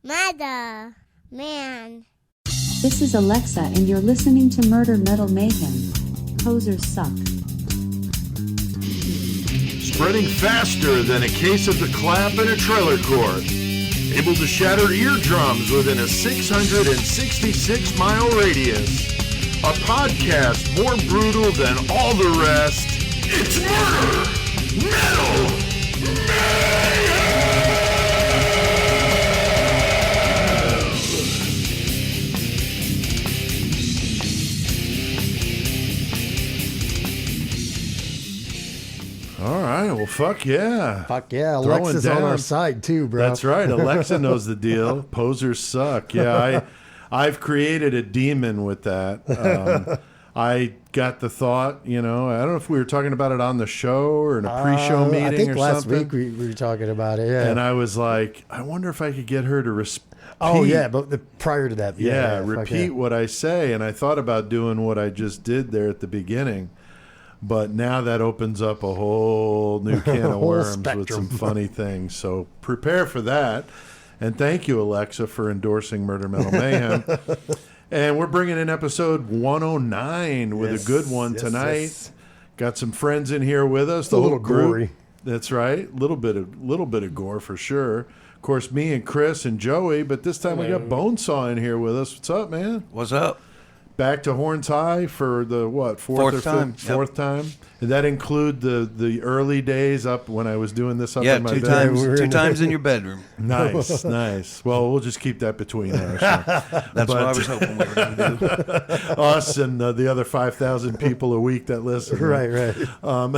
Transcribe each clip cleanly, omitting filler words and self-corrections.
Mother, man. This is Alexa, and you're listening to Murder Metal Mayhem. Posers suck. Spreading faster than a case of the clap in a trailer court. Able to shatter eardrums within a 666-mile radius. A podcast more brutal than all the rest. It's Murder Metal Mayhem! All right, well, fuck yeah. Fuck yeah, Alexa's on our side too, bro. That's right, Alexa knows the deal. Posers suck. Yeah, I've created a demon with that. I got the thought, I don't know if we were talking about it on the show or in a pre-show meeting or something. I think last week we were talking about it, yeah. And I was like, I wonder if I could get her to repeat. Oh, yeah, but prior to that. Yeah, repeat what I say. And I thought about doing what I just did there at the beginning. But now that opens up a whole new can of worms with some funny things. So prepare for that. And thank you, Alexa, for endorsing Murder Metal Mayhem. And we're bringing in episode 109 with a good one tonight. Yes. Got some friends in here with us. It's a little gory. That's right. A little bit of gore for sure. Of course, me and Chris and Joey. But this time we got Bonesaw in here with us. What's up, man? What's up? Back to Horns High for the fourth time. Did that include the early days up when I was doing this up in my bedroom? Two times in your bedroom. Nice, nice. Well, we'll just keep that between us. That's what I was hoping we were going to do. Us and the other 5,000 people a week that listen. Right. You were out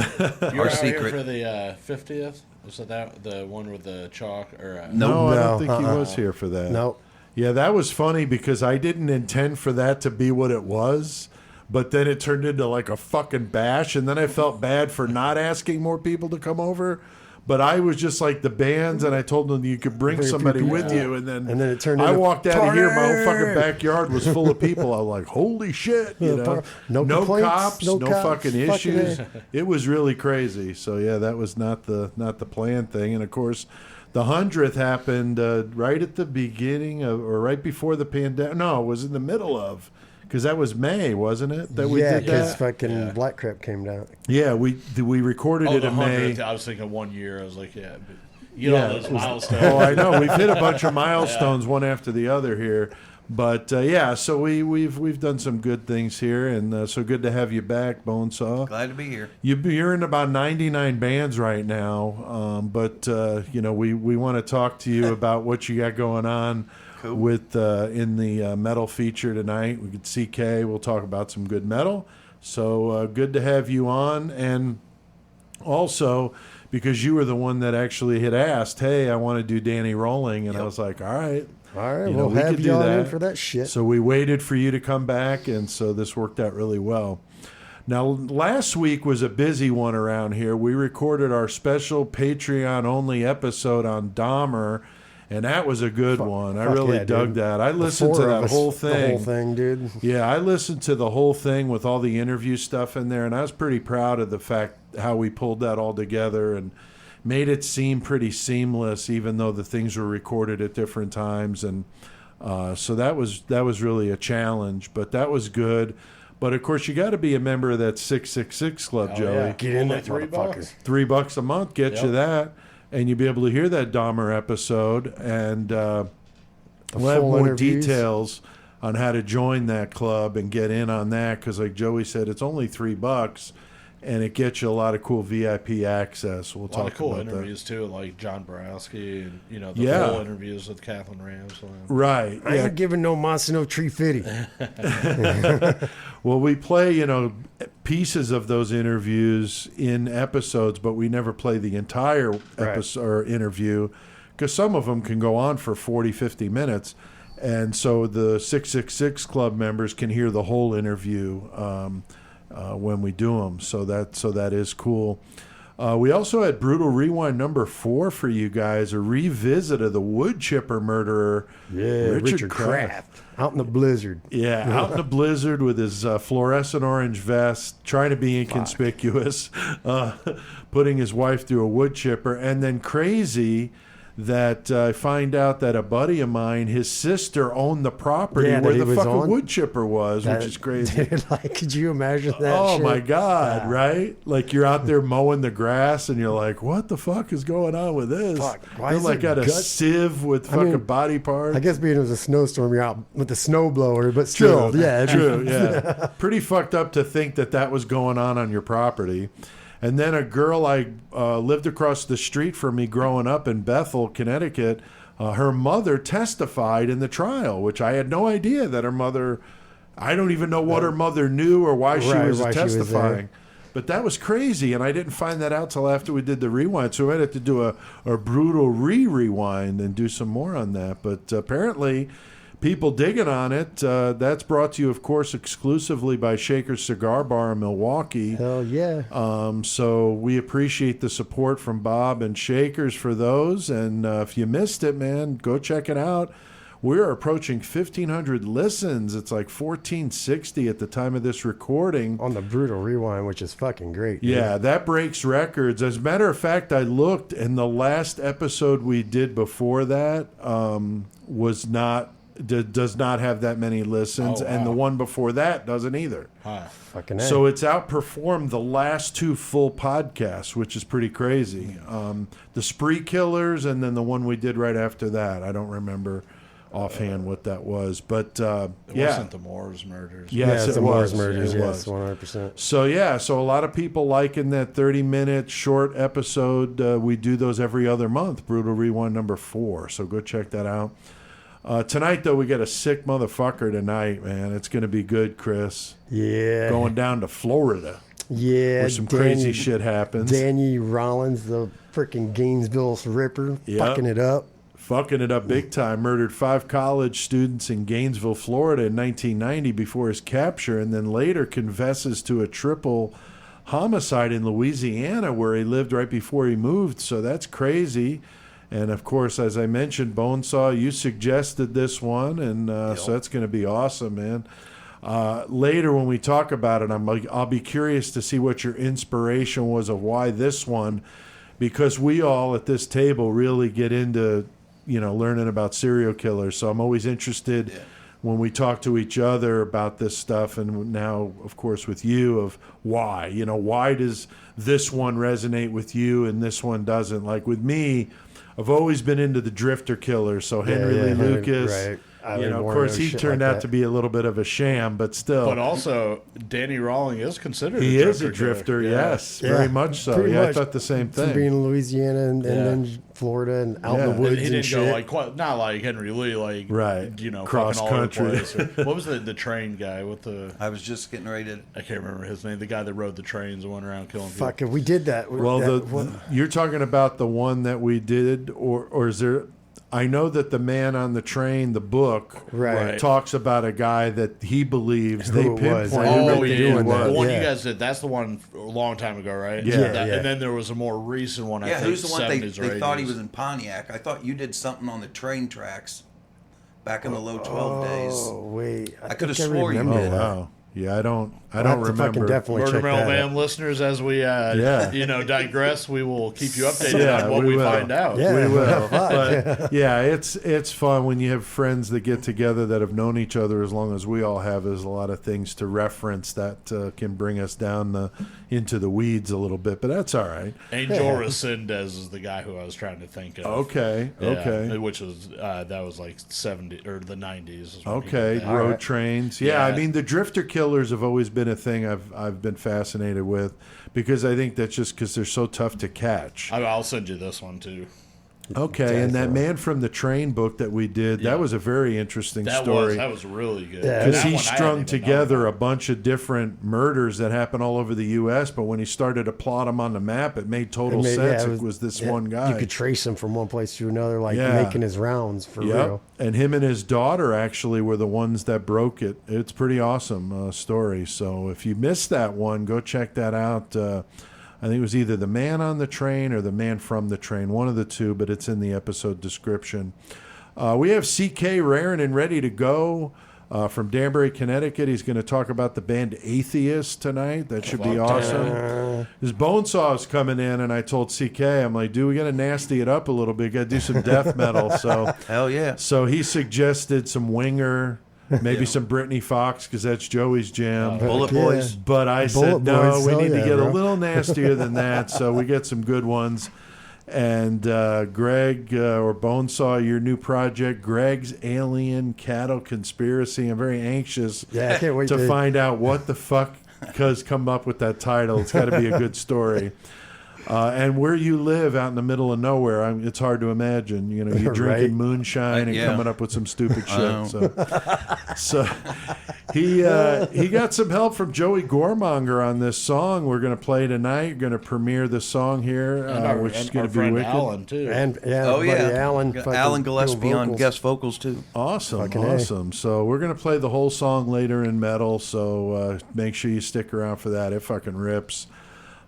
here for the 50th? Was that the one with the chalk? Or No, I don't think he was here for that. No. Yeah, that was funny because I didn't intend for that to be what it was, but then it turned into like a fucking bash, and then I felt bad for not asking more people to come over. But I was just like the bands, and I told them you could bring somebody with you, and then it turned into I walked out of here, my whole fucking backyard was full of people. I was like, holy shit, No cops, no fucking issues. It was really crazy. So yeah, that was not the planned thing, and of course. The 100th happened right at the beginning of, or right before the pandemic. No, it was in the middle of, because that was May, wasn't it? That we did that. Because fucking Black Crap came down. Yeah, we recorded it in May. I was thinking 1 year. I was like, all those milestones. Oh, I know. We've hit a bunch of milestones one after the other here. But so we've done some good things here, and so good to have you back, Bonesaw. Glad to be here. You're in about 99 bands right now, but we want to talk to you about what you got going on with in the metal feature tonight. We could CK. We'll talk about some good metal. So good to have you on, and also because you were the one that actually had asked, "Hey, I want to do Danny Rolling," and I was like, "All right." All right, we'll have you on in for that shit. So we waited for you to come back, and so this worked out really well. Now, last week was a busy one around here. We recorded our special Patreon-only episode on Dahmer, and that was a good one. I really dug that. I listened to that whole thing. The whole thing, dude. Yeah, I listened to the whole thing with all the interview stuff in there, and I was pretty proud of the fact how we pulled that all together and made it seem pretty seamless, even though the things were recorded at different times, and so that was really a challenge, but that was good. But of course, you got to be a member of that 666 Club, Joey. Yeah. Get in that motherfucker. $3 a month gets you that, and you'll be able to hear that Dahmer episode, and we'll have more details on how to join that club and get in on that, because like Joey said, it's only $3. And it gets you a lot of cool VIP access. We'll talk about that. A lot of cool interviews, too, like John Borowski and, the full interviews with Kathleen Rams. Right. I ain't giving no monster no tree fitty. Well, we play, pieces of those interviews in episodes, but we never play the entire episode or interview, because some of them can go on for 40, 50 minutes. And so the 666 Club members can hear the whole interview when we do them, so that is cool. We also had Brutal Rewind number 4 for you guys, a revisit of the wood chipper murderer, Richard Kraft. Out in the blizzard. Yeah, out in the blizzard with his fluorescent orange vest, trying to be inconspicuous, putting his wife through a wood chipper, and then crazy that I find out that a buddy of mine, his sister owned the property Yeah, that where he the was fucking on. wood chipper was, which is crazy. Dude, like, could you imagine that? Oh shit? my God, right? Like you're out there mowing the grass and you're like, what the fuck is going on with this? Fuck, why They're is like it got a guts? sieve with fucking mean, body parts. I guess being it was a snowstorm, you're out with the snowblower, but still, yeah. True, yeah. Pretty fucked up to think that that was going on your property. And then a girl I lived across the street from me growing up in Bethel, Connecticut, her mother testified in the trial, which I had no idea that her mother, I don't even know what her mother knew or why she was testifying. But that was crazy, and I didn't find that out till after we did the rewind. So I had to do a brutal rewind and do some more on that. But apparently, people digging on it. That's brought to you, of course, exclusively by Shaker's Cigar Bar in Milwaukee. Hell yeah. So we appreciate the support from Bob and Shakers for those. And if you missed it, man, go check it out. We're approaching 1,500 listens. It's like 1,460 at the time of this recording. On the brutal rewind, which is fucking great. Dude. Yeah, that breaks records. As a matter of fact, I looked, and the last episode we did before that does not have that many listens, and the one before that doesn't either. Fucking A. So it's outperformed the last two full podcasts, which is pretty crazy. The Spree Killers, and then the one we did right after that. I don't remember offhand what that was, but It wasn't the Moore's murders. Yes, it's it the Mars was. murders. It Yes, was. 100%. So a lot of people liking that 30-minute short episode. We do those every other month. Brutal Rewind number 4. So go check that out. Tonight, though, we got a sick motherfucker tonight, man. It's going to be good, Chris. Yeah. Going down to Florida, Yeah. where some crazy shit happens. Danny Rollins, the freaking Gainesville Ripper, Yep. fucking it up. Fucking it up big time. Murdered 5 college students in Gainesville, Florida in 1990 before his capture, and then later confesses to a triple homicide in Louisiana where he lived right before he moved. So that's crazy. And, of course, as I mentioned, Bonesaw, you suggested this one, and so that's going to be awesome, man. Later when we talk about it, I'll be curious to see what your inspiration was of why this one, because we all at this table really get into learning about serial killers. So I'm always interested when we talk to each other about this stuff, and now, of course, with you, of why. Why does this one resonate with you and this one doesn't? Like with me, I've always been into the drifter killers. So Henry Lee Lucas, right. of course, he turned out to be a little bit of a sham, but still. But also, Danny Rolling is considered He a drifter. is a drifter, killer. yes. Yeah. Very much so. Pretty I much. thought the same From thing. being in Louisiana and then Florida and out in the Yeah. woods He and didn't shit. go not like Henry Lee, like Right. cross Cross country. country. What was the train guy with the? I was just getting ready to. I can't remember his name. The guy that rode the trains and went around killing people. Fuck, if we did that. Well, you're talking about the one that we did, or is there? I know that the Man on the Train, the book, Right. talks about a guy that he believes Who they it was. I pinpointed. remember Oh, you yeah, doing the that. one Yeah. you guys did. That's the one a long time ago, right? Yeah. Yeah. And then there was a more recent one. I Yeah, think, who's the one they 70s or thought he 80s. was in Pontiac? I thought you did something on the train tracks back in the low 12 days. Oh, wait. I could have think swore you remember Oh did. that. wow, yeah, I don't I'll have to remember. fucking definitely Murder check Metal that Man out. listeners, as we digress, we will keep you updated Yeah, on what we we will. find out. Yeah. We will. Fuck. But yeah, it's fun when you have friends that get together that have known each other as long as we all have. There's a lot of things to reference that can bring us down into the weeds a little bit, but that's all right. Angel Resendez is the guy who I was trying to think of. Okay, Yeah, okay. Which was that was like 70 or the 90s. is when he Okay, did that. road trains. Yeah, I Yeah. mean the drifter killers have always been a thing I've been fascinated with because I think that's just because they're so tough to catch. I'll send you this one too. Okay, and that Man from the Train book that we did, Yeah. that was a very interesting That story. was really good. Yeah. Because That he one I hadn't strung even together known a about. bunch of different murders that happened all over the U.S., but when he started to plot them on the map, it made total sense. It was this one guy. You could trace him from one place to another, like Yeah. making his rounds for Yep. real. And him and his daughter actually were the ones that broke it. It's pretty awesome story. So if you missed that one, go check that out. I think it was either The Man on the Train or The Man from the Train, one of the two, but it's in the episode description. We have CK raring and ready to go from Danbury, Connecticut. He's going to talk about the band Athiest tonight. That should be awesome. His Bonesaw was coming in, and I told CK, I'm like, dude, we got to nasty it up a little bit. Got to do some death metal. So Hell yeah. So he suggested some Winger, maybe some Brittany Fox, because that's Joey's jam. Bullet Boys. But I Bullet said, no, Boys, we hell need to yeah, get a bro. little nastier than that. So we get some good ones. And Greg, or Bonesaw, your new project, Greg's Alien Cattle Conspiracy. I'm very anxious Yeah, I can't wait to find out what the fuck has come up with that title. It's got to be a good story. And where you live out in the middle of nowhere, it's hard to imagine. You know, you're drinking Right. moonshine and Yeah. coming up with some stupid know. shit. So he got some help from Joey Gormonger on this song we're going to play tonight. We're going to premiere the song here, which is going to be friend wicked. Alan too. And Oh buddy yeah, Alan. Got fucking Alan doing Gillespie on vocals. guest vocals too. Awesome, Fucking A. awesome. So we're going to play the whole song later in metal, so make sure you stick around for that. It fucking rips.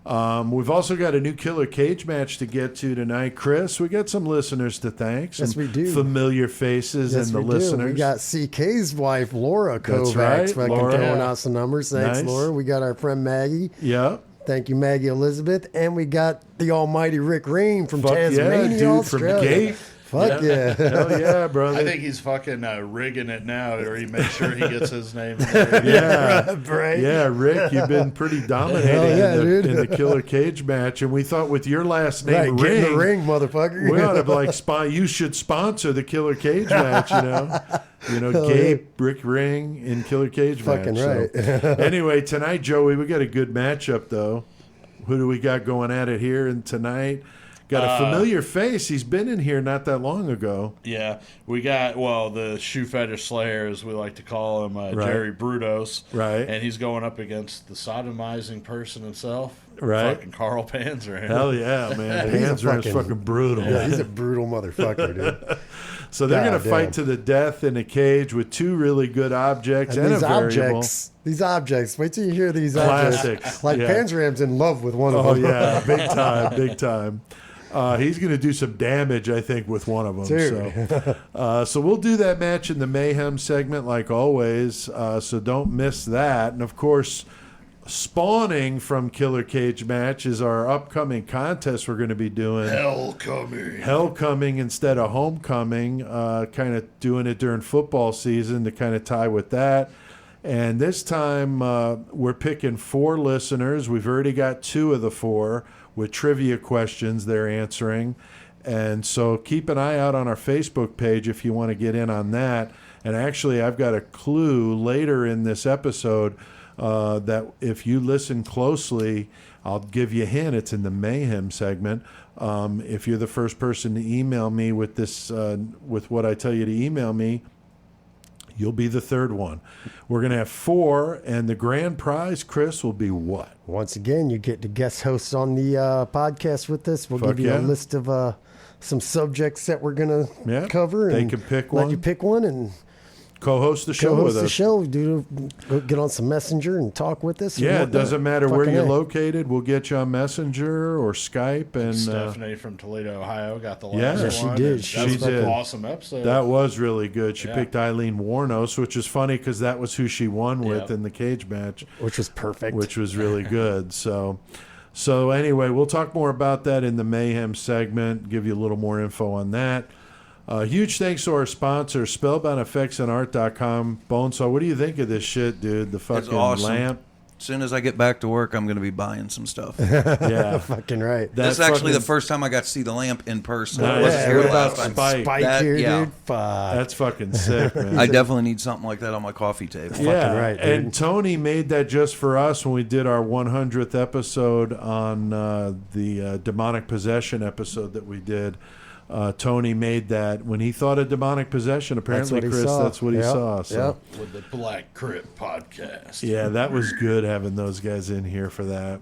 We've also got a new Killer Cage match to get to tonight. Chris, we got some listeners to thank. Yes, Some we do. familiar faces Yes, in the we listeners. do. We got CK's wife, Laura That's Kovacs, right, fucking Laura. throwing out some numbers. Thanks, Nice. Laura. We got our friend Maggie. Yeah. Thank you, Maggie Elizabeth. And we got the almighty Rick Rain from Fuck yeah, Tasmania, dude, from Australia. Gate. Fuck yeah. Hell yeah, brother. I think he's fucking rigging it now, or he makes sure he gets his name. in there. yeah. Right? Yeah, Rick, you've been pretty dominating Hell yeah, dude. in the Killer Cage match, and we thought with your last name, Right, get in the Ring, ring, motherfucker. we ought to like you should sponsor the Killer Cage match, you know, Hell Gabe, Rick Ring, in Killer Cage Fucking match. right. So. Anyway, tonight, Joey, we got a good matchup though. Who do we got going at it here and tonight? Got a familiar face. He's been in here not that long ago. Yeah, we got the shoe fetish slayer, as we like to call him, Jerry Brudos. Right. And he's going up against the sodomizing person himself. Right. Fucking Carl Panzer. Hell yeah, man. He's a Panzer is fucking- fucking brutal. Yeah, he's a brutal motherfucker, dude. So they're going to God fight damn. to the death in a cage with two really good objects and, And a these variable. objects, wait till you hear these Classics, objects. Like yeah. Panzeram's in love with one of Oh them. yeah, big time, big time. He's going to do some damage, I think, with one of them. Dude. So we'll do that match in the Mayhem segment, like always. So don't miss that. And of course, spawning from Killer Cage match is our upcoming contest we're going to be doing. Hellcoming instead of Homecoming. Kind of doing it during football season to kind of tie with that. And this time we're picking 4 listeners. We've already got 2 of the 4 with trivia questions they're answering. And so keep an eye out on our Facebook page if you want to get in on that. And actually, I've got a clue later in this episode that if you listen closely, I'll give you a hint. It's in the Mayhem segment. If you're the first person to email me with this, with what I tell you to email me, you'll be the third one. We're going to have 4, and the grand prize, Chris, will be what? Once again, you get the guest hosts on the podcast with us. We'll Fuck give you yeah. a list of some subjects that we're going Yeah, to cover. they and can pick let one. you pick one and Co-host the show co-host with the us. show. Get on some Messenger and talk with us. and Yeah, it whatnot. doesn't matter where Fucking you're A. located. We'll get you on Messenger or Skype. And Stephanie from Toledo, Ohio, got the Yeah. last Yeah, she one. did. and She That was did. an awesome episode. that was really good. She Yeah. picked Eileen Warnos, which is funny because that was who she won with Yeah. in the cage match, Which was perfect. which was really good. So anyway, we'll talk more about that in the Mayhem segment, give you a little more info on that. Huge thanks to our sponsor, spellboundeffectsandart.com. Bonesaw, what do you think of this shit, dude? The fucking awesome. lamp? As soon as I get back to work, I'm going to be buying some stuff. Yeah. Fucking right. This is actually the fucking- first time I got to see the lamp in person. Nice. I wasn't Yeah, here what about last time. Spike? Spike That- here, yeah. dude. Fuck. That's fucking sick, man. I definitely need something like that on my coffee table. Yeah, right, dude. and Tony made that just for us when we did our 100th episode on the demonic possession episode that we did. Tony made that when he thought of demonic possession. Apparently, what he Chris, saw. that's what he Yep, saw. So, yep. with the Black Crypt podcast. yeah, that was good having those guys in here for that.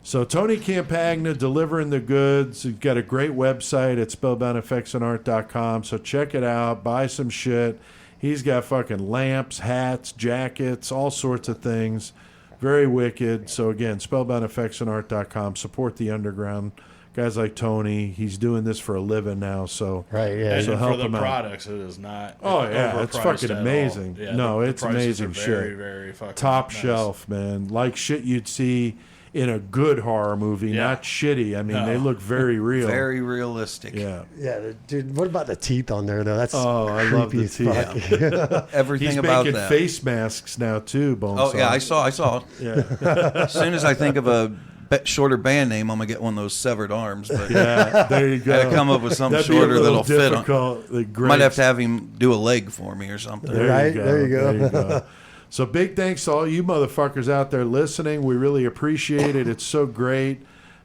So, Tony Campagna delivering the goods. He's got a great website at spellboundeffectsandart.com. So, check it out. Buy some shit. He's got fucking lamps, hats, jackets, all sorts of things. Very wicked. So, again, spellboundeffectsandart.com. Support the underground. Guys like Tony, he's doing this for a living now. So, Right, yeah. And So for help the him out. products, it is not. Oh, yeah, it's overpriced fucking at all. amazing. Yeah, No, the it's prices amazing are shit. very, very fucking top nice. shelf, man. Like shit you'd see in a good horror movie, not shitty. I mean, they look very real. Very realistic. Yeah. Yeah, dude. What about the teeth on there though? That's I love the creepy as teeth. fuck. Everything He's about making that. face masks now too, Bonesaw. Oh yeah, I saw. Yeah. As soon as I think of a shorter band name, I'm gonna get one of those severed arms. But Yeah, there you go. gotta come up with something That'd be a shorter little that'll fit on. difficult. The Might have grapes. to have him do a leg for me or something. Right, there you go. There you go. So big thanks to all you motherfuckers out there listening. We really appreciate it. It's so great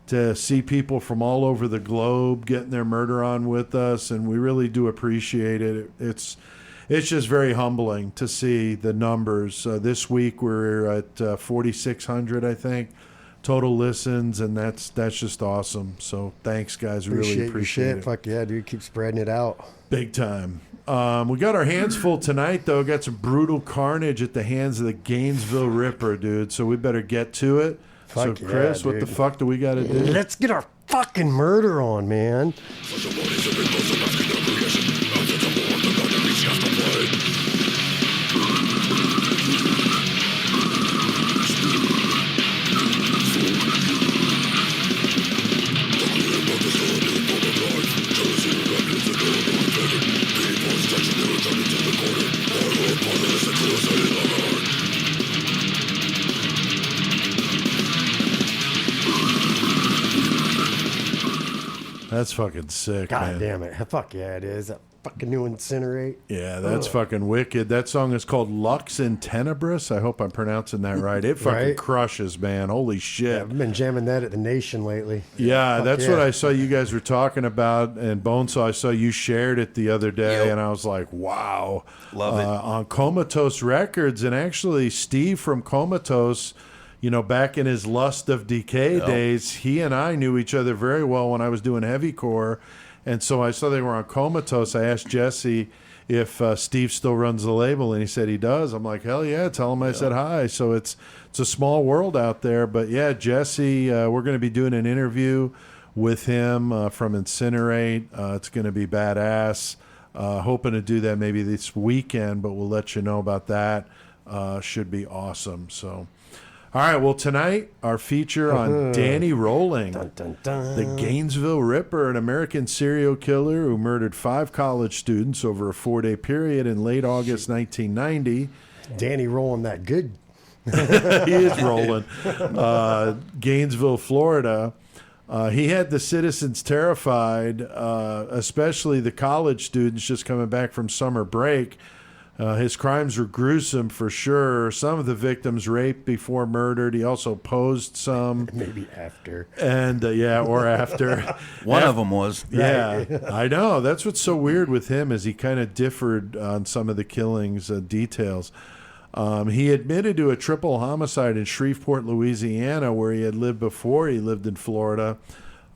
to see people from all over the globe getting their murder on with us, and we really do appreciate it. It's just very humbling to see the numbers. This week we're at 4,600, I think, total listens, and that's just awesome. So thanks, guys. We really appreciate it. Fuck yeah, dude. Keep spreading it out. Big time. We got our hands full tonight, though. Got some brutal carnage at the hands of the Gainesville Ripper, dude. So we better get to it. Fuck So, Chris, yeah, what the dude. fuck do we got to do? Let's get our fucking murder on, man. That's fucking sick, God man. damn it. Fuck yeah, it is. That fucking new Incinerate. Yeah, that's fucking wicked. That song is called Lux in Tenebris. I hope I'm pronouncing that right. It fucking Right? crushes, man. Holy shit. I've been jamming that at the Nation lately. Yeah, Fuck that's yeah. what I saw you guys were talking about. And Bonesaw, I saw you shared it the other day, Yep. and I was like, wow. Love it. On Comatose Records. And actually, Steve from Comatose, you know, back in his Lust of Decay days, he and I knew each other very well when I was doing heavycore. And so I saw they were on Comatose. I asked Jesse if Steve still runs the label, and he said he does. I'm like, hell yeah, tell him I said hi. So it's a small world out there. But yeah, Jesse, we're going to be doing an interview with him from Incinerate. It's going to be badass. Hoping to do that maybe this weekend, but we'll let you know about that. Should be awesome. So, all right. Well, tonight our feature on Danny Rolling, Dun, dun, dun. the Gainesville Ripper, an American serial killer who murdered 5 college students over a 4-day period in late August 1990. Danny rolling that good. He is rolling. Gainesville, Florida. He had the citizens terrified, especially the college students just coming back from summer break. His crimes were gruesome for sure. Some of the victims raped before murdered. He also posed some. Maybe after. And or after. One of them was. Yeah, I know. That's what's so weird with him is he kind of differed on some of the killings details. He admitted to a triple homicide in Shreveport, Louisiana, where he had lived before he lived in Florida.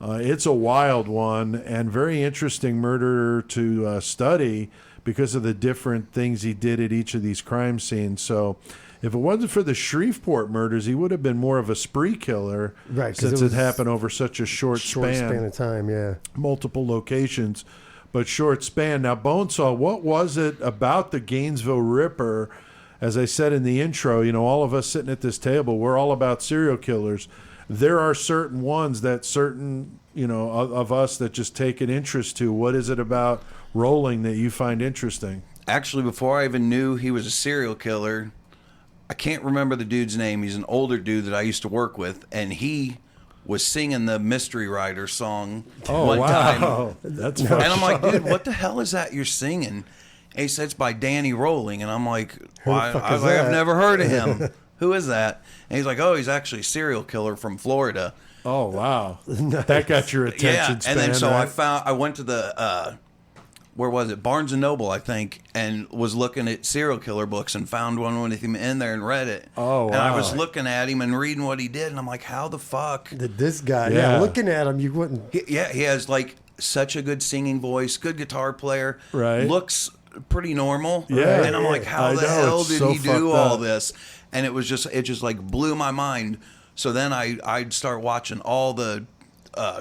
It's a wild one and very interesting murder to study because of the different things he did at each of these crime scenes. So if it wasn't for the Shreveport murders, he would have been more of a spree killer, Right, 'cause since it it was happened over such a short span of time, yeah. multiple locations, but short span. Now, Bonesaw, what was it about the Gainesville Ripper? As I said in the intro, you know, all of us sitting at this table, we're all about serial killers. There are certain ones that you know, of us that just take an interest to. What is it about Rolling that you find interesting? Actually, before I even knew he was a serial killer, I can't remember the dude's name. He's an older dude that I used to work with, and he was singing the Mystery Rider song one time. That's And I'm like, dude, what the hell is that you're singing? And he said it's by Danny Rolling, and I'm like, fuck is I've that? never heard of him. Who is that? And he's like, oh, he's actually a serial killer from Florida. Oh, wow. That got your attention span, and then so right? I went to the where was it, Barnes and Noble, I think, and was looking at serial killer books and found one with him in there and read it. Oh, and I wow. was looking at him and reading what he did, and I'm like, how the fuck? This guy, Yeah. looking at him, you wouldn't. He has like such a good singing voice, good guitar player, Right. looks pretty normal. Yeah. And I'm like, how I the know, hell it's did so he do fucked all up. this? And it just like blew my mind. So then I'd start watching all the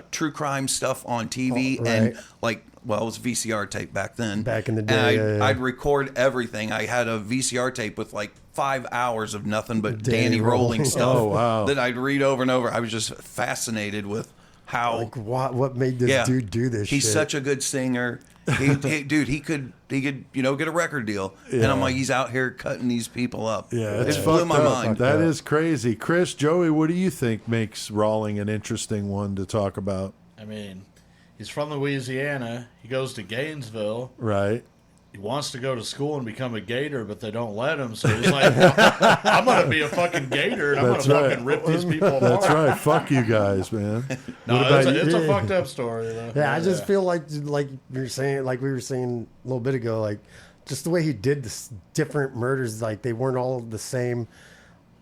true crime stuff on TV, Oh, right. and like well, it was VCR tape back then. Back in the day, And I'd record everything. I had a VCR tape with like 5 hours of nothing but Danny Rolling stuff Oh, wow. that I'd read over and over. I was just fascinated with how Like, what made this dude do this He's shit? such a good singer. He could get a record deal. And I'm like, he's out here cutting these people up. Yeah, it's it blew fucked my up. mind. That is crazy. Chris, Joey, what do you think makes Rolling an interesting one to talk about? I mean, he's from Louisiana. He goes to Gainesville. Right. He wants to go to school and become a gator, but they don't let him. So he's like, I'm going to be a fucking gator, and I'm going to fucking rip these people apart. That's right. Fuck you guys, man. No, What about it's you? a fucked up story, though. Yeah, I just feel like we were saying a little bit ago, like just the way he did this different murders, like they weren't all the same.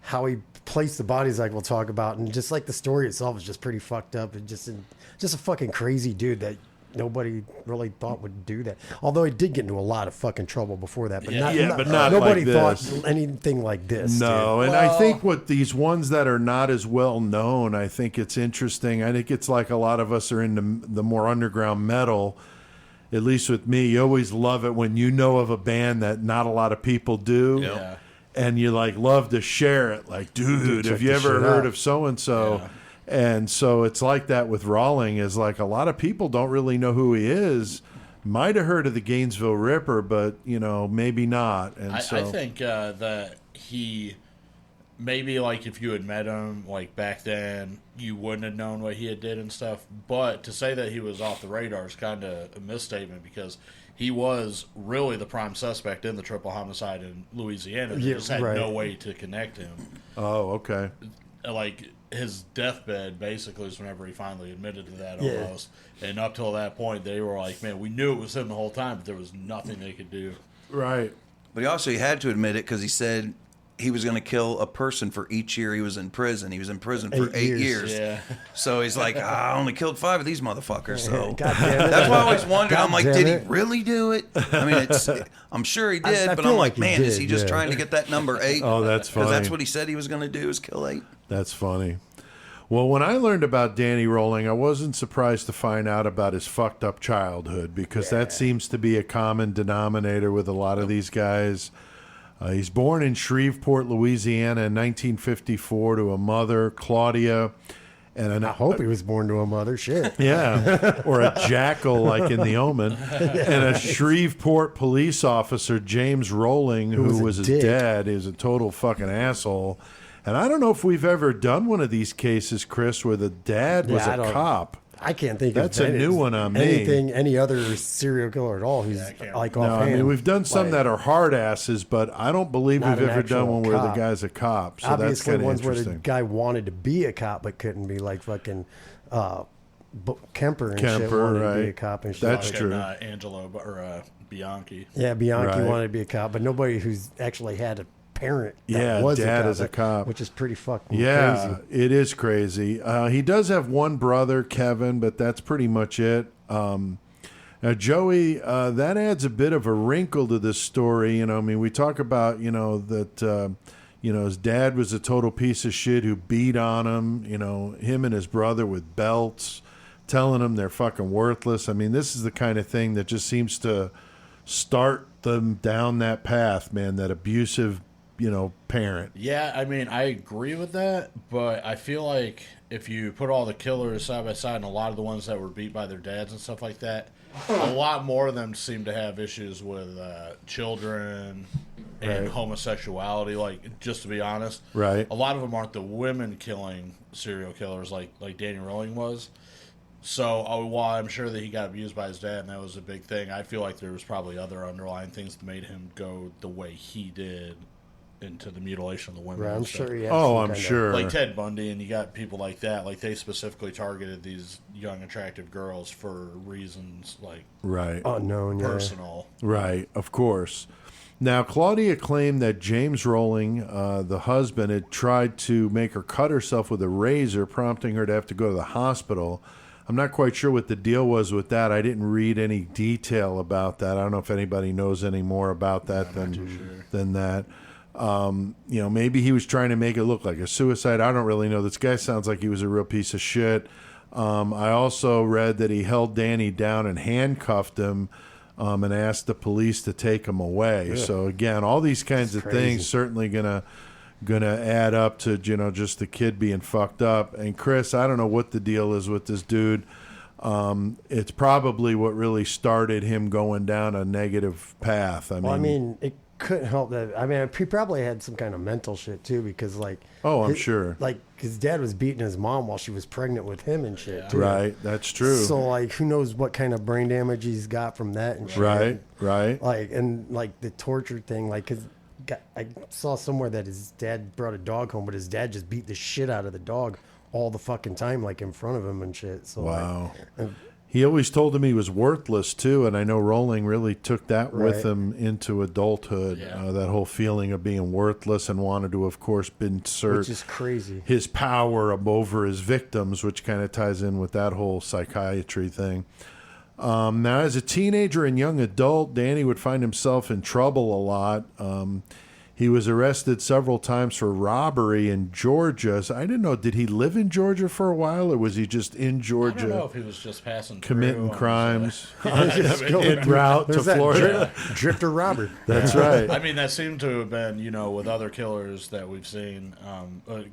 How he placed the bodies, like we'll talk about, and just like the story itself is just pretty fucked up, and just a fucking crazy dude that nobody really thought would do that. Although he did get into a lot of fucking trouble before that, but but not nobody like thought this. anything like this. No, dude. and I think what these ones that are not as well known, I think it's interesting. I think it's like a lot of us are into the more underground metal. At least with me, you always love it when you know of a band that not a lot of people do. Yeah. And you like love to share it. Like, dude, check have you this ever shit heard out. of so and so? Yeah. And so it's like that with Rolling. Is like a lot of people don't really know who he is. Might have heard of the Gainesville Ripper, but maybe not. And I so think that he maybe like if you had met him like back then, you wouldn't have known what he had did and stuff. But to say that he was off the radar is kind of a misstatement because he was really the prime suspect in the triple homicide in Louisiana. They just had no way to connect him. Oh, okay. Like his deathbed basically is whenever he finally admitted to that almost. And up till that point, they were like, man, we knew it was him the whole time, but there was nothing they could do. Right. But he had to admit it because he said he was going to kill a person for each year he was in prison. He was in prison for 8 years. Yeah. So he's like, I only killed 5 of these motherfuckers. So God damn it. that's why I always wondered. God I'm like, damn did he it. really do it? I mean, I'm sure he did, I but feel I'm like like, he man, is did, he just yeah. trying to get that number 8? Oh, that's funny. Because that's what he said he was going to do is kill 8. That's funny. Well, when I learned about Danny Rolling, I wasn't surprised to find out about his fucked up childhood because that seems to be a common denominator with a lot of these guys. He's born in Shreveport, Louisiana in 1954 to a mother, Claudia, and I hope he was born to a mother. Shit. yeah, or a jackal like in The Omen, and a Shreveport police officer, James Rolling, who was his dick. dad, is a total fucking asshole. And I don't know if we've ever done one of these cases, Chris, where the dad was I a don't- cop. I can't think That's of a new one on me. any other serial killer at all who's like No, offhand. I mean, we've done some like, that are hard asses, but I don't believe Not we've an ever done actual one where the cop. guy's a cop. So that's obviously kind of ones where the interesting. guy wanted to be a cop but couldn't be, like fucking Kemper and shit Kemper, wanted to be right. a cop and shit. That's like, true. Angelo or Bianchi. Yeah, Bianchi Right. wanted to be a cop, but nobody who's actually had a parent that Yeah, was dad a cop, is a cop. which is pretty fucking Yeah, crazy. it is crazy. He does have one brother, Kevin, but that's pretty much it. Now, Joey, that adds a bit of a wrinkle to this story. I mean, we talk about, that, his dad was a total piece of shit who beat on him, him and his brother with belts, telling them they're fucking worthless. I mean, this is the kind of thing that just seems to start them down that path, man, that abusive, parent. Yeah, I mean, I agree with that, but I feel like if you put all the killers side by side and a lot of the ones that were beat by their dads and stuff like that, a lot more of them seem to have issues with children and homosexuality. Like, just to be honest, Right. a lot of them aren't the women killing serial killers like Danny Rolling was. So while I'm sure that he got abused by his dad and that was a big thing, I feel like there was probably other underlying things that made him go the way he did into the mutilation of the women. Right, I'm and stuff. sure he had Oh, some I'm kind of- sure. Like Ted Bundy, and you got people like that. Like, they specifically targeted these young, attractive girls for reasons like Right. unknown, yeah. personal. Right, of course. Now, Claudia claimed that James Rolling, the husband, had tried to make her cut herself with a razor, prompting her to have to go to the hospital. I'm not quite sure what the deal was with that. I didn't read any detail about that. I don't know if anybody knows any more about that than that. Maybe he was trying to make it look like a suicide. I don't really know. This guy sounds like he was a real piece of shit. I also read that he held Danny down and handcuffed him and asked the police to take him away. Yeah. So again, all these kinds of things certainly gonna add up to, you know, just the kid being fucked up. And Chris, I don't know what the deal is with this dude. It's probably what really started him going down a negative path. I mean, it couldn't help that. I mean, he probably had some kind of mental shit too, because I'm sure. Like his dad was beating his mom while she was pregnant with him and shit. Too. Right, that's true. So who knows what kind of brain damage he's got from that and shit. Right. And the torture thing, cause I saw somewhere that his dad brought a dog home, but his dad just beat the shit out of the dog all the fucking time, in front of him and shit. So wow. He always told him he was worthless too, and I know Rolling really took that with him into adulthood. Yeah. That whole feeling of being worthless, and wanted to, of course, insert which is crazy, his power over his victims, which kind of ties in with that whole psychiatry thing. Now, as a teenager and young adult, Danny would find himself in trouble a lot. He was arrested several times for robbery in Georgia. So I didn't know, did he live in Georgia for a while, or was he just in Georgia? I don't know if he was just passing committing through crimes en route to Florida. Drifter robber. That's right. I mean, that seemed to have been, with other killers that we've seen,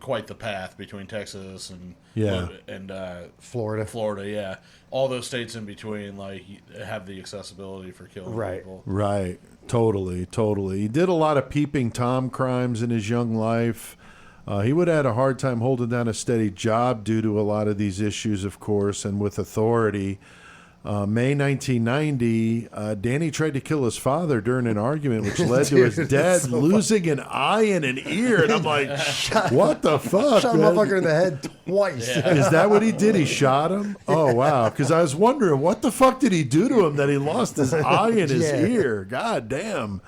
quite the path between Texas and Florida. Florida, yeah. All those states in between, have the accessibility for killing people. Right. Totally. He did a lot of peeping Tom crimes in his young life. He would have had a hard time holding down a steady job due to a lot of these issues, of course, and with authority. May 1990, Danny tried to kill his father during an argument, which led to his dad losing an eye and an ear. And I'm like, what the fuck? Shot a motherfucker in the head twice. Yeah. Is that what he did? He shot him? Oh, wow. Because I was wondering, what the fuck did he do to him that he lost his eye and his ear? God damn.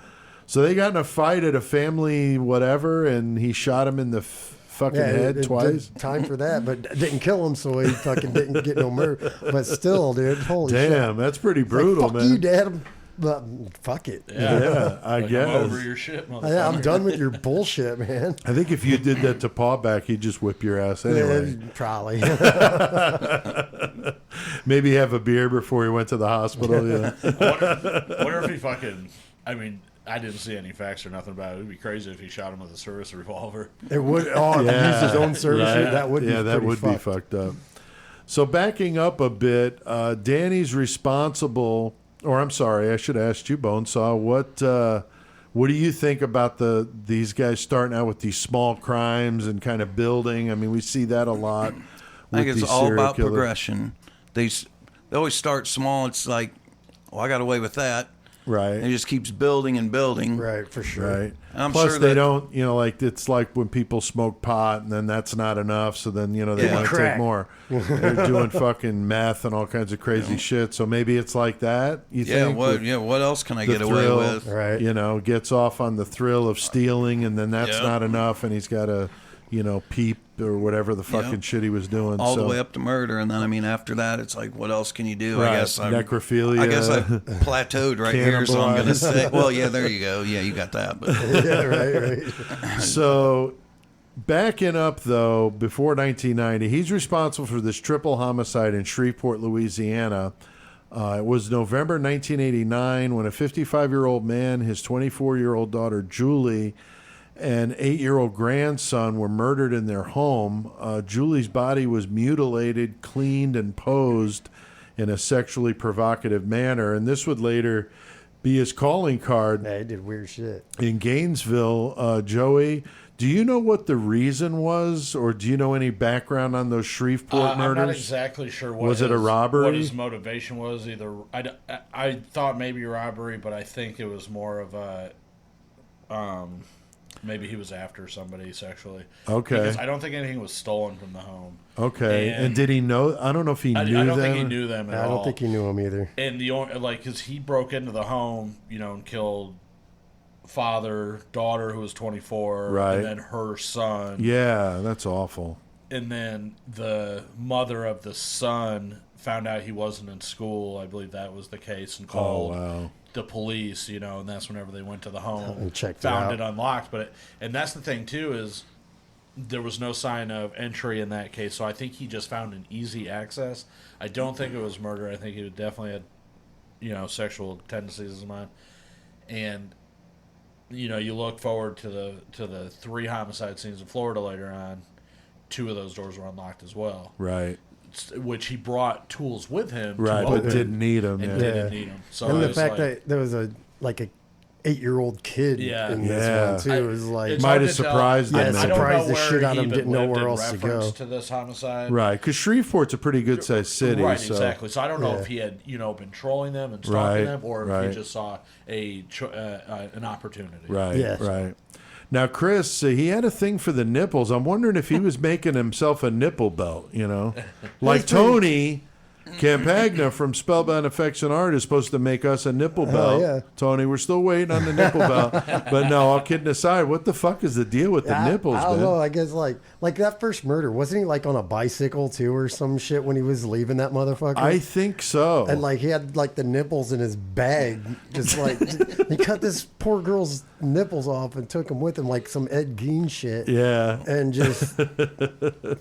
So they got in a fight at a family whatever, and he shot him in the fucking head twice. Time for that, but didn't kill him, so he fucking didn't get no murder. But still, dude, holy shit. Damn, that's pretty brutal, fuck man. You, Dad. Fuck it. Yeah, I guess. I'm over your shit, motherfucker. Yeah, I'm done with your bullshit, man. I think if you did that to Pawback, he'd just whip your ass anyway. Yeah, probably. Maybe have a beer before he went to the hospital. Yeah. Wonder if he fucking, I didn't see any facts or nothing about it. It would be crazy if he shot him with a service revolver. It would. Oh, use his own service. Right. That would. Yeah, that would be fucked up. So backing up a bit, Danny's responsible. Or I'm sorry, I should have asked you, Bonesaw. What do you think about these guys starting out with these small crimes and kind of building? I mean, we see that a lot. I think it's all about progression. They always start small. It's like, I got away with that. Right. And it just keeps building and building. Right, for sure. Right. Plus, they don't, it's like when people smoke pot and then that's not enough. So then, they want to take more. They're doing fucking meth and all kinds of crazy shit. So maybe it's like that, you think? What else can I get away with? Right. Gets off on the thrill of stealing and then that's not enough and he's got to, peep or whatever the fucking shit he was doing. All the way up to murder. And then, after that, it's like, what else can you do? Right. I guess necrophilia. I guess I plateaued right here, so I'm going to say, well, yeah, there you go. Yeah, you got that. But. Yeah, right. So, backing up, though, before 1990, he's responsible for this triple homicide in Shreveport, Louisiana. It was November 1989 when a 55-year-old man, his 24-year-old daughter, Julie, and 8-year-old grandson were murdered in their home. Julie's body was mutilated, cleaned, and posed in a sexually provocative manner. And this would later be his calling card. Yeah, he did weird shit. In Gainesville, Joey, do you know what the reason was? Or do you know any background on those Shreveport murders? I'm not exactly sure was it a robbery? What his motivation was. Either I thought maybe robbery, but I think it was more of a... maybe he was after somebody sexually. Okay. Because I don't think anything was stolen from the home. Okay. And did he know? I don't know if he knew them. I don't think he knew them at all. I don't think he knew them either. And the only, because he broke into the home, and killed father, daughter who was 24, right, and then her son. Yeah, that's awful. And then the mother of the son found out he wasn't in school. I believe that was the case, and called the police, and that's whenever they went to the home and checked found it unlocked. And that's the thing too, is there was no sign of entry in that case, so I think he just found an easy access. I don't think it was murder. I think he definitely had, sexual tendencies in mind. And you look forward to the 3 homicide scenes in Florida later on. 2 of those doors were unlocked as well. Right. Which he brought tools with him. Right, but didn't need them. And didn't need them. So and the fact that there was a 8-year-old kid in this one too is like might have surprised them. Yeah, surprised the shit out of him. Didn't know where else to go. To this homicide, right? Because Shreveport's a pretty good sized city, right? So. Exactly. So I don't know if he had been trolling them and stalking them, or if he just saw an opportunity. Right. Yes. Right. Now, Chris, he had a thing for the nipples. I'm wondering if he was making himself a nipple belt. Like Tony Campagna from Spellbound Effects and Art is supposed to make us a nipple belt. Yeah. Tony, we're still waiting on the nipple belt. But no, all kidding aside, what the fuck is the deal with the nipples, I don't man? know. I guess like that first murder, wasn't he like on a bicycle too or some shit when he was leaving that motherfucker? I think so. And like he had like the nipples in his bag, just like he cut this poor girl's nipples off and took them with him like some Ed Gein shit. Yeah. And just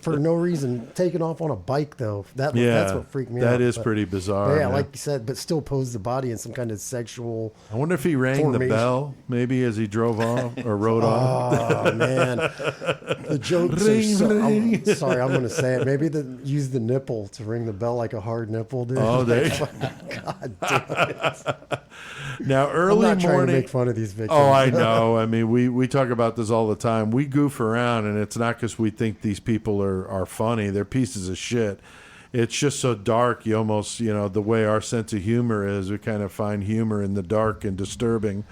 for no reason, taking off on a bike though. That's what freaked me out. That is pretty bizarre. Yeah, like you said, but still posed the body in some kind of sexual. I wonder if he rang the bell maybe as he drove off or rode off. Oh man, the jokes are I'm sorry, I'm going to say it. Maybe use the nipple to ring the bell like a hard nipple, dude. Oh, there. God damn it. Now, early I'm not trying morning. to make fun of these victims. Oh, I know. I mean, we talk about this all the time. We goof around, and it's not because we think these people are funny. They're pieces of shit. It's just so dark. You almost, the way our sense of humor is, we kind of find humor in the dark and disturbing.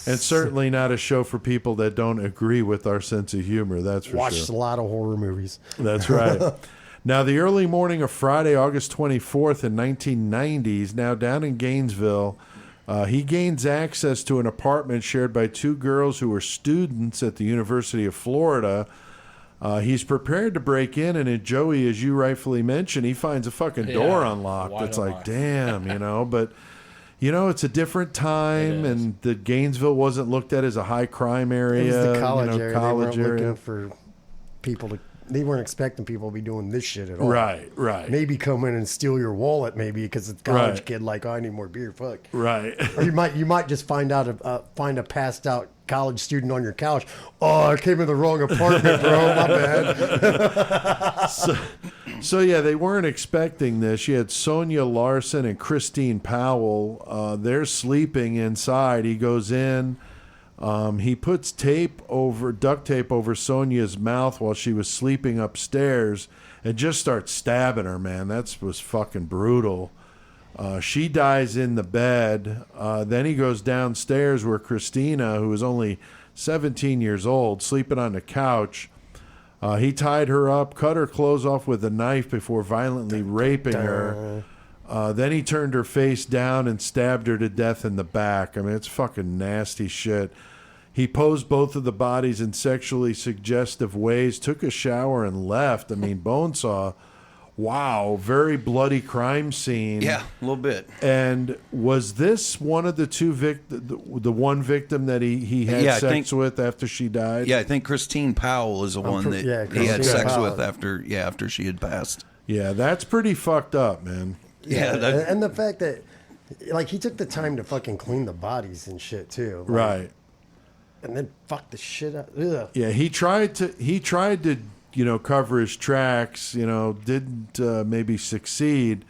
And certainly not a show for people that don't agree with our sense of humor. That's for sure. Watched a lot of horror movies. That's right. Now, the early morning of Friday, August 24th in 1990s, now down in Gainesville, he gains access to an apartment shared by 2 girls who were students at the University of Florida. He's prepared to break in, and Joey, as you rightfully mentioned, he finds a fucking door unlocked. It's like, damn, but... it's a different time, and the Gainesville wasn't looked at as a high crime area. It was the college area. College they weren't area. looking for people to. They weren't expecting people to be doing this shit at all. Right. Maybe come in and steal your wallet, maybe because it's a college kid. Like, I need more beer. Fuck. Right. Or you might just find a passed out college student on your couch. Oh, I came in the wrong apartment, bro. My bad. So yeah, they weren't expecting this. You had Sonia Larson and Christine Powell. They're sleeping inside. He goes in. He puts duct tape over Sonia's mouth while she was sleeping upstairs and just starts stabbing her, man. That was fucking brutal. She dies in the bed. Then he goes downstairs where Christina, who was only 17 years old, sleeping on the couch. He tied her up, cut her clothes off with a knife before violently raping her. Then he turned her face down and stabbed her to death in the back. I mean, it's fucking nasty shit. He posed both of the bodies in sexually suggestive ways, took a shower, and left. I mean, Bonesaw, wow, very bloody crime scene. Yeah, a little bit. And was this one of the 2 the one victim that he had sex with after she died? Yeah, I think Christine Powell is the one that he had sex with after she had passed. Yeah, that's pretty fucked up, man. Yeah, and the fact that like he took the time to fucking clean the bodies and shit too. Like, Right. And then fuck the shit up. Ugh. Yeah, he tried to cover his tracks, didn't maybe succeed.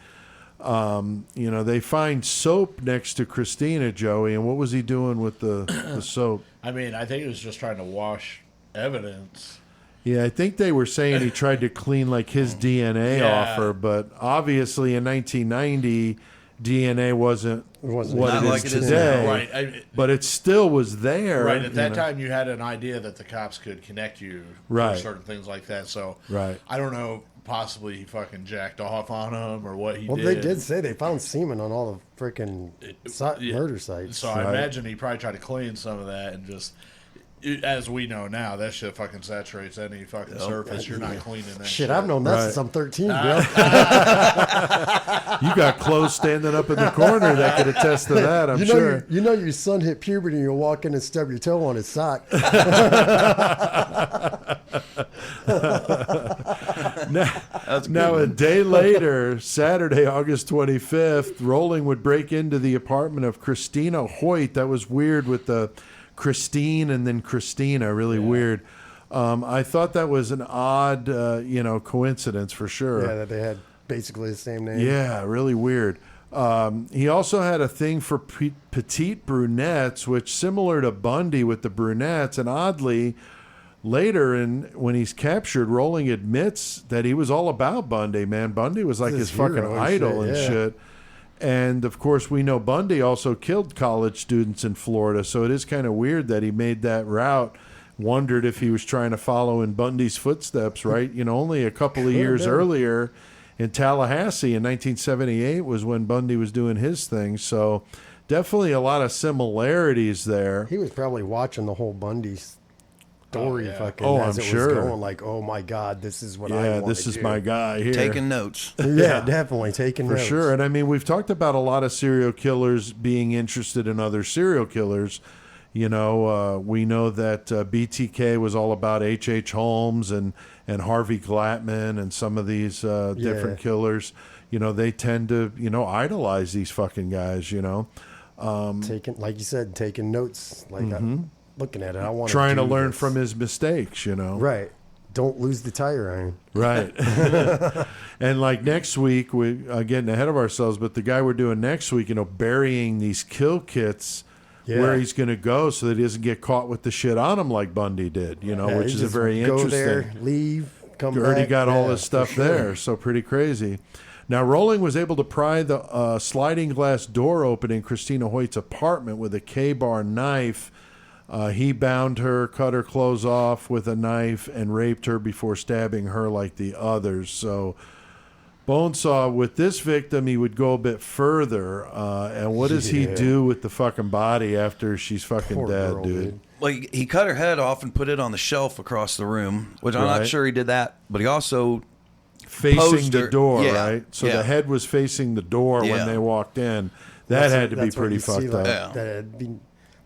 They find soap next to Christina, Joey, and what was he doing with the soap? I mean, I think he was just trying to wash evidence. Yeah, I think they were saying he tried to clean like his DNA off her, but obviously in 1990, DNA wasn't what not it like is it is today. now. Right. But it still was there. Right. At that time, you had an idea that the cops could connect you Right. to certain things like that. So Right. I don't know. Possibly he fucking jacked off on him or what he did. Well, they did say they found semen on all the freaking murder sites. So I imagine he probably tried to clean some of that and just. As we know now, that shit fucking saturates any fucking surface. You're not cleaning that shit. I've known that since I'm 13, bro. You got clothes standing up in the corner that could attest to that, I'm sure. Your son hit puberty and you'll walk in and stub your toe on his sock. Now, a day later, Saturday, August 25th, Rolling would break into the apartment of Christina Hoyt. That was weird with the Christine and then Christina, really weird. I thought that was an odd, coincidence for sure. Yeah, that they had basically the same name. Yeah, really weird. He also had a thing for petite brunettes, which similar to Bundy with the brunettes, and oddly, later when he's captured, Rolling admits that he was all about Bundy, man. Bundy was like his fucking idol and shit. And of course, we know Bundy also killed college students in Florida, so it is kind of weird that he made that route. Wondered if he was trying to follow in Bundy's footsteps, right? Only a couple of years earlier in Tallahassee in 1978 was when Bundy was doing his thing. So definitely a lot of similarities there. He was probably watching the whole Bundy story fucking I'm as it sure. was going, like, oh my God, this is what I want to do. Yeah, this is my guy here. Taking notes. Yeah, definitely taking For notes. sure. And I mean, we've talked about a lot of serial killers being interested in other serial killers. We know that BTK was all about H.H. Holmes and Harvey Glattman and some of these different killers. They tend to, idolize these fucking guys, Taking, like you said, taking notes, like looking at it. I want trying to do learn this. from his mistakes, Right. Don't lose the tire iron. Right. And like next week, we are getting ahead of ourselves, but the guy we're doing next week, burying these kill kits where he's going to go so that he doesn't get caught with the shit on him like Bundy did, which is a very go interesting. there, leave, come back. Already got all Yeah, this stuff for sure. there, so pretty crazy. Now, Rolling was able to pry the sliding glass door open in Christina Hoyt's apartment with a K-bar knife. He bound her, cut her clothes off with a knife, and raped her before stabbing her like the others. So, Bonesaw, with this victim, he would go a bit further. And what does he do with the fucking body after she's fucking Poor dead, girl, dude? Well, he cut her head off and put it on the shelf across the room, which I'm not sure he did that, but he also Facing posed the her- door, yeah, right? So yeah. the head was facing the door when Yeah. they walked in. That had to be That's what pretty you see, fucked like, up. Yeah. That'd be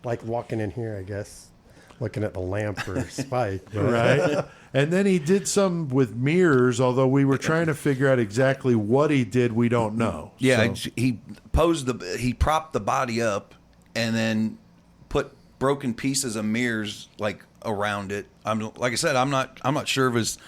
like walking in here, I guess, looking at the lamp or Spike. Right. And then he did some with mirrors, although we were trying to figure out exactly what he did. We don't know. Yeah, So- he propped the body up and then put broken pieces of mirrors like around it. Like I said, I'm not sure if it was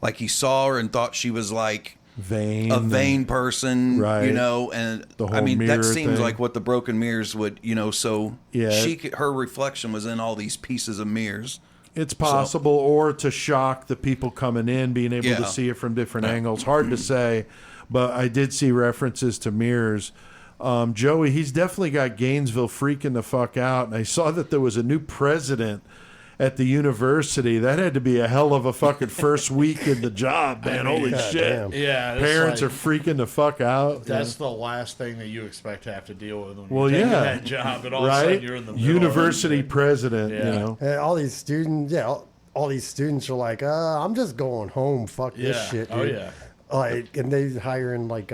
like he saw her and thought she was like vain. a vain person, Right. and The whole I mean that mirror seems thing. like what the broken mirrors would, so Yeah. her reflection was in all these pieces of mirrors. It's possible, or to shock the people coming in, being able to Yeah. see it from different angles. Hard to say, but I did see references to mirrors. Joey, he's definitely got Gainesville freaking the fuck out. And I saw that there was a new president at the university. That had to be a hell of a fucking first week in the job, man. Holy God shit. damn. Yeah, it's Parents like- are freaking the fuck out. That's the last thing that you expect to have to deal with when Well, you're taking yeah. that job, and all of a Right? sudden you're in the middle of University it. president, Yeah. And all these students, all these students are like, I'm just going home. Fuck this Yeah. shit, Oh, dude. yeah. Like, and they hiring like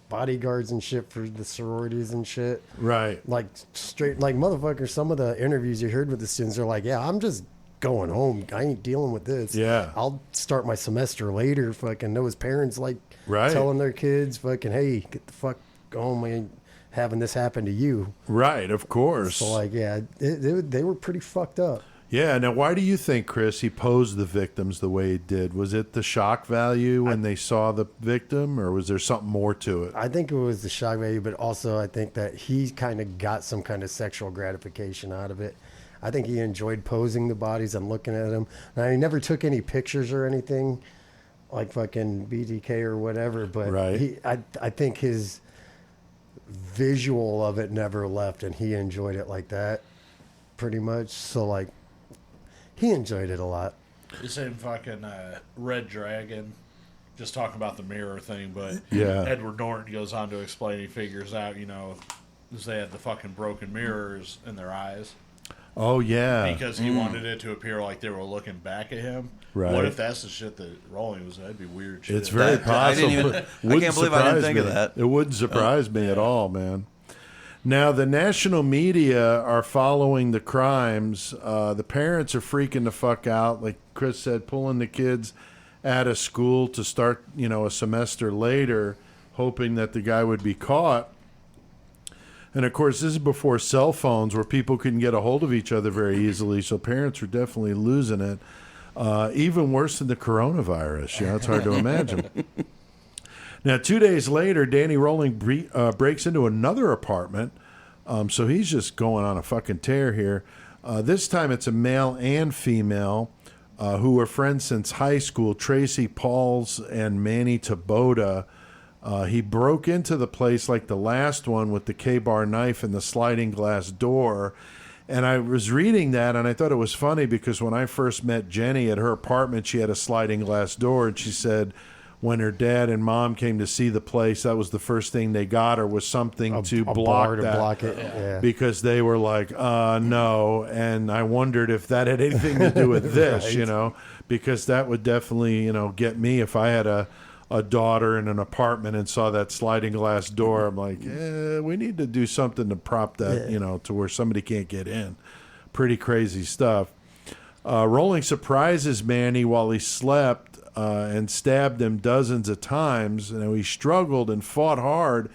bodyguards and shit for the sororities and shit. Right. Like straight, like motherfuckers. Some of the interviews you heard with the students are like, yeah, I'm just going home. I ain't dealing with this. Yeah. I'll start my semester later. Fucking know his parents like Right. telling their kids, fucking, hey, get the fuck home. We ain't having this happen to you. Right, of course. So like, yeah, they were pretty fucked up. Yeah. Now, why do you think, Chris, he posed the victims the way he did? Was it the shock value when they saw the victim, or was there something more to it? I think it was the shock value, but also I think that he kind of got some kind of sexual gratification out of it. I think he enjoyed posing the bodies and looking at them. Now, he never took any pictures or anything like fucking BTK or whatever, but Right. I think his visual of it never left, and he enjoyed it like that pretty much. So, like, he enjoyed it a lot. You seen fucking Red Dragon, just talking about the mirror thing, but Yeah. Edward Norton goes on to explain, he figures out, because they had the fucking broken mirrors in their eyes. Oh, yeah. Because he wanted it to appear like they were looking back at him. Right. What if that's the shit that Rolling was? That'd be weird shit. It's very That- I possible. didn't even- I Wouldn't can't believe I didn't surprise think of me. that. It wouldn't surprise me at all, man. Now, the national media are following the crimes. The parents are freaking the fuck out, like Chris said, pulling the kids out of school to start, a semester later, hoping that the guy would be caught. And, of course, this is before cell phones where people couldn't get a hold of each other very easily, so parents were definitely losing it. Even worse than the coronavirus. It's hard to imagine. Now, 2 days later, Danny Rolling breaks into another apartment. So he's just going on a fucking tear here. This time it's a male and female who were friends since high school, Tracy Pauls and Manny Taboda. He broke into the place like the last one with the K-bar knife and the sliding glass door. And I was reading that, and I thought it was funny because when I first met Jenny at her apartment, she had a sliding glass door, and she said when her dad and mom came to see the place, that was the first thing they got her was something to block that. Block it. Yeah. Because they were like, no. And I wondered if that had anything to do with this, Right. Because that would definitely, get me if I had a daughter in an apartment and saw that sliding glass door. I'm like, we need to do something to prop that, to where somebody can't get in. Pretty crazy stuff. Rolling surprises Manny while he slept and stabbed him dozens of times. He struggled and fought hard.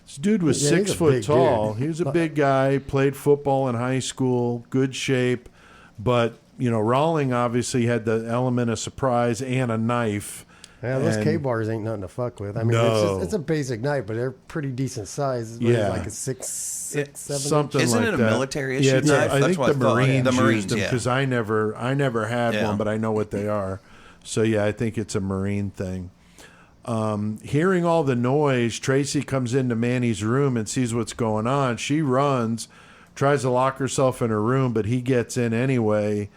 This dude was 6 foot tall. He was a big guy, played football in high school, good shape. But, Rolling obviously had the element of surprise and a knife. Yeah, those K-bars ain't nothing to fuck with. I mean, it's a basic knife, but they're pretty decent size. Yeah. Like a 6, 7. Something Isn't like it a that. military issue Yeah, knife? I think what the I thought. Marines The Marines, used them yeah. because I never had Yeah. one, but I know what they are. So yeah, I think it's a Marine thing. Hearing all the noise, Tracy comes into Manny's room and sees what's going on. She runs, tries to lock herself in her room, but he gets in anyway.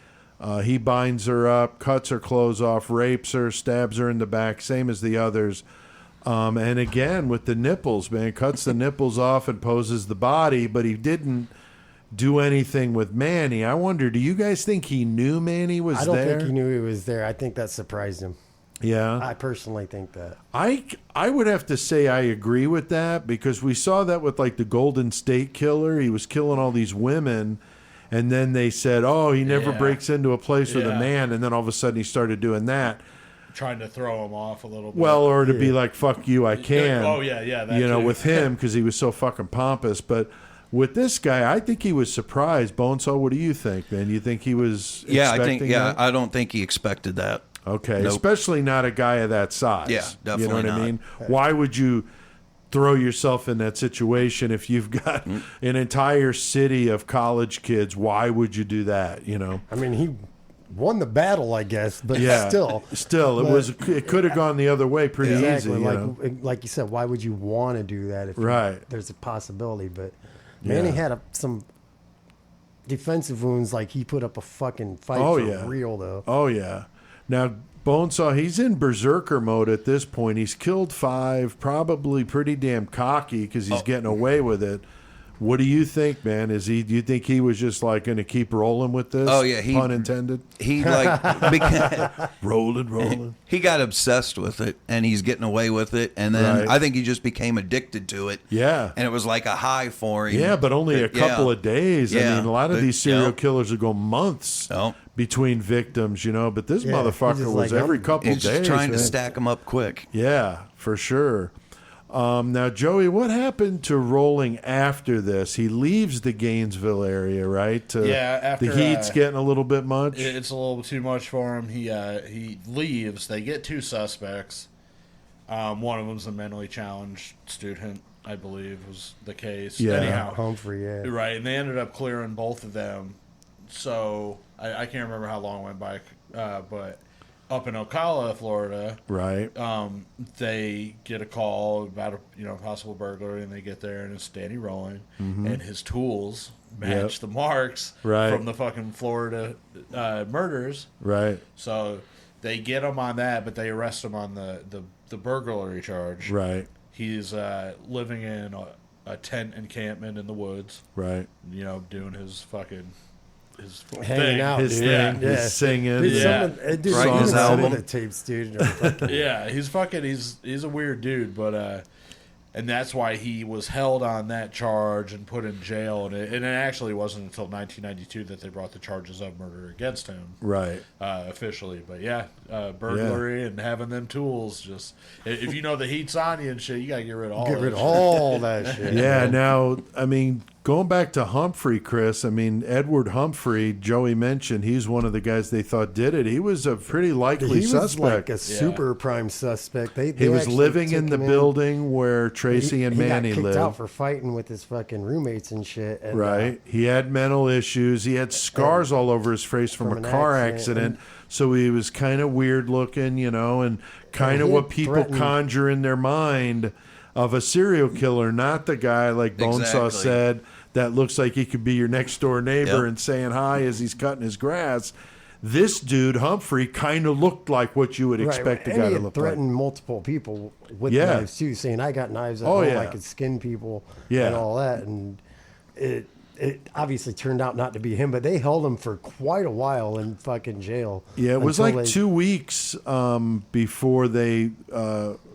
He binds her up, cuts her clothes off, rapes her, stabs her in the back, same as the others. And again, with the nipples, man, cuts the nipples off and poses the body, but he didn't do anything with Manny. I wonder, do you guys think he knew Manny was there? I don't think he knew he was there. I think that surprised him. Yeah. I personally think that. I would have to say I agree with that because we saw that with like the Golden State Killer. He was killing all these women. And then they said, oh, he never breaks into a place with a man. And then all of a sudden he started doing that. Trying to throw him off a little bit. Well, or to be like, fuck you, I can. Oh, yeah. That too. With him because he was so fucking pompous. But with this guy, I think he was surprised. Bonesaw, what do you think, man? You think he was expecting that? I don't think he expected that. Okay, Nope. Especially not a guy of that size. Yeah, definitely You know what not. I mean? Why would you throw yourself in that situation if you've got an entire city of college kids? Why would you do that? I mean, he won the battle, I guess, but still, it could have gone the other way pretty exactly. easy. Like you said, why would you want to do that if there's a possibility? But Manny had some defensive wounds. Like he put up a fucking fight for real, though. Oh yeah. Now Bonesaw, he's in berserker mode at this point. He's killed 5, probably pretty damn cocky because he's getting away with it. What do you think, man? Do you think he was just like going to keep rolling with this? Oh, yeah, pun intended. He like rolling. He got obsessed with it, and he's getting away with it. And then I think he just became addicted to it. Yeah, and it was like a high for him. Yeah, but only a couple of days. Yeah. I mean, a lot of these serial killers will go months between victims, But this motherfucker was every couple he's days. He's trying to man. stack them up quick. Yeah, for sure. Now, Joey, what happened to Rolling after this? He leaves the Gainesville area, right? After the heat's getting a little bit much. It's a little too much for him. He leaves. They get 2 suspects. One of them's a mentally challenged student, I believe, was the case. Yeah, anyhow, Humphrey. Yeah, right. And they ended up clearing both of them. So I can't remember how long went by, but up in Ocala, Florida, right? They get a call about a possible burglary, and they get there, and it's Danny Rolling, and his tools match the marks from the fucking Florida murders. Right. So they get him on that, but they arrest him on the burglary charge. Right. He's living in a tent encampment in the woods. Right. Doing his fucking. His hanging thing. out, his dude. thing, his singing. Dude, Writing his album. The tapes, dude. Yeah, he's a weird dude, but And that's why he was held on that charge and put in jail. And it actually wasn't until 1992 that they brought the charges of murder against him. Right. Officially. But yeah, burglary and having them tools. Just if you know the heat's on you and shit, you got to get rid of all that. Get rid of all that shit. Yeah, now, I mean, going back to Humphrey, Chris, I mean, Edward Humphrey, Joey mentioned, he's one of the guys they thought did it. He was a pretty likely He was suspect. like a super prime suspect. He was living in the building where Tracy and Manny he got kicked lived. out for fighting with his fucking roommates and shit. And, Right. He had mental issues. He had scars all over his face from a an car accident. accident. So he was kind of weird looking, you know, and kind of he what had people threatened- conjure in their mind of a serial killer, not the guy like Bonesaw Exactly. said that looks like he could be your next door neighbor Yep. and saying hi as he's cutting his grass. This dude, Humphrey, kind of looked like what you would expect a and guy he to had look like. threatened multiple people with Yeah. knives too, saying I got knives at Oh, home, yeah. I could skin people Yeah. and all that. And it obviously turned out not to be him, but they held him for quite a while in fucking jail. Yeah, it was until like they- 2 weeks before they,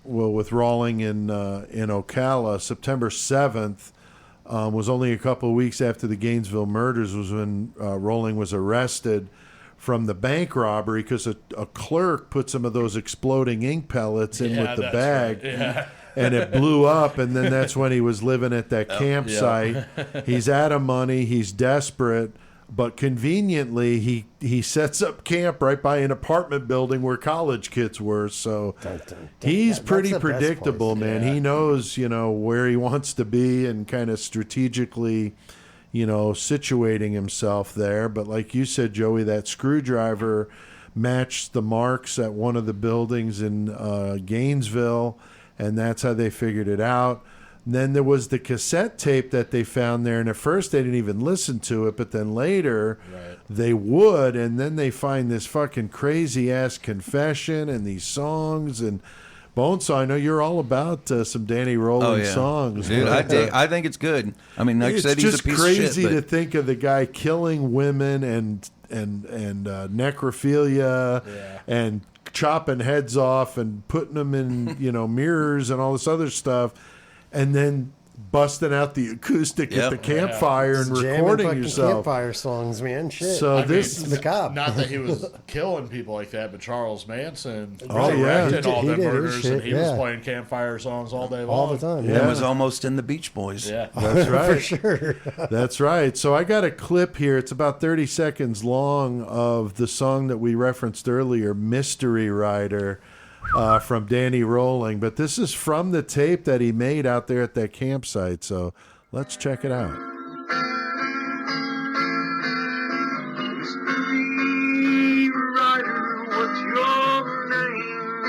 with Rolling in Ocala, September 7th was only a couple of weeks after the Gainesville murders was when Rolling was arrested from the bank robbery because a clerk put some of those exploding ink pellets in with the that's bag. right. Yeah. And it blew up, and then that's when he was living at that campsite. He's out of money. He's desperate, but conveniently, he sets up camp right by an apartment building where college kids were. So he's That's pretty the best predictable, place. man. He knows, you know, where he wants to be and kind of strategically, you know, situating himself there. But like you said, Joey, that screwdriver matched the marks at one of the buildings in Gainesville. And that's how they figured it out. And then there was the cassette tape that they found there, and at first they didn't even listen to it, but then later they would, and then they find this fucking crazy ass confession and these songs. And Bonesaw, I know you're all about some Danny Rolling songs. Dude, but, I think it's good. I mean, like I it's said, he's just a piece crazy of shit. to think of the guy killing women and necrophilia and chopping heads off and putting them in, you know, mirrors and all this other stuff, and then busting out the acoustic at the campfire and jamming recording fucking yourself. campfire songs, man. Shit. So I this mean, macabre. not that he was killing people like that, but Charles Manson Oh, yeah. directed He all did the his murders, shit, and he was yeah. playing campfire songs all day long. all the time. Yeah. It was almost in the Beach Boys. Yeah. That's right. For sure. That's right. So I got a clip here. It's about 30 seconds long of the song that we referenced earlier, Mystery Rider, from Danny Rolling. But this is from the tape that he made out there at that campsite. So let's check it out. Mystery rider, what's your name?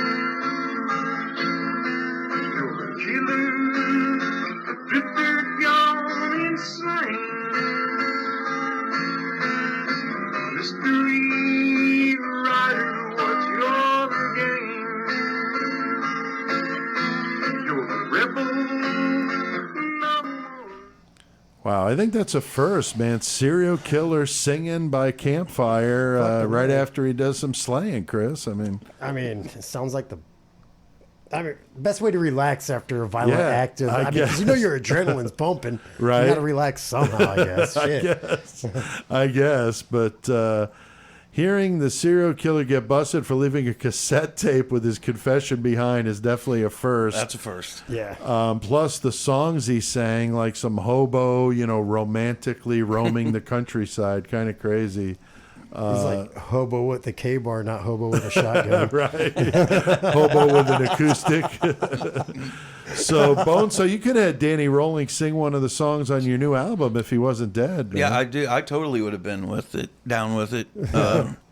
You're a killer, a drifter gone insane. Mystery rider, what's your game? You're the rebel number one. Wow, I think that's a first, man. Serial killer singing by campfire right after he does some slaying, Chris. I mean, it sounds like best way to relax after a violent Yeah, act. I Because guess. you know your adrenaline's pumping. Right. You got to relax somehow, I guess. Shit. I guess. But hearing the serial killer get busted for leaving a cassette tape with his confession behind is definitely a first. That's a first. Yeah. Plus the songs he sang, like some hobo, you know, romantically roaming the countryside, kind of crazy. He's like hobo with the K-bar, not hobo with a shotgun. Right. Hobo with an acoustic. So, Bonesaw, you could have had Danny Rolling sing one of the songs on your new album if he wasn't dead. Man. Yeah, I do. I totally would have been down with it.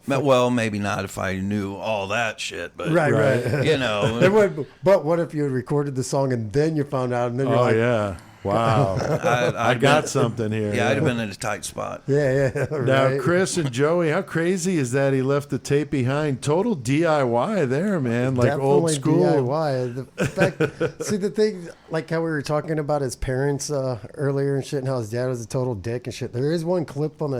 Well, maybe not if I knew all that shit, but Right. you know, But what if you had recorded the song and then you found out and then you're Oh, like, yeah. Wow. I got something here. Yeah, I'd have been in a tight spot. yeah, Now, right. Chris and Joey, how crazy is that he left the tape behind? Total DIY there, man. Like Definitely old school. DIY. The fact, see the thing, like how we were talking about his parents earlier and shit, and how his dad was a total dick and shit. There is one clip of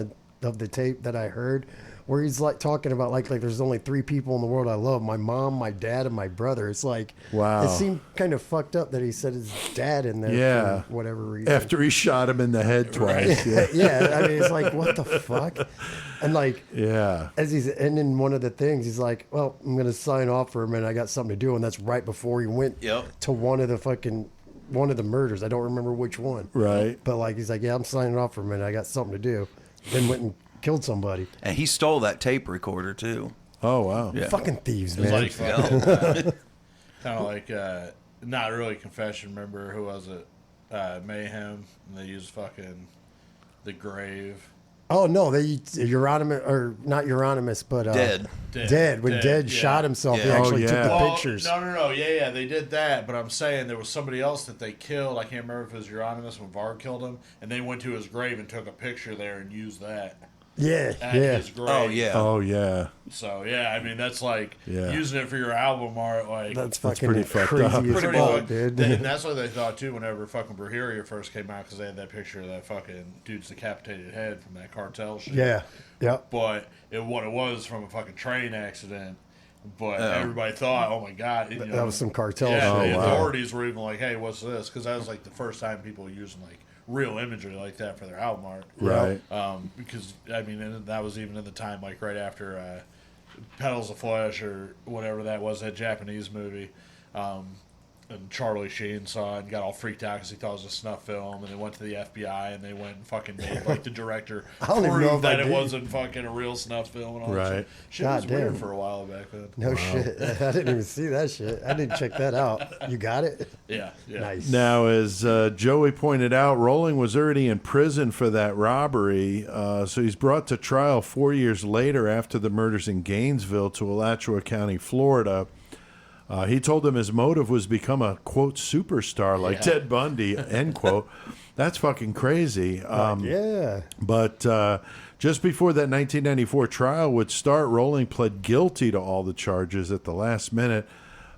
the tape that I heard where he's like talking about like there's only 3 people in the world I love: my mom, my dad, and my brother. It's like, Wow. It seemed kind of fucked up that he said his dad in there Yeah. for whatever reason. After he shot him in the head twice. Yeah. Yeah, I mean, it's like, what the fuck? And like, Yeah. as he's ending one of the things, he's like, well, I'm going to sign off for a minute. I got something to do. And that's right before he went Yep. to one of the murders. I don't remember which one. Right. But like, he's like, yeah, I'm signing off for a minute. I got something to do. Then went and killed somebody. And he stole that tape recorder too. Oh, wow. Yeah. Fucking thieves, It's man. like kind of like not really confession. Remember who was it? Mayhem. And they used fucking the grave. Oh no, they Euronymous or not Euronymous, but Dead. Dead. When Dead yeah. shot himself, he Yeah. actually Oh, took yeah. the pictures. No, yeah, they did that. But I'm saying there was somebody else that they killed. I can't remember if it was Euronymous when Varg killed him, and they went to his grave and took a picture there and used that Yeah, at yeah. his grave. Oh yeah. Oh, yeah. So yeah, I mean that's like Yeah. using it for your album art. Like That's fucking pretty fucked crazy up. as pretty fuck, much, dude. and that's what they thought too. Whenever fucking Brujeria first came out, because they had that picture of that fucking dude's decapitated head from that cartel shit. Yeah, yeah. But what it was from a fucking train accident. But everybody thought, oh my god, you know, That was some cartel Yeah, shit. the wow. authorities were even like, hey, what's this? Because that was like the first time people were using like real imagery like that for their album art. Right. Because I mean, and that was even in the time like right after Petals of Flesh or whatever that was, that Japanese movie. And Charlie Sheen saw it and got all freaked out because he thought it was a snuff film, and they went to the FBI and they went and fucking made like the director I don't even know prove if that I it did. wasn't fucking a real snuff film and all that Right. shit. Shit God was weird damn. for a while back then. No shit. I didn't even see that shit. I didn't check that out. You got it? Yeah. Nice. Now, as Joey pointed out, Rolling was already in prison for that robbery, so he's brought to trial 4 years later after the murders in Gainesville to Alachua County, Florida. He told them his motive was become a, quote, superstar like Ted Bundy, end quote. That's fucking crazy. Yeah. But just before that 1994 trial would start, Rolling pled guilty to all the charges at the last minute.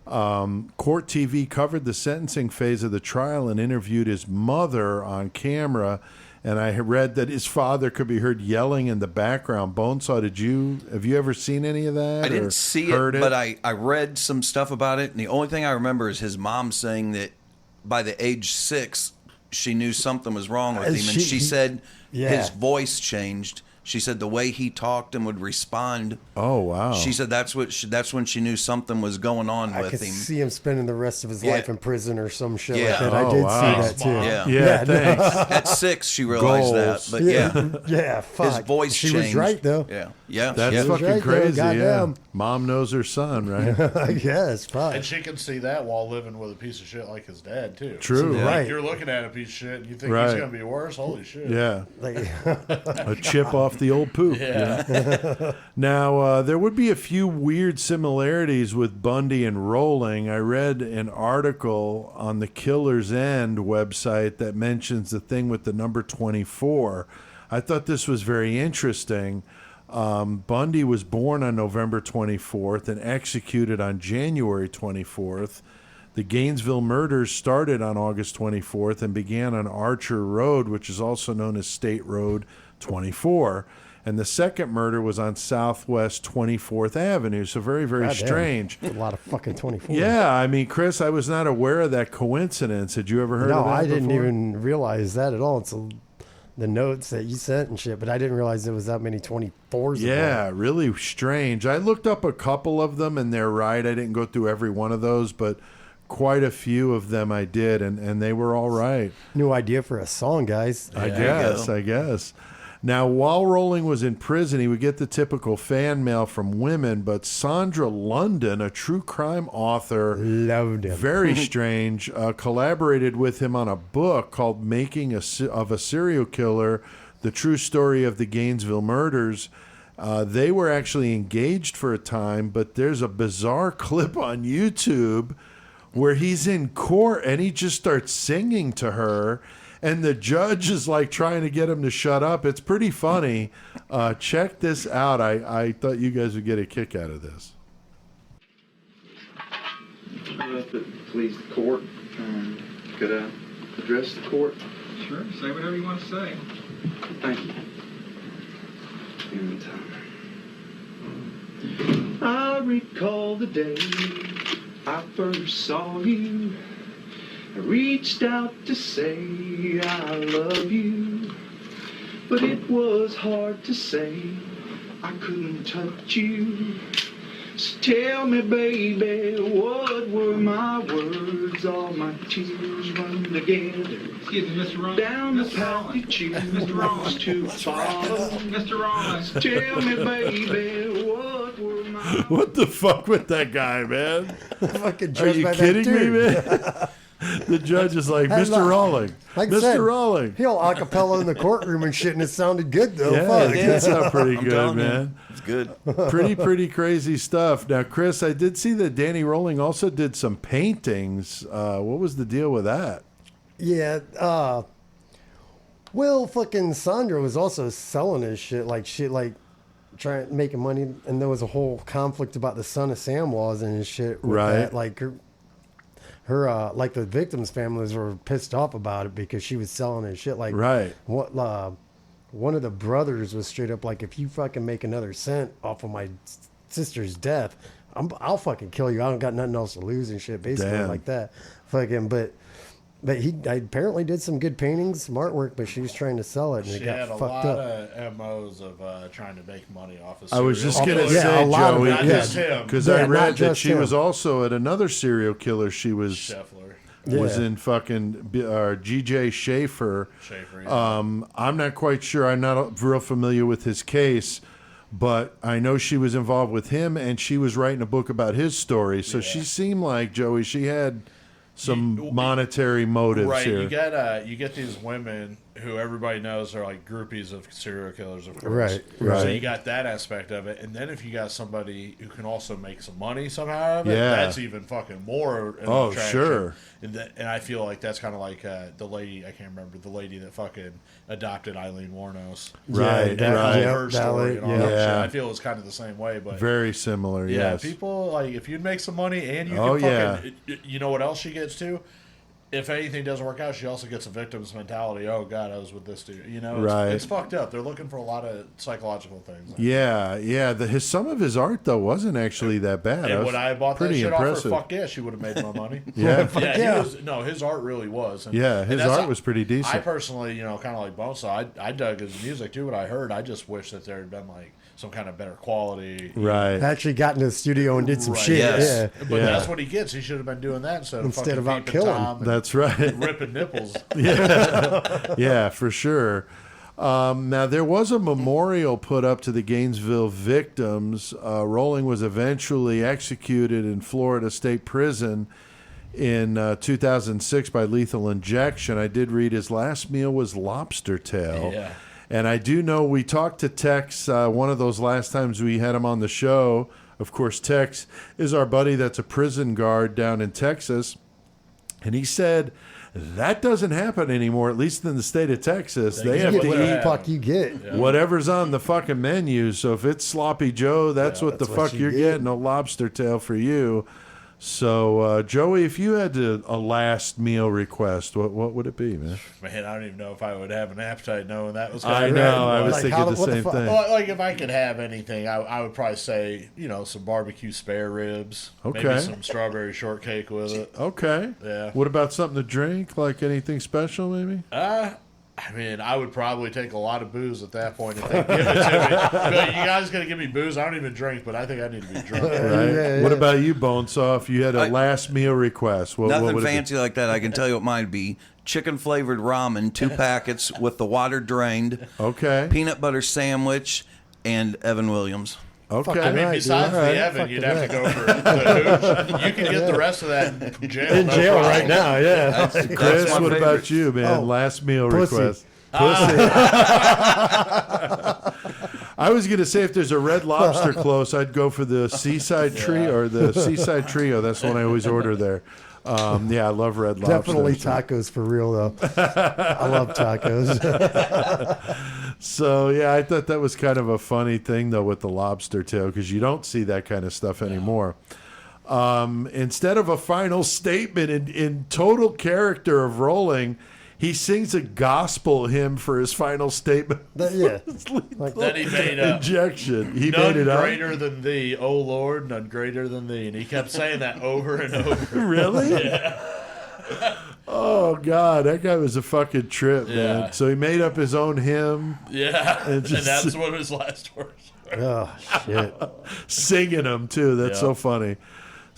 Court TV covered the sentencing phase of the trial and interviewed his mother on camera. And I read that his father could be heard yelling in the background. Bonesaw, have you ever seen any of that? I or didn't see heard it, but I read some stuff about it, and the only thing I remember is his mom saying that by the age 6, she knew something was wrong with him, and she said his voice changed. She said the way he talked and would respond. Oh, wow. She said that's when she knew something was going on I with could him. see him spending the rest of his life in prison or some shit Yeah. like that. I Oh, did wow. see that too. Yeah. Yeah, thanks. At 6, she realized Goals. that, but yeah, Yeah, fuck. his voice She changed. was right, though. Yeah. That's yeah. fucking right, though. crazy. Yeah. Goddamn. Mom knows her son, right? I guess, fuck. And she can see that while living with a piece of shit like his dad, too. True. So, like, Right. you're looking at a piece of shit and you think Right. he's going to be worse? Holy shit. Yeah. Like, A chip off the old poop. Yeah. Now, there would be a few weird similarities with Bundy and Rolling. I read an article on the Killer's End website that mentions the thing with the number 24. I thought this was very interesting. Bundy was born on November 24th and executed on January 24th. The Gainesville murders started on August 24th and began on Archer Road, which is also known as State Road 24. And the second murder was on Southwest 24th Avenue. So very, very goddamn. strange. a lot of fucking 24. Yeah, I mean, Chris, I was not aware of that coincidence. Had you ever heard No, of that I didn't before? even realize that at all. It's the notes that you sent and shit, but I didn't realize there was that many 24s. Yeah, really strange. I looked up a couple of them, and they're right. I didn't go through every one of those, but quite a few of them I did, and they were all right. New idea for a song, guys. I guess. Now, while Rolling was in prison, he would get the typical fan mail from women, but Sandra London, a true crime author, Loved him. very strange, collaborated with him on a book called Making of a Serial Killer, The True Story of the Gainesville Murders. They were actually engaged for a time, but there's a bizarre clip on YouTube where he's in court and he just starts singing to her, and the judge is like trying to get him to shut up. It's pretty funny. Check this out. I thought you guys would get a kick out of this. If it please the court, could I address the court? Sure, say whatever you want to say. Thank you. And, I recall the day I first saw you. I reached out to say I love you, but it was hard to say. I couldn't touch you. So tell me, baby, what were my words? All my tears run together. Excuse me, Mr. Ron. Down the Mr. path Ron. you choose Mr. Ron. to follow. Mr. Ron. So tell me, baby, what were my What the fuck with that guy, man? Fucking Are judged you by that kidding me, dude. man? The judge is like, Hey, Mr. look, Rolling. Like I Mr. said, Rolling. He'll acapella in the courtroom and shit, and it sounded good though. Yeah, Fuck. it did sound pretty I'm good, telling you, man. it's good. Pretty crazy stuff. Now, Chris, I did see that Danny Rolling also did some paintings. What was the deal with that? Yeah. Will fucking Sandra was also selling his shit, like trying making money, and there was a whole conflict about the Son of Sam laws and his shit. With Right. that. Like her like the victims' families were pissed off about it because she was selling his shit. Like Right. what? One of the brothers was straight up like, if you fucking make another cent off of my sister's death, I'll fucking kill you. I don't got nothing else to lose and shit. Basically Damn. like that. Fucking, but he apparently did some good paintings, some artwork, but she was trying to sell it and She it got had a fucked lot up. of MOs of trying to make money off of I was serial just going to killers. Yeah, say, a lot of Joey, it, Not yeah. just him. because Yeah, I not read that just she him. was also at another serial killer. She was Scheffler. was Yeah. in fucking G.J. Schaefer. Schaefer, yeah. I'm not quite sure. I'm not real familiar with his case, but I know she was involved with him, and she was writing a book about his story. So she seemed like, Joey, she had some monetary motives Right, here. you get these women who everybody knows are like groupies of serial killers, of course. Right, So right. you got that aspect of it, and then if you got somebody who can also make some money somehow out of it, Yeah. that's even fucking more. An Oh, attraction. sure. And I feel like that's kind of like the lady, I can't remember, the lady that fucking adopted Eileen Warnos. Right, That right. whole her story and all that Yeah. shit. I feel it's kind of the same way, but Very similar, yeah, yes. people like if you'd make some money and you Oh, can fucking, you know what else she gets too? If anything doesn't work out, she also gets a victim's mentality. Oh God, I was with this dude. You know, it's, Right. it's fucked up. They're looking for a lot of psychological things. Yeah. Some of his art though wasn't actually that bad. And was would I have bought that pretty shit impressive. off her? Fuck yeah, she would have made more money. Yeah. yeah. His art really was. And, Yeah, and his that's art how- was pretty decent. I personally, kind of like Bonesaw, I dug his music too. What I heard, I just wish that there had been like some kind of better quality. Right. Actually got in the studio and did some Right, shit. yes. Yeah. But Yeah. that's what he gets. He should have been doing that instead Instead of of fucking out peeping killing. Tom and That's right. ripping nipples. Yeah, for sure. Now, there was a memorial put up to the Gainesville victims. Rolling was eventually executed in Florida State Prison in 2006 by lethal injection. I did read his last meal was lobster tail. Yeah. And I do know we talked to Tex one of those last times we had him on the show. Of course, Tex is our buddy that's a prison guard down in Texas. And he said that doesn't happen anymore, at least in the state of Texas. They You have get to what eat the fuck you get. whatever's on the fucking menu. So if it's Sloppy Joe, that's what that's the what fuck you you're get. getting, a lobster tail for you. So, Joey, if you had a last meal request, what would it be, man? Man, I don't even know if I would have an appetite knowing that was I coming. know. I was Like, thinking how the the- what the same fuck- thing. Well, like if I could have anything, I would probably say some barbecue spare ribs, Okay. maybe some strawberry shortcake with it. Okay. Yeah. What about something to drink? Like anything special, maybe? I mean, I would probably take a lot of booze at that point if they give it to me. But you guys gonna give me booze? I don't even drink, but I think I need to be drunk. Right. Yeah, What yeah. about you, Bonesaw? If you had a last meal request, what Nothing would it be? fancy like that. I can tell you what mine be. Chicken flavored ramen, 2 packets with the water drained, Okay. peanut butter sandwich, and Evan Williams. Okay. I mean, Right, besides dude. All right, the Evan, fuck you'd with have to that. go for the hooch. You can get the rest of that in jail. In no jail problem. right now, yeah. Chris, my what favorite. about you, man? Oh, Last meal pussy. request. Pussy. I was going to say if there's a Red Lobster close, I'd go for the Seaside Trio or the Seaside Trio. That's the one I always order there. Yeah, I love Red Lobster. Definitely tacos for real, though. I love tacos. So, yeah, I thought that was kind of a funny thing, though, with the lobster tail, because you don't see that kind of stuff anymore. Instead of a final statement in total character of Rolling, he sings a gospel hymn for his final statement. Yeah. Like, Then he made up. Injection. He None made it up. greater than thee, O Lord, none greater than thee. And he kept saying that over and over. Really? Yeah. Oh God, that guy was a fucking trip, man. Yeah. So he made up his own hymn, Yeah. And just- that's what his last words were. oh, shit. singing them too. That's Yeah. so funny.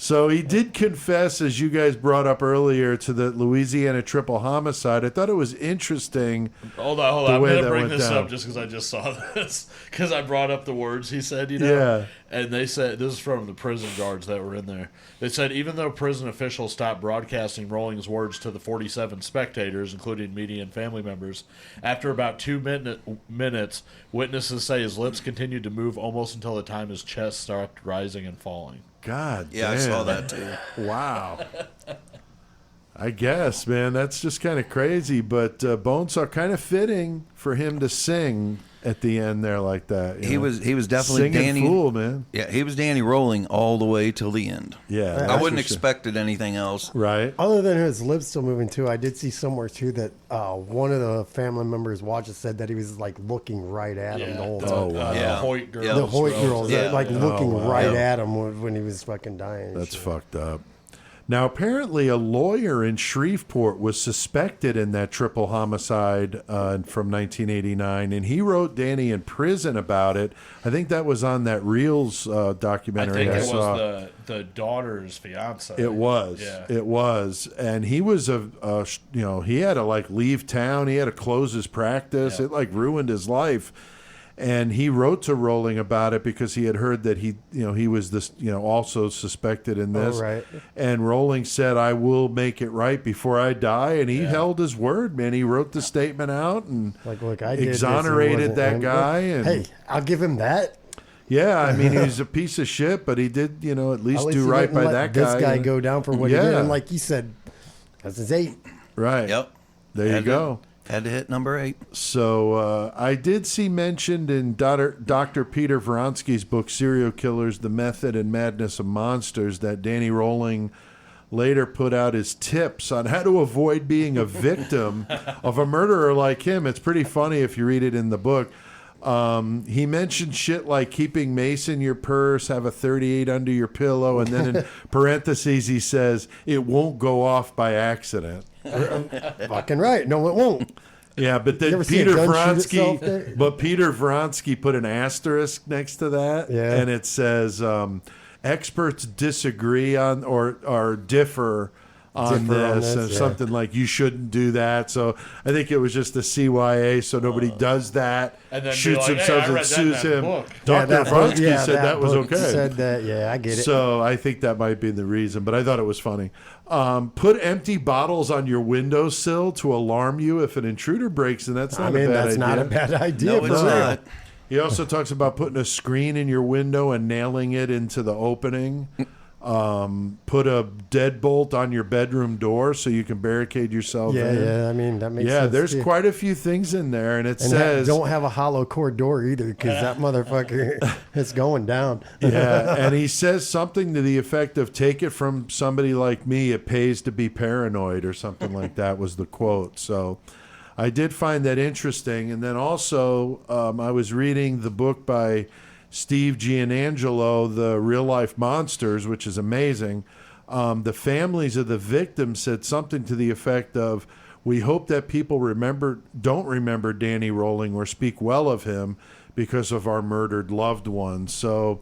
So he did confess, as you guys brought up earlier, to the Louisiana triple homicide. I thought it was interesting. Hold on. The I'm way going to that bring went this down. up just because I just saw this. Because I brought up the words he said, Yeah. And they said, this is from the prison guards that were in there. They said, even though prison officials stopped broadcasting Rolling's words to the 47 spectators, including media and family members, after about 2 minutes, witnesses say his lips continued to move almost until the time his chest stopped rising and falling. God Yeah, I damn. saw that too. Wow. I guess, man, that's just kind of crazy. But Bonesaw, kind of fitting for him to sing at the end there like that. He know? was definitely Singing Danny. fool, man. Yeah, he was Danny Rolling all the way till the end. Yeah, I that's wouldn't for sure. expected anything else. Right. Other than his lips still moving too, I did see somewhere too that one of the family members watched it said that he was like looking right at him the whole time. Oh, wow. The Yeah. Hoyt girls. Yeah. The Hoyt girls, Yeah. like looking wow. right Yeah. at him when he was fucking dying. and That's shit. fucked up. Now, apparently, a lawyer in Shreveport was suspected in that triple homicide from 1989, and he wrote Danny in prison about it. I think that was on that Reels I documentary think I it saw. was the daughter's fiance. It was. Yeah. It was. And he was he had to like leave town. He had to close his practice. Yeah. It like ruined his life. And he wrote to Rolling about it because he had heard that he was this, also suspected in this. Oh, right. And Rolling said, "I will make it right before I die." And he held his word, man. He wrote the statement out and Like, look, I did this, it exonerated wasn't that him. guy. And Hey, I'll give him that. yeah, I mean, he's a piece of shit, but he did, at least At least do he right didn't by let that this guy. guy go down for what he did. Yeah. And like you said, that's his 8. Right. Yep. There you Had to- go. Had to hit number 8. So I did see mentioned in Dr. Peter Vronsky's book, Serial Killers, The Method and Madness of Monsters, that Danny Rolling later put out his tips on how to avoid being a victim of a murderer like him. It's pretty funny if you read it in the book. He mentioned shit like keeping mace in your purse, have a 38 under your pillow, and then in parentheses he says, it won't go off by accident. Fucking right. No, it won't. Yeah, but You then ever see a Peter gun shoot itself there? Vronsky, but Peter Vronsky put an asterisk next to that, Yeah. and it says experts disagree on or differ on this, and yeah. something like you shouldn't do that. So I think it was just the CYA, so nobody does that, And then be shoots like, "Hey, himself I and read that in sues that him. book." Dr. that Vronsky book- yeah, said that was book okay. Said that, yeah, I get it. So I think that might be the reason, but I thought it was funny. Put empty bottles on your windowsill to alarm you if an intruder breaks in. That's not I mean, a bad that's idea. not a bad idea. No, for it's real. not. He also talks about putting a screen in your window and nailing it into the opening. Put a deadbolt on your bedroom door so you can barricade yourself Yeah, in. yeah. I mean, that makes Yeah, sense. there's too. quite a few things in there, and it And says don't have a hollow core door either, because that motherfucker is going down. yeah, and he says something to the effect of "Take it from somebody like me, it pays to be paranoid," or something like that was the quote. So I did find that interesting. And then also, I was reading the book by Steve Gianangelo, The Real Life Monsters, which is amazing. The families of the victims said something to the effect of, "We hope that people don't remember Danny Rolling or speak well of him because of our murdered loved ones." So,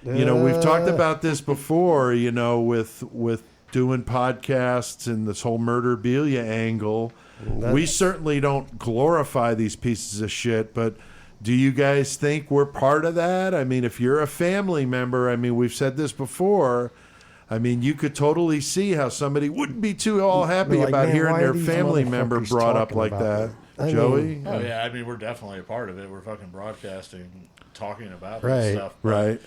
we've talked about this before, with doing podcasts and this whole murderabilia angle. We certainly don't glorify these pieces of shit, but do you guys think we're part of that? I mean, if you're a family member, we've said this before. You could totally see how somebody wouldn't be too all happy Like, about man, hearing why their are these family member motherfuckers brought up talking like about that. that? I Joey? mean- Oh yeah, we're definitely a part of it. We're fucking broadcasting, talking about Right, this stuff. But Right.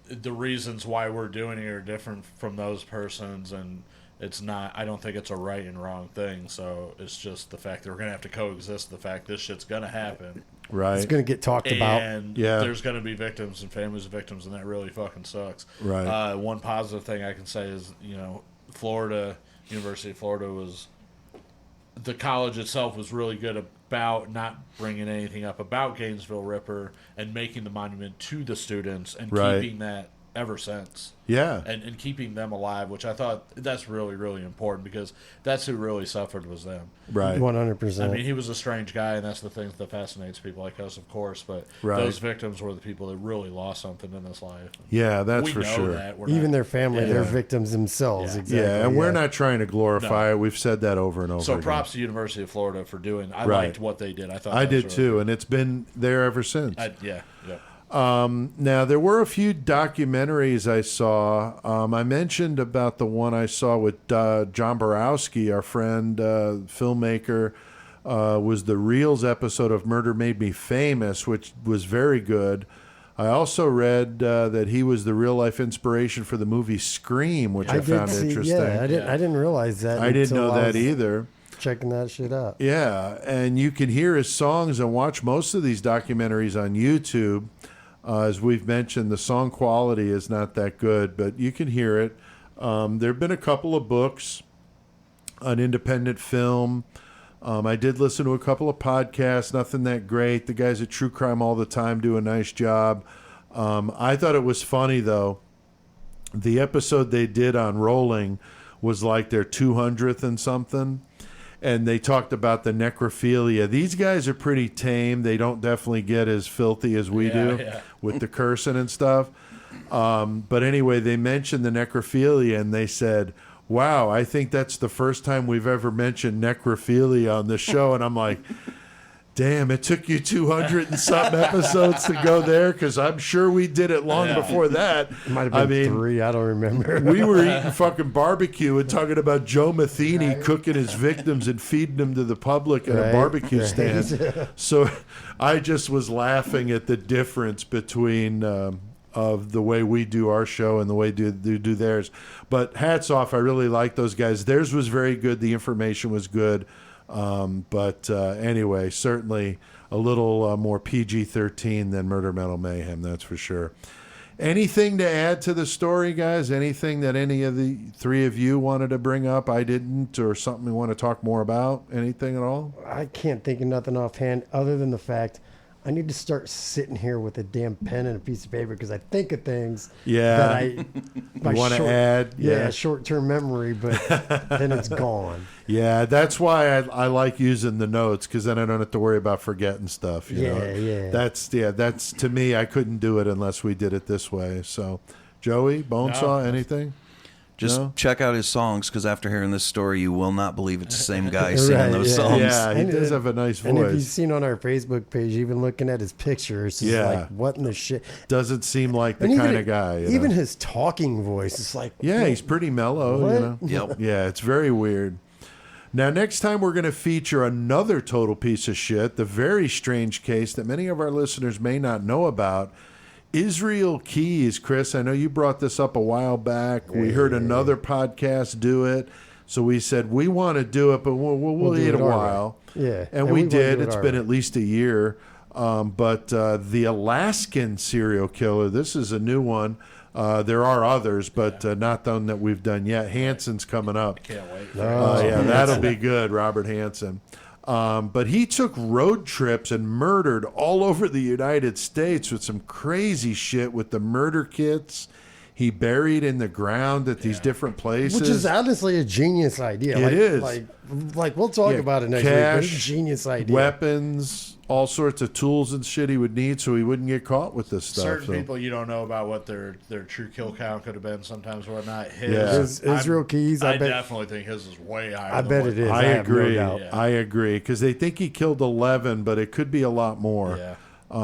the reasons why we're doing it are different from those persons, and it's not. I don't think it's a right and wrong thing. So it's just the fact that we're gonna have to coexist. The fact this shit's gonna happen, Right. It's going to get talked about. and Yeah. there's gonna be victims and families of victims, and that really fucking sucks. Right. One positive thing I can say is, Florida, University of Florida was the college itself was really good about not bringing anything up about Gainesville Ripper and making the monument to the students and Right. keeping that ever since. Yeah. And keeping them alive, which I thought that's really, really important because that's who really suffered was them. Right. 100%. I mean, he was a strange guy, and that's the thing that fascinates people like us, of course. But Right. those victims were the people that really lost something in this life. Yeah, that's we for know sure. that. We're Even not- their family, Yeah. they're victims themselves. Yeah. Exactly. Yeah, and we're not trying to glorify No. it. We've said that over and over So again. props to University of Florida for doing. I Right. liked what they did. I thought I that was did really too, cool. and it's been there ever since. Yeah. Now, there were a few documentaries I saw. I mentioned about the one I saw with John Borowski, our friend, filmmaker, was the Reels episode of Murder Made Me Famous, which was very good. I also read that he was the real-life inspiration for the movie Scream, which I, did found see, interesting. Yeah, I didn't realize that. I didn't until know I that was either. Checking that shit out. Yeah, and you can hear his songs and watch most of these documentaries on YouTube. As we've mentioned, the song quality is not that good, but you can hear it. There have been a couple of books, an independent film. I did listen to a couple of podcasts, nothing that great. The guys at True Crime All the Time do a nice job. I thought it was funny, though. The episode they did on Rolling was like their 200th and something. And they talked about the necrophilia. These guys are pretty tame. They don't definitely get as filthy as we do with the cursing and stuff. But anyway, they mentioned the necrophilia, and they said, wow, I think that's the first time we've ever mentioned necrophilia on the show. And I'm like, damn, it took you 200 and something episodes to go there, because I'm sure we did it long before that. It might have been 3. I don't remember. We were eating fucking barbecue and talking about Joe Matheny cooking his victims and feeding them to the public at a barbecue stand. So I just was laughing at the difference between of the way we do our show and the way they do theirs. But hats off, I really like those guys. Theirs was very good. The information was good. But anyway, certainly a little more PG-13 than Murder Metal Mayhem, that's for sure. Anything to add to the story, guys? Anything that any of the three of you wanted to bring up I didn't, or something we want to talk more about? Anything at all? I can't think of nothing offhand other than the fact I need to start sitting here with a damn pen and a piece of paper because I think of things that I want to add. Yeah, short-term memory, but then it's gone. Yeah, that's why I like using the notes, because then I don't have to worry about forgetting stuff. You know? That's to me, I couldn't do it unless we did it this way. So, Joey, Bonesaw, anything? Just check out his songs, because after hearing this story, you will not believe it's the same guy singing those songs. Yeah, he does have a nice voice. And if you've seen on our Facebook page, even looking at his pictures, it's like, what in the shit? Doesn't seem like the And kind of guy. Even his talking voice is like... Yeah, he's pretty mellow. What? You know? Yep. Yeah, it's very weird. Now, next time we're going to feature another total piece of shit, the very strange case that many of our listeners may not know about. Israel Keys, Chris, I know you brought this up a while back. We heard another podcast do it. So we said, we want to do it, but we'll wait a while. Yeah. And we did. It's been at least a year. But the Alaskan serial killer, this is a new one. There are others, but not the one that we've done yet. Hanson's coming up. Can't wait. Yeah, that'll be good, Robert Hansen. But he took road trips and murdered all over the United States with some crazy shit with the murder kits he buried in the ground at these different places. Which is honestly a genius idea. It is. Like we'll talk about it next week. But it's a genius idea. Weapons, all sorts of tools and shit he would need so he wouldn't get caught with this stuff. Certain people you don't know about what their true kill count could have been sometimes or whatnot. Israel Keys, I definitely think his is way higher. I bet it is. I agree. Have no doubt. I agree, because they think he killed 11, but it could be a lot more. Yeah.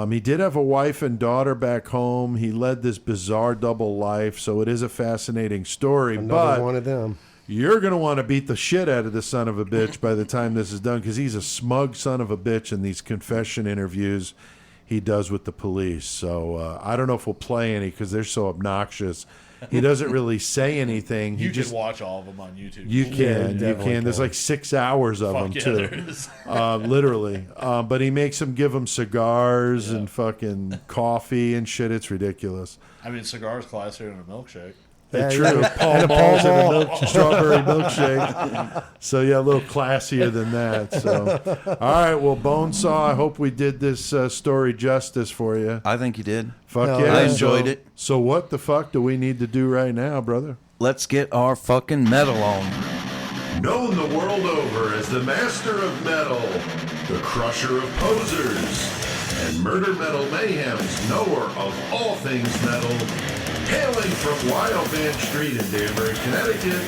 He did have a wife and daughter back home. He led this bizarre double life, so it is a fascinating story. Another one of them. You're going to want to beat the shit out of the son of a bitch by the time this is done, because he's a smug son of a bitch in these confession interviews he does with the police. So I don't know if we'll play any, because they're so obnoxious. He doesn't really say anything. You can watch all of them on YouTube. You can. There's like 6 hours of them, too. There is. Literally. But he makes them give them cigars and fucking coffee and shit. It's ridiculous. I mean, cigars classier than a milkshake. True. Pall Malls and a strawberry milkshake. So, yeah, a little classier than that. So, all right. Well, Bonesaw, I hope we did this story justice for you. I think you did. Fuck yeah. I enjoyed it. So, what the fuck do we need to do right now, brother? Let's get our fucking metal on. Known the world over as the master of metal, the crusher of posers, and Murder Metal Mayhem's knower of all things metal, hailing from Wild Van Street in Danbury, Connecticut,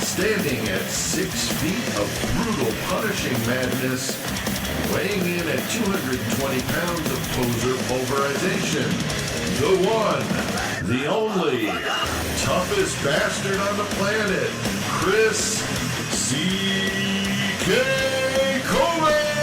standing at 6 feet of brutal, punishing madness, weighing in at 220 pounds of poser pulverization, the one, the only, toughest bastard on the planet, Chris C.K. Kovacs!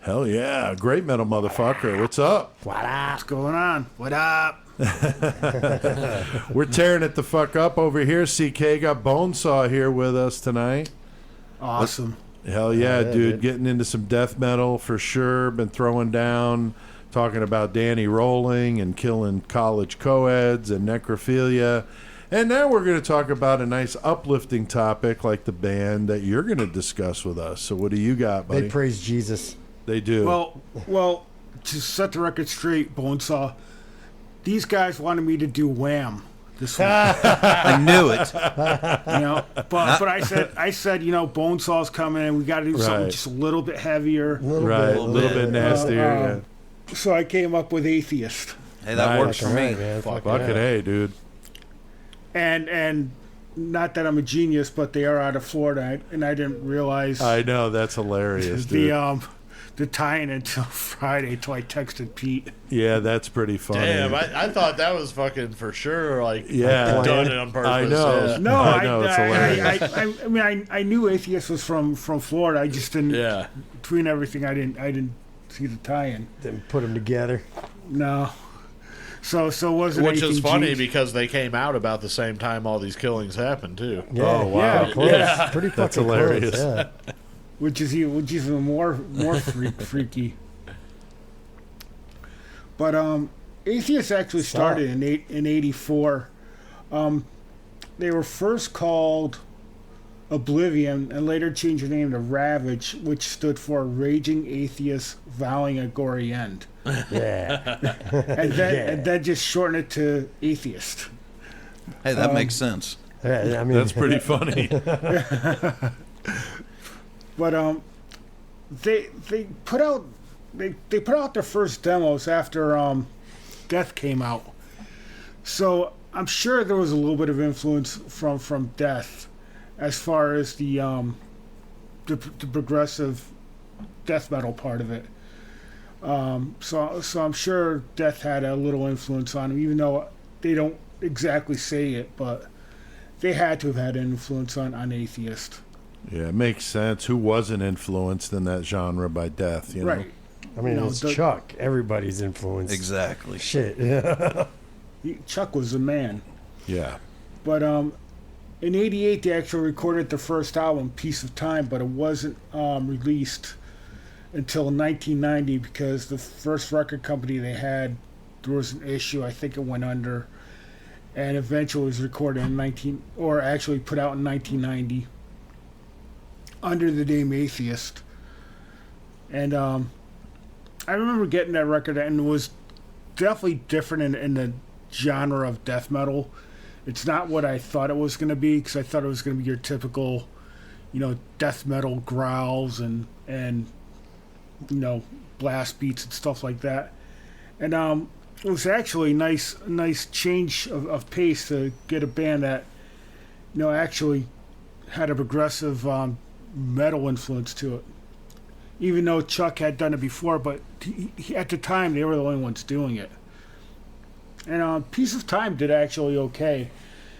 Hell yeah, great metal motherfucker. What's up? What's going on? What up? We're tearing it the fuck up over here. CK got Bonesaw here with us tonight. Awesome. Hell yeah, dude. Getting into some death metal for sure. Been throwing down, talking about Danny Rolling and killing college co-eds and necrophilia. And now we're going to talk about a nice uplifting topic like the band that you're going to discuss with us. So what do you got, buddy? They praise Jesus. They do. Well, to set the record straight, Bonesaw, these guys wanted me to do Wham this week. I knew it. You know, but I said, you know, Bonesaw's coming and we got to do something just a little bit heavier. A little bit nastier. So I came up with Athiest. Hey, that works for me. Fucking A, dude. And not that I'm a genius, but they are out of Florida, and I didn't realize. I know, that's hilarious, dude. The tie-in until Friday, until I texted Pete. Yeah, that's pretty funny. Damn, I thought that was fucking for sure. Like, done it on purpose. I know. Yeah. No, I know, it's hilarious. I mean, I knew Athiest was from Florida. I just didn't. Yeah. Between everything, I didn't see the tie-in. Didn't put them together. No. So it wasn't. Which is funny changed. because they came out about the same time all these killings happened too. Yeah, Oh, wow. Yeah, close. Yeah. Pretty That's fucking hilarious. Close, yeah. Which is even more freaky. But Athiest actually started in '84. They were first called Oblivion and later changed their name to Ravage, which stood for Raging Atheist Vowing a Gory End. Yeah. And then just shortened it to Athiest. Hey, that makes sense. Yeah, I mean, That's pretty funny. But they put out their first demos after Death came out. So I'm sure there was a little bit of influence from Death as far as the progressive death metal part of it. So I'm sure Death had a little influence on them, even though they don't exactly say it, but they had to have had an influence on Athiest. Yeah, it makes sense. Who wasn't influenced in that genre by Death, you know? Right. I mean, it's Chuck. Everybody's influenced. Exactly. Shit. Yeah. Chuck was a man. Yeah. But in '88, they actually recorded their first album, Piece of Time, but it wasn't released until 1990 because the first record company they had, there was an issue. I think it went under, and eventually was recorded in actually put out in 1990 under the name Athiest. And I remember getting that record, and it was definitely different in the genre of death metal. It's not what I thought it was going to be, because I thought it was going to be your typical, death metal growls and blast beats and stuff like that. And it was actually a nice change of pace to get a band that, actually had a progressive metal influence to it. Even though Chuck had done it before, but at the time they were the only ones doing it. And Piece of Time did actually okay.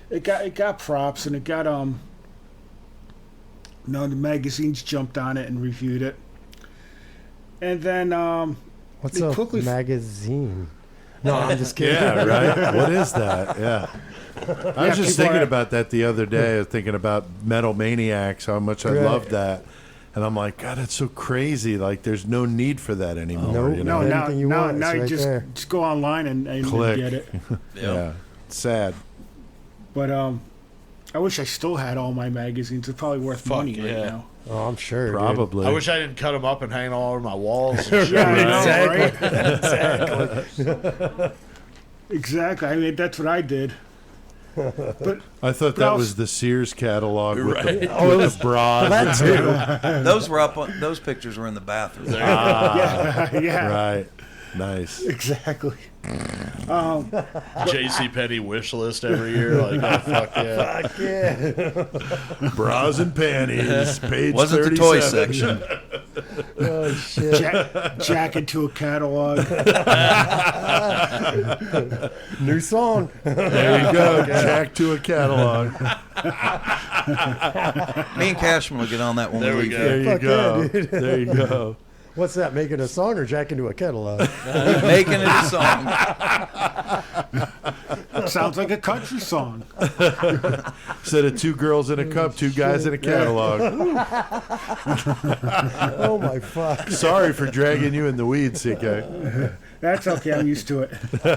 It got props, and it got the magazines jumped on it and reviewed it. And then What's a magazine? No, I'm just kidding. Yeah, right? What is that? Yeah. I was just thinking about that the other day. I was thinking about Metal Maniacs, how much I loved that. And I'm like, God, that's so crazy. Like, there's no need for that anymore. Nope. You know? No, anything you want, now it's you right just there. just go online and Click. get it. Yeah. Sad. But I wish I still had all my magazines. It's probably worth money right yeah. now. Oh, I'm sure. dude. Probably. I wish I didn't cut them up and hang them all over my walls. And shit. Yeah, I know, Exactly. right? Exactly. I mean, that's what I did. But I thought that was the Sears catalog with Right. the bras. That too. Those were up. Those pictures were in the bathroom. yeah, Right. Nice. exactly. JC Penney wish list every year. Like, oh, fuck yeah. Fuck yeah. Bras and panties. Page Wasn't the 37. toy section. Oh shit. Jack into a catalog. New song. There you go. Jack to a catalog. Me and Cashman will get on that one. There we leave go. here. There you Fuck go. yeah, dude. There you go. What's that? Making a song or Jack into a catalog? Making it a song. Sounds like a country song. Instead of 2 girls in a cup, 2 guys in a catalog. Oh my fuck. Sorry for dragging you in the weeds, CK. That's okay. I'm used to it.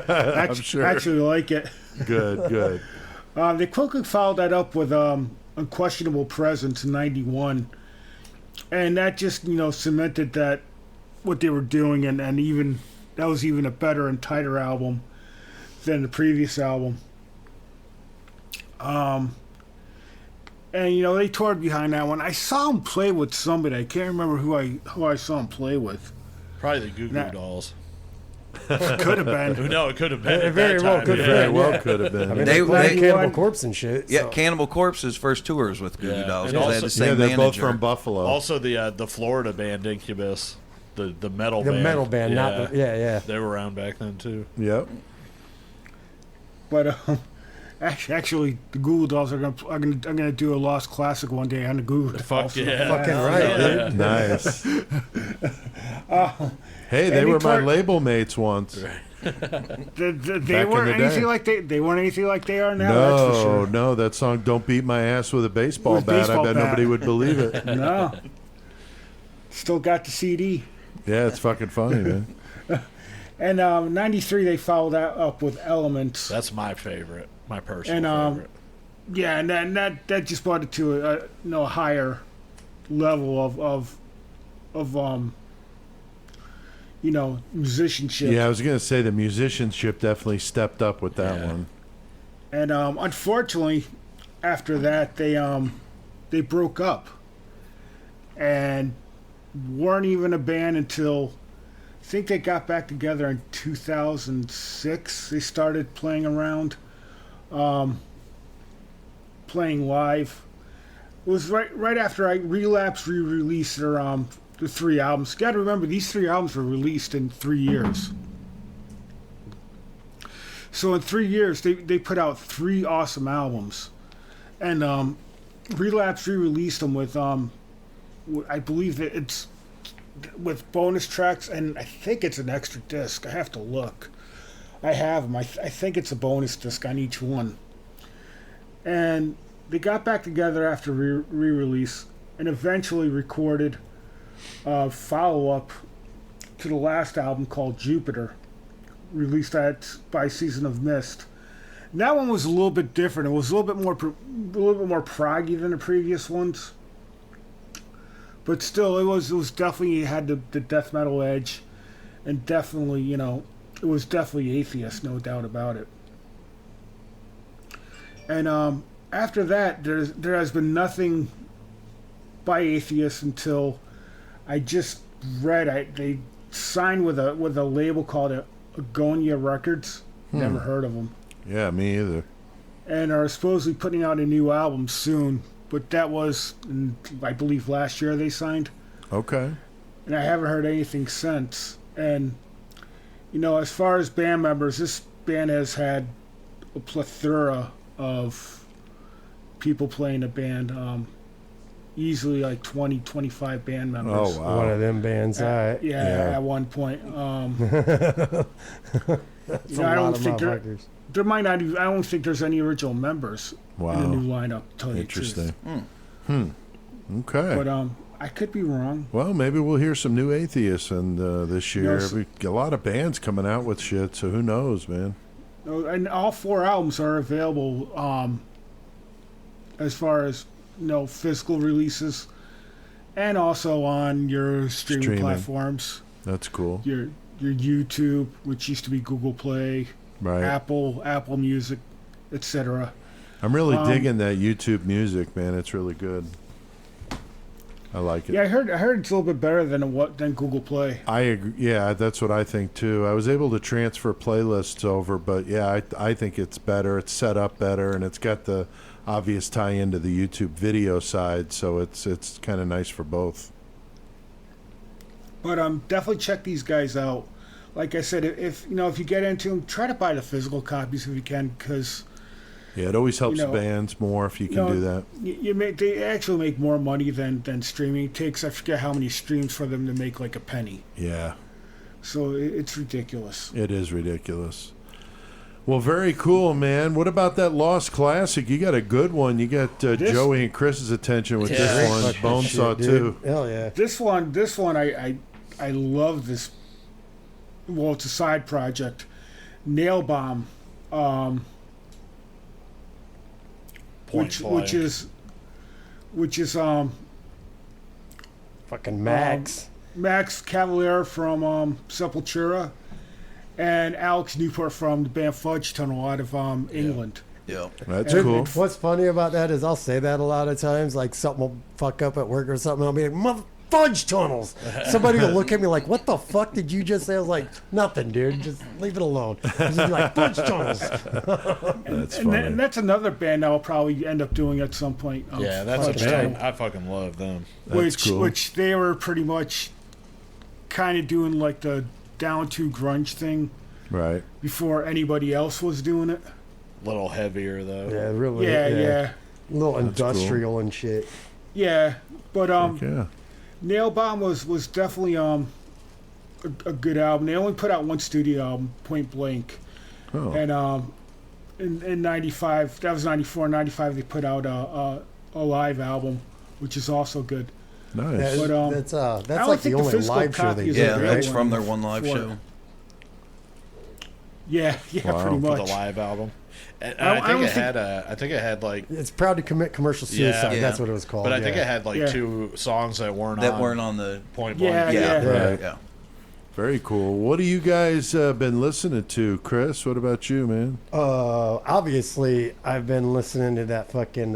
I'm sure. Actually like it. Good, good. They quickly followed that up with Unquestionable Presence in '91, and that just cemented that what they were doing, and even that was even a better and tighter album than the previous album. And they toured behind that one. I saw them play with somebody. I can't remember who I saw them play with. Probably the Goo Goo Dolls. Could have been. No, it could have been. It at very that well time, could yeah. have Very been. well Yeah. could have been. I mean, They- they played they- Cannibal Corpse and shit. Yeah, so. Cannibal Corpse's first tours with Goo Goo Yeah. Dolls And because they had also- the same Yeah, they're both manager. from Buffalo. Also, the Florida band Incubus, the metal The band. metal band, not the, yeah. They were around back then too. Yep. But actually, the Google Dolls are gonna do a Lost Classic one day on the Google Dolls. Fuck yeah. Fucking right, dude. Nice. Hey, they and were they my toured- label mates once. They Back weren't in the anything day. like they weren't anything like they are now. That's for sure. No, that song "Don't Beat My Ass with a Baseball With Bat." baseball I bet bat. nobody would believe it. No. Still got the CD. Yeah, it's fucking funny, man. And '93 they followed that up with Elements. That's my favorite. My personal And favorite. yeah, and that just brought it to a higher level of musicianship. Yeah, I was gonna say the musicianship definitely stepped up with that Yeah. one. And unfortunately, after that they broke up and weren't even a band until I think they got back together in 2006. They started playing around, playing live. It was right after Relapse re-released their the 3 albums. Got to remember these 3 albums were released in 3 years. So in 3 years they put out 3 awesome albums, and Relapse re-released them with I believe that it's with bonus tracks, and I think it's an extra disc. I have to look. I have them. I think it's a bonus disc on each one. And they got back together after re-release and eventually recorded a follow-up to the last album called Jupiter, released by Season of Mist. And that one was a little bit different. It was a little bit more proggy than the previous ones. But still, it was definitely had the death metal edge, and definitely, it was definitely Athiest, no doubt about it. And after that, there has been nothing by Athiest until I just read they signed with a label called Agonia Records. Never heard of them. Yeah, me either. And are supposedly putting out a new album soon. But that was, I believe, last year they signed. Okay. And I haven't heard anything since. And, as far as band members, this band has had a plethora of people playing a band. Easily like 20, 25 band members. Oh, wow. One of them bands. All right. Yeah, at one point. That's a I lot don't of think motherfuckers. there might not even, I don't think there's any original members Wow. in the new lineup. To tell you the truth. Interesting. Okay. But I could be wrong. Well, maybe we'll hear some new Atheists and this year. Yes. We got a lot of bands coming out with shit, so who knows, man? And all 4 albums are available as far as physical releases, and also on your streaming platforms. That's cool. Your YouTube, which used to be Google Play, Right. Apple Music, etc. I'm really digging that YouTube music, man. It's really good. I like it. Yeah, I heard it's a little bit better than Google Play. I agree. Yeah, that's what I think too. I was able to transfer playlists over, but yeah, I think it's better. It's set up better, and it's got the obvious tie into the YouTube video side, so it's kind of nice for both. But definitely check these guys out. Like I said, if you get into them, try to buy the physical copies if you can, because Yeah, it always helps bands more if you can do that. They actually make more money than streaming. It takes, I forget how many streams for them to make like a penny. Yeah. So it's ridiculous. It is ridiculous. Well, very cool, man. What about that Lost Classic? You got a good one. You got Joey and Chris's attention with this one. Bonesaw too. Hell yeah. This one, I love this. Well, it's a side project. Nail Bomb, which is fucking Max. Max Cavalier from Sepultura, and Alex Newport from the band Fudge Tunnel out of England. Yeah. That's And cool. What's funny about that is I'll say that a lot of times, like something will fuck up at work or something. I'll be like, Mother fudge tunnels. Somebody will look at me like, what the fuck did you just say? I was like, nothing, dude. Just leave it alone. Just be like, fudge tunnels. That's funny. And that's another band I'll probably end up doing at some point. Yeah, that's a Fudge band. Tunnel. I fucking love them. That's cool. Which they were pretty much kind of doing like the down to grunge thing Right. before anybody else was doing it. A little heavier though. Yeah, really. Yeah. A little That's industrial and shit. Yeah, but Yeah. Nail Bomb was definitely a good album. They only put out one studio album, Point Blank, Oh. and in '95, that was '94, '95 they put out a live album, which is also good. Nice. But, That's I like don't the think the only physical live show copy they is did, Yeah, available that's from their one live for- show. Yeah, Wow. pretty For much. the live album. And I I don't think think- I think it had like, It's Proud to Commit Commercial Suicide. Yeah. That's what it was called. but I think yeah. it had like Yeah. 2 songs that weren't On the Point Yeah, Blank. yeah. Right. yeah. Very cool. What do you guys been listening to, Chris? What about you, man? Obviously, I've been listening to that fucking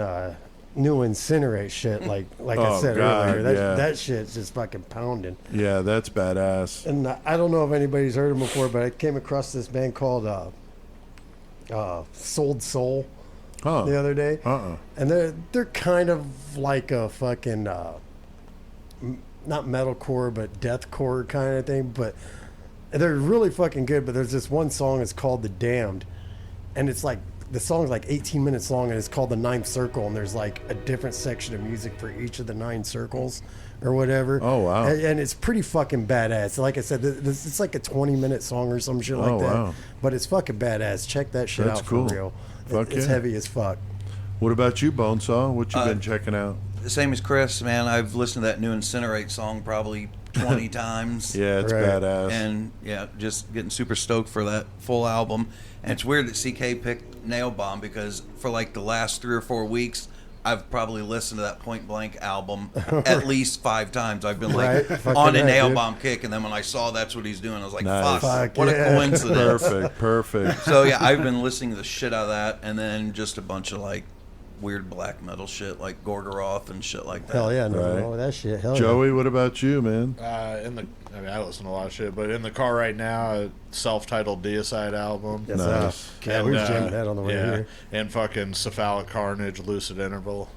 new Incinerate shit. Like I Oh, said God, earlier, that yeah. that shit's just fucking pounding. Yeah, that's badass. And I don't know if anybody's heard them before, but I came across this band called Sold Soul Huh. the other day, Uh-uh. and they're kind of like a fucking not metalcore but deathcore kind of thing, but they're really fucking good. But there's this one song, it's called The Damned, and it's like the song's like 18 minutes long, and it's called The Ninth Circle, and there's like a different section of music for each of the 9 circles or whatever. Oh, wow. And it's pretty fucking badass. Like I said, it's like a 20-minute song or some shit like Oh, that. wow. But it's fucking badass. Check that shit That's out cool. for real. Fuck It's yeah. heavy as fuck. What about you, Bonesaw? What you been checking out? Same as Chris, man. I've listened to that new Incinerate song probably 20 times. Yeah, it's Right. badass. And yeah, just getting super stoked for that full album. And it's weird that CK picked Nail Bomb because for like the last 3 or 4 weeks, I've probably listened to that Point Blank album at least 5 times. I've been like Right. Fucking on a right, Nail dude. Bomb kick, and then when I saw that's what he's doing, I was like, Nice. fuck, Fuck, what yeah. a coincidence. Perfect. So yeah, I've been listening to the shit out of that, and then just a bunch of like weird black metal shit like Gorgoroth and shit like that. Hell yeah, no Right. wrong with that shit. Hell Joey, what about you, man? I listen to a lot of shit, but in the car right now, a self-titled Deicide album. yeah. Yes, Nice. yeah, we were jamming that on the way here. And fucking Cephalic Carnage, Lucid Interval.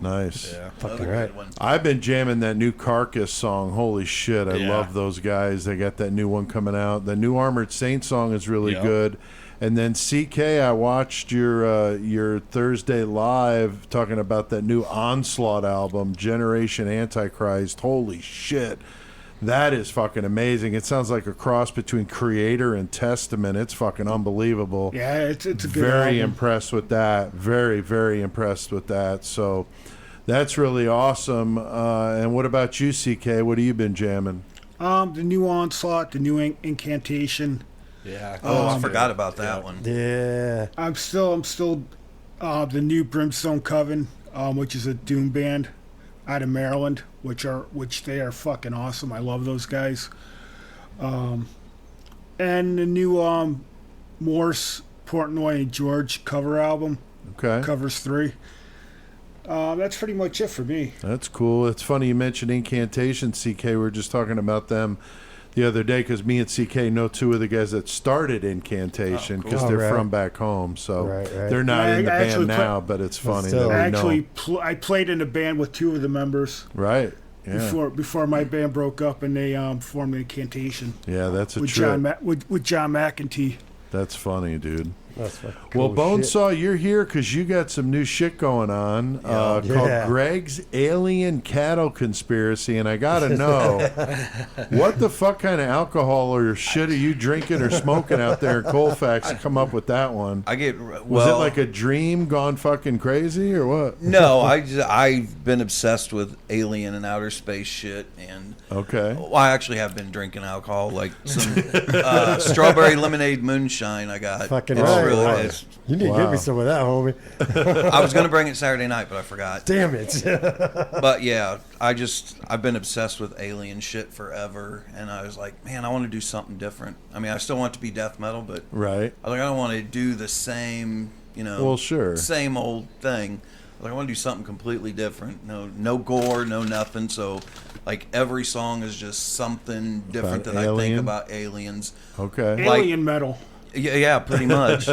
Nice. Yeah. Fucking Another right. good one. I've been jamming that new Carcass song. Holy shit, I Yeah. love those guys. They got that new one coming out. The new Armored Saint song is really Yeah. good. And then CK, I watched your Thursday live talking about that new Onslaught album, Generation Antichrist. Holy shit. That is fucking amazing. It sounds like a cross between Creator and Testament. It's fucking unbelievable. Yeah, it's a good Very album. impressed with that. Very, very impressed with that. So That's really awesome. And what about you, CK? What have you been jamming? The new Onslaught, the new Incantation. Yeah. I forgot about that one. Yeah. I'm still the new Brimstone Coven, which is a doom band out of Maryland, which they are fucking awesome. I love those guys. And the new Morse, Portnoy and George cover album. Okay. Covers 3. That's pretty much it for me. That's cool. It's funny you mentioned Incantation, CK. We were just talking about them the other day because me and CK know 2 of the guys that started Incantation because they're from back home. So they're not in the band now, but it's funny that we know. I played in a band with 2 of the members. Right. Yeah. Before my band broke up and they formed Incantation. Yeah, that's a with trip. with John McEntee. That's funny, dude. That's fucking cool. Well, Bonesaw, you're here because you got some new shit going on called Greg's Alien Cattle Conspiracy, and I gotta know what the fuck kind of alcohol or shit are you drinking or smoking out there in Colfax to come up with that one? Was it like a dream gone fucking crazy or what? No, I've been obsessed with alien and outer space shit, and I actually have been drinking alcohol, like some strawberry lemonade moonshine. I got fucking it's right. really Wow. it's, You need to give me some of that, homie. I was gonna bring it Saturday night, but I forgot. Damn it. But yeah, I've been obsessed with alien shit forever, and I was like, man, I want to do something different. I mean, I still want it to be death metal, but I don't want to do the same, same old thing. I want to do something completely different. No gore, no nothing. So, like, every song is just something different that I think about aliens. Okay. Alien metal. Yeah, pretty much.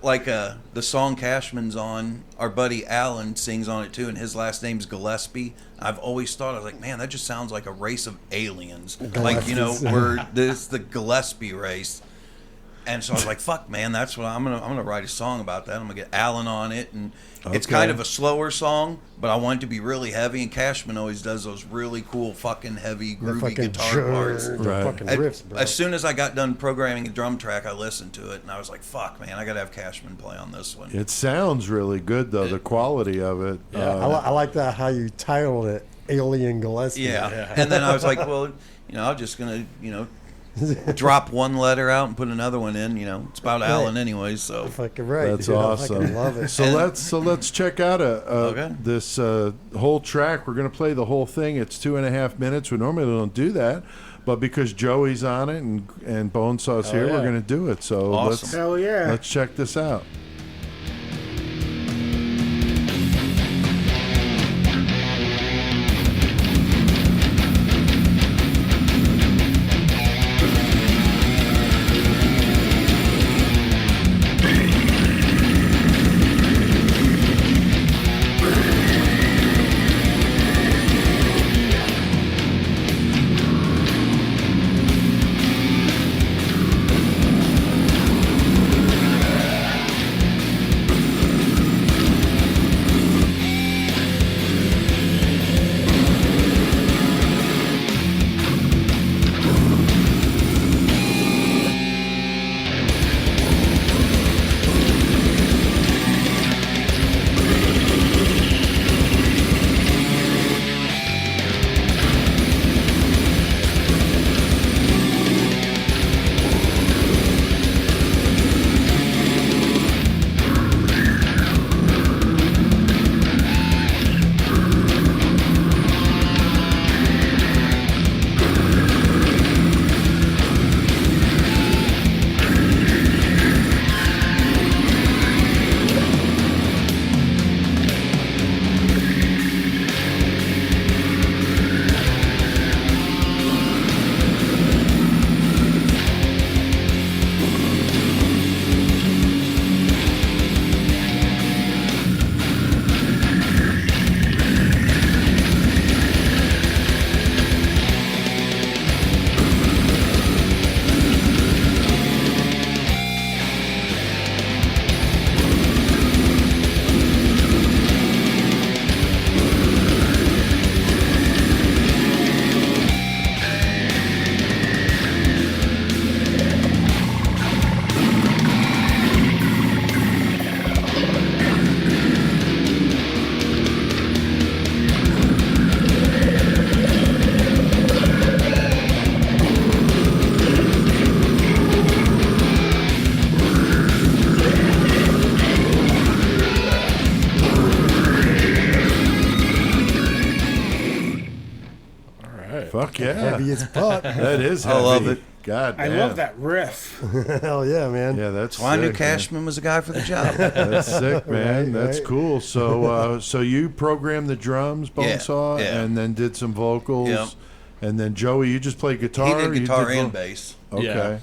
Like the song Cashman's on, our buddy Alan sings on it too, and his last name's Gillespie. I've always thought, I was like, man, that just sounds like a race of aliens. Like, this the Gillespie race. And so I was like, fuck, man, that's what I'm gonna write a song about that. I'm gonna get Alan on it, and it's kind of a slower song, but I want it to be really heavy. And Cashman always does those really cool, fucking heavy, groovy guitar parts. Fucking riffs, bro. As soon as I got done programming a drum track, I listened to it, and I was like, fuck, man, I gotta have Cashman play on this one. It sounds really good, though, the quality of it. Yeah, I like that how you titled it, Alien Gillespie. Yeah, and then I was like, well, I'm just gonna, drop one letter out and put another one in. It's about Alan anyway, so fucking right. That's dude. awesome. I fucking love it. So let's check out this whole track. We're gonna play the whole thing. It's 2.5 minutes. We normally don't do that, but because Joey's on it and Bonesaw's here, we're gonna do it. So awesome. let's check this out. right. Fuck yeah. Heavy as fuck. That is I heavy. love it. God I damn. love that riff. Hell yeah, man. Yeah, that's Well, I knew sick, man. Cashman was the guy for the job. That's sick, man. Right, That's right. cool. So, so you programmed the drums, Yeah, Bonesaw, yeah. and then did some vocals, Yep. and then Joey, you just played guitar. He did You guitar and vo- bass. Okay. Yeah.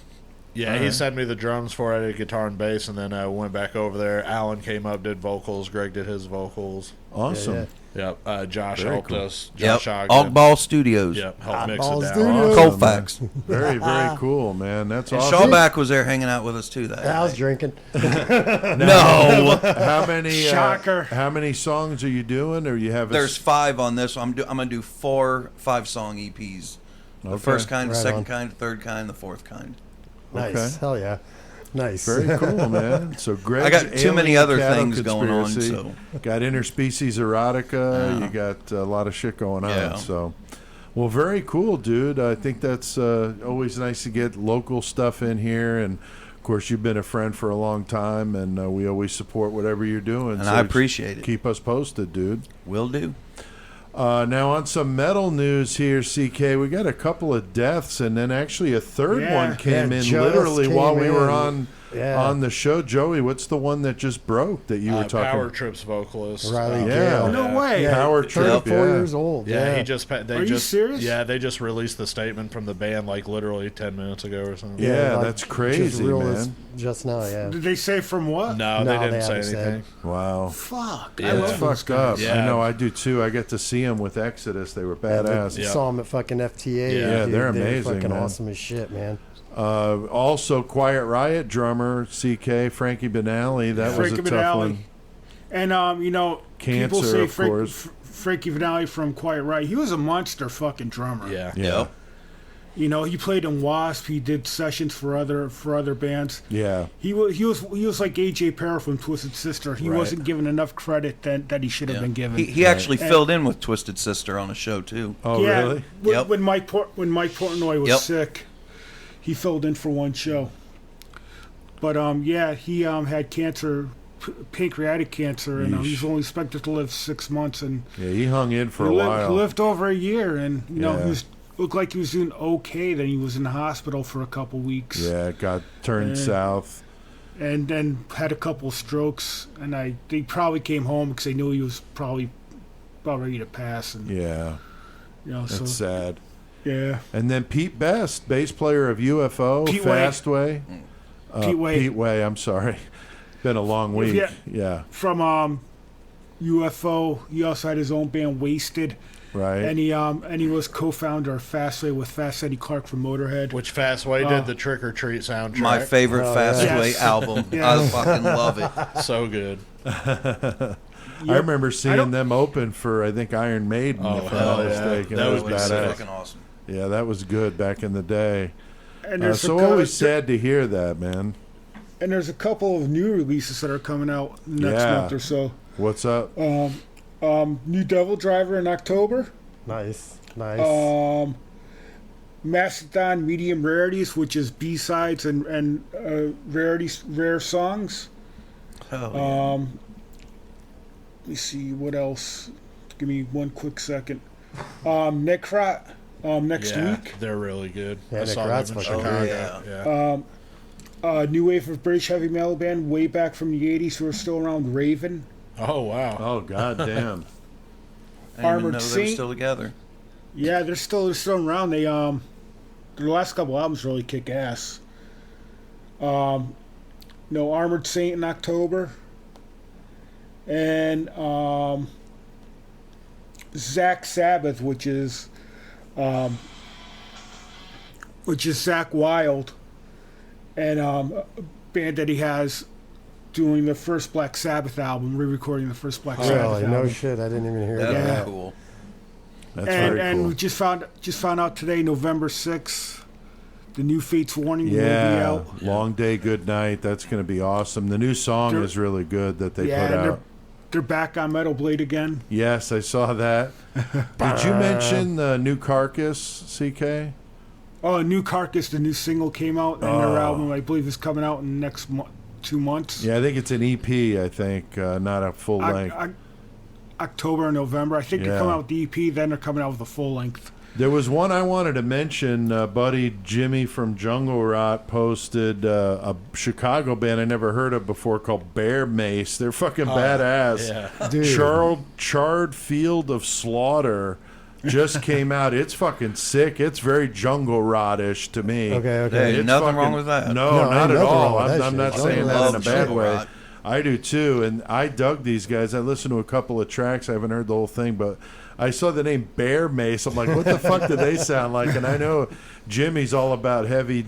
Yeah, he Alright. sent me the drums for it. I did guitar and bass, and then I went back over there. Alan came up, did vocals. Greg did his vocals. Awesome. Yeah, Yep. Josh Very helped cool. us. Yep. Josh Ogden. Ogball Studios. Yep. Helped mix Oddball it down. Studios. Colfax. Very, very cool, man. That's And awesome. Shawback was there hanging out with us too that I was night. drinking. No. How many? Shocker. How many songs are you doing, or you have? There's 5 on this. I'm going to do 4 5-song EPs. The Okay. first kind, the Right second on. kind, the third kind, the fourth kind. Nice. Okay. Hell yeah. Nice. Very cool, man. So Greg, I got too many other things going on, so. Got interspecies erotica. You got a lot of shit going on. Yeah. So, well, very cool, dude. I think that's always nice to get local stuff in here, and of course, you've been a friend for a long time, and we always support whatever you're doing. And so I appreciate it. Keep us posted, dude. Will do. Now on some metal news here, CK, we got a couple of deaths, and then actually a third Yeah. one came Yeah, in just literally came while we were in. on Yeah. the show. Joey, what's the one that just broke that you were talking? Power Trip's vocalist. Riley Yeah. Gale. No way. Power Trip, 34 yeah. years old. Yeah, Yeah. he just they Are you just serious? Yeah, they just released the statement from the band like literally 10 minutes ago or something. Yeah, like, that's just crazy, realized man. Just now, yeah. Did they say from what? No, No, they they didn't say haven't said. anything. Wow. Fuck. Yeah. I That's love those fucked up. guys. Yeah. I know, I do too. I get to see them with Exodus. They were badass. Yeah. Saw him at fucking FTA. Yeah, dude. they're They were amazing, fucking man. awesome as shit, man. Also, Quiet Riot drummer CK Frankie Benally. That was Frankie a tough Benally. one. And people Cancer, say of course. Frankie Vinali from Quiet Riot. He was a monster fucking drummer. Yeah. Yeah. He played in Wasp. He did sessions for other bands. Yeah. He was like AJ Perra from Twisted Sister. He Right. wasn't given enough credit that he should have Yeah. been given. He actually filled in with Twisted Sister on a show too. Oh, yeah, really? Yep. When Mike Portnoy was Yep. sick, he filled in for one show. But he had cancer, pancreatic cancer, and he was only expected to live 6 months, and Yeah, he hung in for he a lived, while. he lived over a year, and Yeah. he looked like he was doing okay. Then he was in the hospital for a couple weeks, Yeah, it got turned south. and then had a couple of strokes, and they probably came home because they knew he was probably about ready to pass, and Yeah, that's so sad. yeah. And then Pete Best, bass player of UFO, Pete Way. Fastway. Pete Way. Pete Way, I'm sorry. Been a long week. Yeah. Yeah, From UFO, he also had his own band, Wasted. right. And he was co-founder of Fastway with Fast Eddie Clark from Motorhead. Which Fastway did the Trick or Treat soundtrack. My favorite Fastway Yes. album. Yeah. I fucking love it. So good. I remember seeing them open for, I think, Iron Maiden, Oh, if I'm hell not yeah. mistaken. That That was would be badass. Fucking awesome. Yeah, that was good back in the day. And there's So always sad to hear that, man. and there's a couple of new releases that are coming out next Yeah. month or so. What's up? New Devil Driver in October. Nice. Nice. Mastodon Medium Rarities, which is B-sides and rare songs. Hell yeah. Let me see what else. Give me one quick second. Necrot next Yeah, week. they're really good. Yeah, I saw Necrot's them in fucking Chicago. good. Yeah. New wave of British heavy metal band way back from the 80s who are still around, Raven. Oh wow. Oh, goddamn. I didn't even Armored know they were Saint. still together. Yeah, they're still around. They their last couple albums really kick ass. Armored Saint in October, and Zach Sabbath, which is Zach Wild, and a band that he has doing the first Black Sabbath album, re-recording the first Black Sabbath really? album. No shit. I didn't even hear That'd that. be cool. That's very And cool. we just found out today, November 6th, the new Fates Warning will be Yeah, out. Long Day, Good Night. That's going to be awesome. The new song They're- is really good that they put and out. they're back on Metal Blade again. Yes, I saw that. Did you mention the new Carcass, CK? Oh, New Carcass, the new single came out, and their album, I believe, is coming out in the next 2 months. Yeah, I think it's an EP, I think, not a full length. October and November. I think they're Yeah. coming out with the EP, then they're coming out with a full length. There was one I wanted to mention. Buddy Jimmy from Jungle Rot posted a Chicago band I never heard of before called Bear Mace. They're fucking badass. Yeah. Dude. Charred Field of Slaughter just came out. It's fucking sick. It's very Jungle Rot-ish to me. Okay. Hey, It's nothing fucking- wrong with that. No, No, not ain't at nothing all. wrong with that I'm not shit. saying that in a Love bad Jungle way. Rot. I do too, and I dug these guys. I listened to a couple of tracks. I haven't heard the whole thing, but I saw the name Bear Mace. I'm like, what the fuck do they sound like? And I know Jimmy's all about heavy,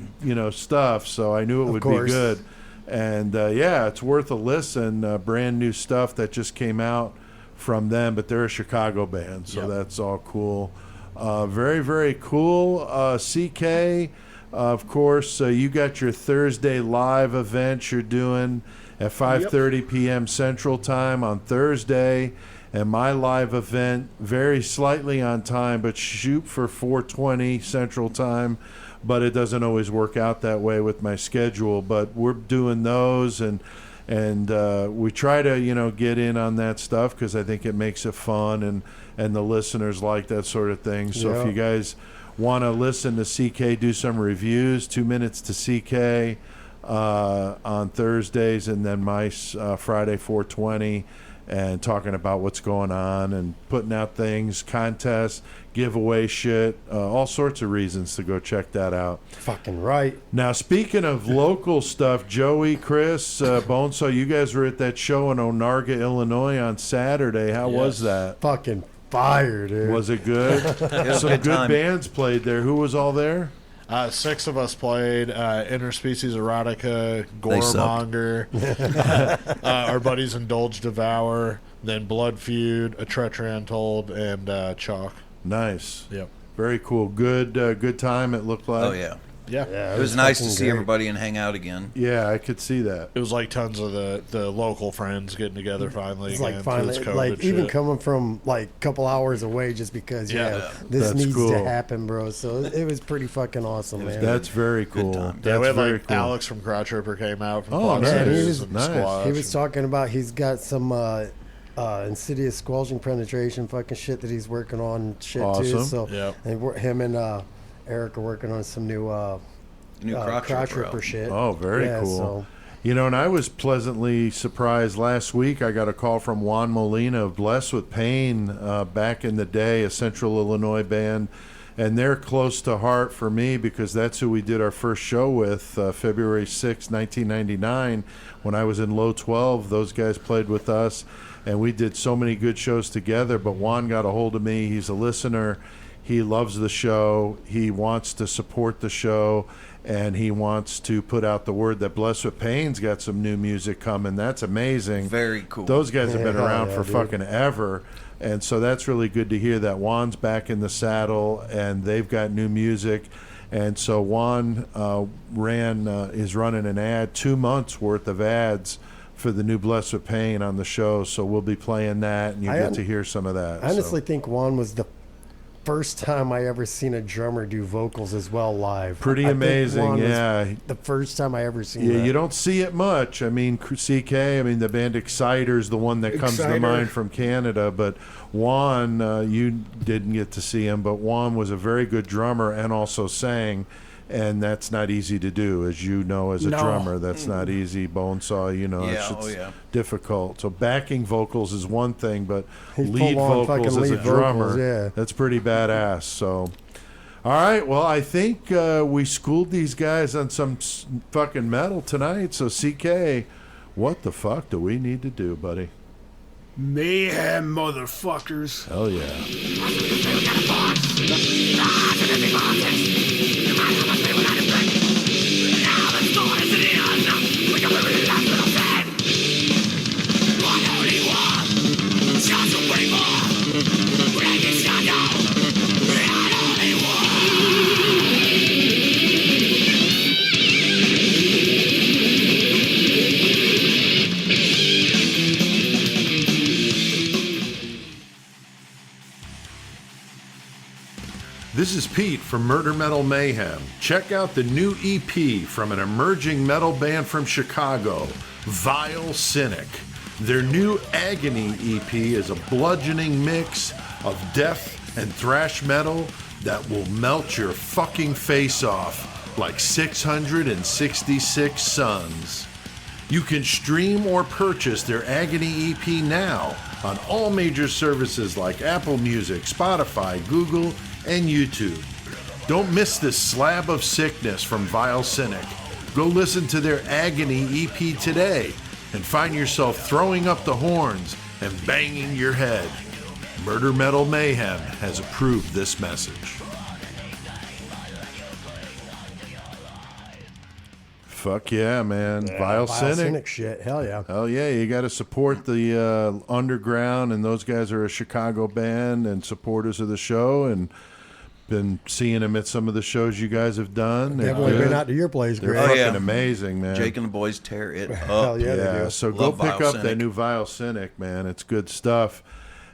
stuff, so I knew it would course. be good. And yeah, it's worth a listen. Brand new stuff that just came out from them, but they're a Chicago band, so that's all cool. Very, very cool. CK, of course, you got your Thursday live event you're doing at 5:30 p.m. Central Time on Thursday. And my live event, very slightly on time, but shoot for 4:20 Central Time. But it doesn't always work out that way with my schedule. But we're doing those, and we try to get in on that stuff because I think it makes it fun, and the listeners like that sort of thing. So if you guys want to listen to CK do some reviews, 2 minutes to CK on Thursdays, and then my Friday 4:20. And talking about what's going on and putting out things, contests, giveaway shit, all sorts of reasons to go check that out. Fucking right. Now, speaking of local stuff, Joey, Chris, Bonesaw, you guys were at that show in Onarga, Illinois on Saturday. How was that? Fucking fire, dude. Was it good? was a Some good good time. bands played there. Who was all there? 6 of us played Interspecies Erotica, They sucked. Goremonger, our buddies Indulge Devour, then Blood Feud, A Treachery Untold, and Chalk. Nice. Yep. Very cool. Good time, it looked like. Oh, yeah. Yeah. Yeah, It was nice to fucking see great. everybody and hang out again. Yeah, I could see that. It was like tons of the local friends getting together finally. It's again like through finally, this COVID like even shit. coming from like a couple hours away just because Yeah. this That's needs cool. to happen, bro. So it was pretty fucking awesome, man. That's very cool. time. Yeah, That's we had very like cool. Alex from Crotch Ripper came out from Oh, Fox nice. News He was- and nice. Squash. He was talking about he's got some insidious squelching penetration fucking shit that he's working on and shit too. Awesome. So Yep. and him and Eric are working on some new New Crotch Ripper Ripper album. shit. Oh, very Yeah, cool. so- And I was pleasantly surprised last week. I got a call from Juan Molina of Blessed with Pain back in the day, a Central Illinois band. And they're close to heart for me because that's who we did our first show with, February 6, 1999. When I was in Low 12, those guys played with us. And we did so many good shows together. But Juan got a hold of me. He's a listener. He loves the show. He wants to support the show. And he wants to put out the word that Blessed with Pain's got some new music coming. That's amazing. Very cool. Those guys have been Yeah, around yeah, for dude. fucking ever. And so that's really good to hear that Juan's back in the saddle and they've got new music. And so Juan is running an ad, 2 months worth of ads for the new Blessed with Pain on the show. So we'll be playing that and you I get hon- to hear some of that. I honestly So, think Juan was the first time I ever seen a drummer do vocals as well live. pretty I think amazing, Juan was yeah. the first time I ever seen Yeah, that. you don't see it much. I mean, CK, the band Exciter's the one that comes to Exciter. mind from Canada. But Juan, you didn't get to see him, but Juan was a very good drummer and also sang. And that's not easy to do, as you know, as a No. drummer. That's not easy. Bonesaw, it's difficult. So backing vocals is one thing, but He lead full-on vocals fucking as a lead drummer, vocals, yeah. that's pretty badass. So, all right. Well, I think we schooled these guys on some fucking metal tonight. So, CK, what the fuck do we need to do, buddy? Mayhem, motherfuckers. Hell yeah. This is Pete from Murder Metal Mayhem. Check out the new EP from an emerging metal band from Chicago, Vile Cynic. Their new Agony EP is a bludgeoning mix of death and thrash metal that will melt your fucking face off like 666 suns. You can stream or purchase their Agony EP now on all major services like Apple Music, Spotify, Google, and YouTube. Don't miss this slab of sickness from Vile Cynic. Go listen to their Agony EP today and find yourself throwing up the horns and banging your head. Murder Metal Mayhem has approved this message. Fuck yeah, man. Vile Cynic. Shit. Hell yeah. Hell yeah, you got to support the underground, and those guys are a Chicago band and supporters of the show, and been seeing them at some of the shows you guys have done. Definitely been out to your place, They're Greg. fucking amazing, man. Jake and the boys tear it up. Hell yeah, they do. So go Love pick Vile up Cynic. that new Vile Cynic, man. It's good stuff.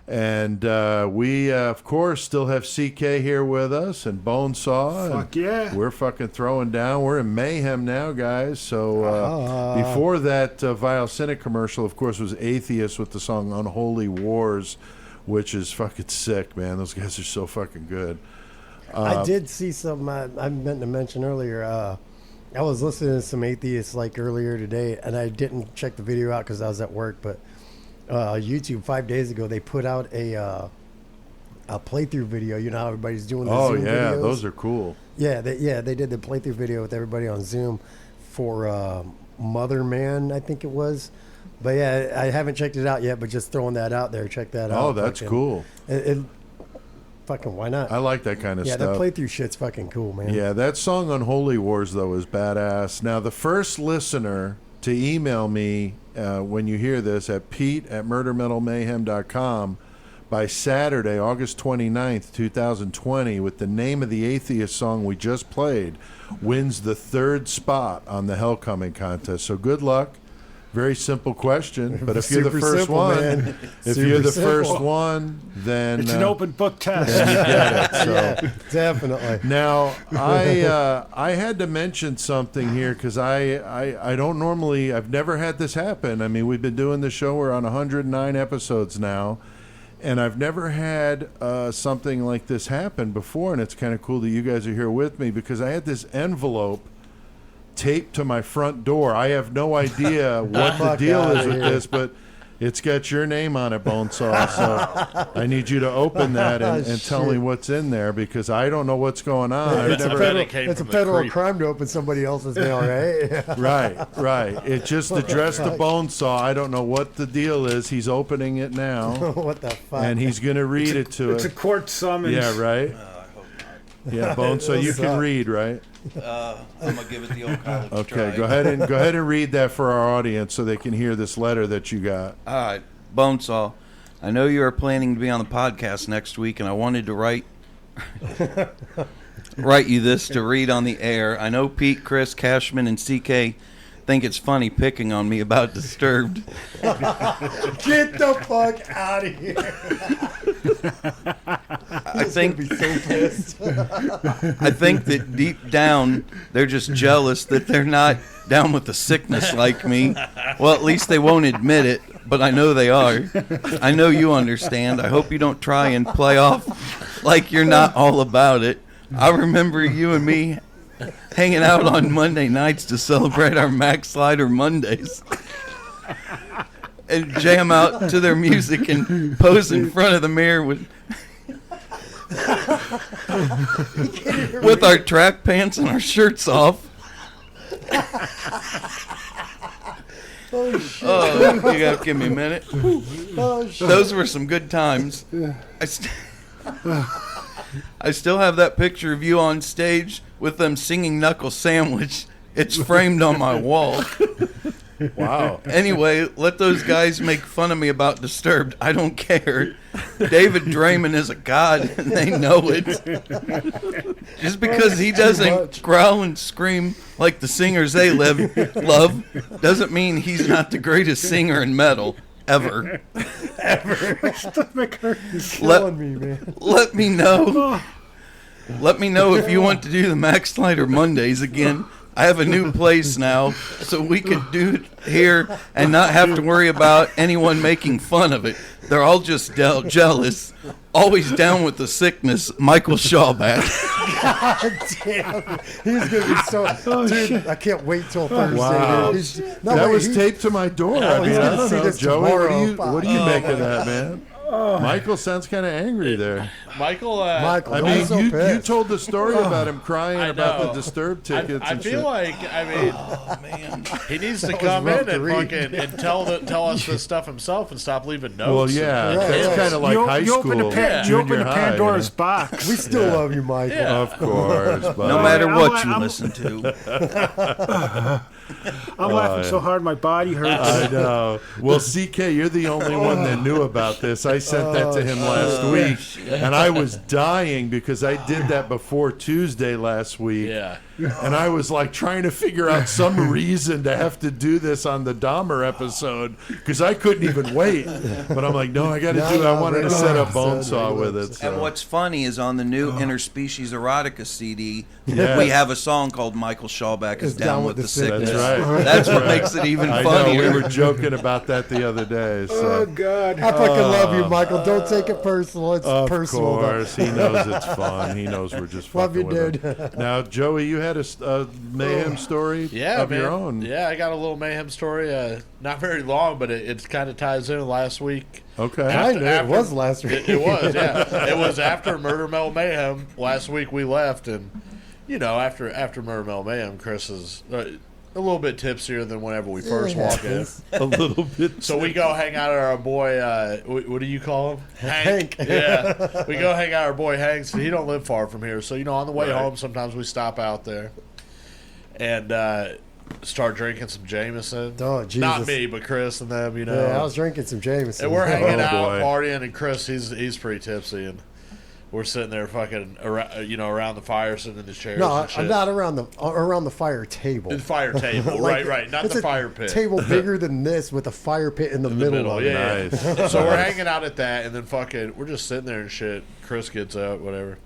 And we, of course, still have CK here with us and Bonesaw. Fuck and yeah. We're fucking throwing down. We're in Mayhem now, guys. So before that Vile Cynic commercial, of course, was Athiest with the song Unholy Wars, which is fucking sick, man. Those guys are so fucking good. I did see some, I meant to mention earlier, I was listening to some Atheists like earlier today, and I didn't check the video out because I was at work, but YouTube 5 days ago, they put out a playthrough video. You know how everybody's doing the Zoom videos? Those are cool. Yeah, they did the playthrough video with everybody on Zoom for Mother Man, I think it was. But yeah, I haven't checked it out yet, but just throwing that out there, check that out. Oh, that's cool. Fucking why not? I like that kind of yeah, stuff. that playthrough shit's fucking cool, man. Yeah, that song Unholy Wars, though, is badass. Now, the first listener to email me when you hear this at pete@murdermetalmayhem.com by Saturday, August 29th, 2020, with the name of the Athiest song we just played, wins the 3rd spot on the Hellcoming contest. So good luck. Very simple question, but if you're the Super first simple, one, man. if Super you're the simple. first one, then It's an open book test. then you get it. So. Yeah, definitely. Now, I had to mention something here because I don't normally, I've never had this happen. I mean, we've been doing the show, we're on 109 episodes now, and I've never had something like this happen before, and it's kind of cool that you guys are here with me because I had this envelope taped to my front door. I have no idea what the deal is with this, but it's got your name on it, Bonesaw. So I need you to open that and tell me what's in there because I don't know what's going on. It's a federal crime to open somebody else's mail, right? Right. It just addressed the Bonesaw. I don't know what the deal is. He's opening it now, What the fuck? and he's going to read it to It's a us. court summons. Yeah, right? I hope not. Yeah, Bonesaw, you can read, right? I'm gonna give it the old college Okay, try. go ahead and read that for our audience so they can hear this letter that you got. All right, Bonesaw. I know you are planning to be on the podcast next week, and I wanted to write you this to read on the air. I know Pete, Chris, Cashman, and CK think it's funny picking on me about Disturbed. Get the fuck out of here. I think Be so pissed. I think that deep down they're just jealous that they're not down with the sickness like me. Well, at least they won't admit it, but I know they are. I know you understand. I hope you don't try and play off like you're not all about it. I remember you and me hanging out on Monday nights to celebrate our Max Slider Mondays and jam out to their music and pose in front of the mirror with our track pants and our shirts off. Oh, shit. Oh, you gotta give me a minute. Oh, shit. Those were some good times. I still have that picture of you on stage with them singing Knuckle Sandwich. It's framed on my wall. Wow. Anyway, let those guys make fun of me about Disturbed. I don't care. David Draymond is a god, and they know it. Just because he doesn't growl and scream like the singers they love doesn't mean he's not the greatest singer in metal ever. Killing me, man. Let me know. Let me know if you want to do the Max Slider Mondays again. I have a new place now, so we could do it here and not have to worry about anyone making fun of it. They're all just jealous. always down with the sickness, Michael Shawback. God damn. He's going to be so... dude, I can't wait till Thursday. Wow. Dude. That was taped to my door. I mean, he's I gonna don't see know, this Joey. tomorrow. What do you make of that, man? Michael sounds kind of angry there. Michael, Michael, I don't be mean, so you pissed. told the story about him crying I about know. the Disturbed tickets I and feel shit. like, I mean, Oh man. he needs to was come rough in to and read. fucking and tell us this stuff himself and stop leaving notes. Well, yeah, Right, that's right. kind of like high you school. open a Yeah. you open junior a high, Pandora's you box. We still love you, Michael. Yeah. know? Of course. But No matter I'm what like- you I'm- listen to. I'm laughing so hard my body hurts. I know. Well, CK, you're the only one that knew about this. I sent that to him last week, and I was dying because I did that before Tuesday last week. Yeah. And I was like trying to figure out some reason to have to do this on the Dahmer episode because I couldn't even wait. But I'm like, no, I got to do it. I wanted to set up Bonesaw with it. So. And what's funny is on the new Interspecies Erotica CD, Yes. we have a song called Michael Shawback is Down with the Sickness. That's right. That's what makes it even I know. funnier. We were joking about that the other day. Oh So. God! I fucking love you, Michael. Don't take it personal. It's Of personal. though. course, he knows it's fun. He knows we're just Love fucking you, with him. Now, Joey, you had a Mayhem story Yeah, of man. your own. Yeah, I got a little Mayhem story. Not very long, but it kind of ties in last week. Okay. Kind of. It After- was last week. It was, yeah. It was after Murder Metal Mayhem. Last week we left, and, after Murder Metal Mayhem, Chris is a little bit tipsier than whenever we first walk in. A little bit. So we go hang out at our boy, what do you call him? Hank. Yeah. We go hang out at our boy Hank. So he don't live far from here. So, on the way Right. home, sometimes we stop out there and start drinking some Jameson. Oh, Jesus. Not me, but Chris and them, Yeah, I was drinking some Jameson. And we're hanging Oh, out, boy. partying, and Chris, he's pretty tipsy, and we're sitting there fucking, around the fire, sitting in the chairs. No, and shit. I'm not around the fire table. The fire table, Like, right, not it's the a fire pit. Table bigger than this with a fire pit in the middle of it. yeah. Nice. So we're hanging out at that, and then fucking, we're just sitting there and shit. Chris gets up, whatever.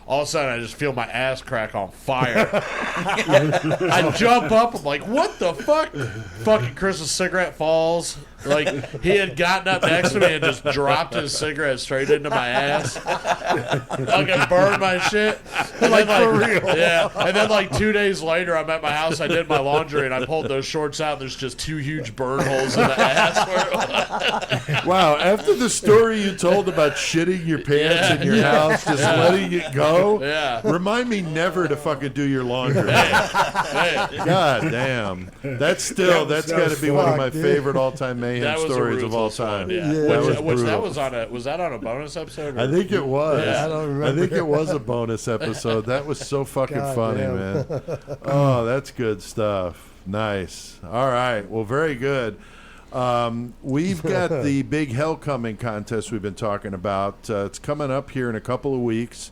All of a sudden, I just feel my ass crack on fire. I jump up. I'm like, what the fuck? Fucking Chris's cigarette falls. Like, he had gotten up next to me and just dropped his cigarette straight into my ass. Fucking burned my shit. And then, for real. Yeah. And then, 2 days later, I'm at my house. I did my laundry, and I pulled those shorts out. And there's just 2 huge burn holes in the ass. Where it was. Wow, after the story you told about shitting your pants in your house, just letting it go, Yeah. remind me never to fucking do your laundry. Hey, God damn. That's got to be one of my fuck, dude. favorite all-time Mayhem that was stories a of all ruthless one, time. Yeah. Yeah. That was Which that brutal. was that on a bonus episode? Or? I think it was. Yeah. I don't I remember. think it was a bonus episode. That was so fucking God funny, damn. man. Oh, that's good stuff. Nice. All right. Well, very good. We've got the big Hellcoming contest we've been talking about. It's coming up here in a couple of weeks.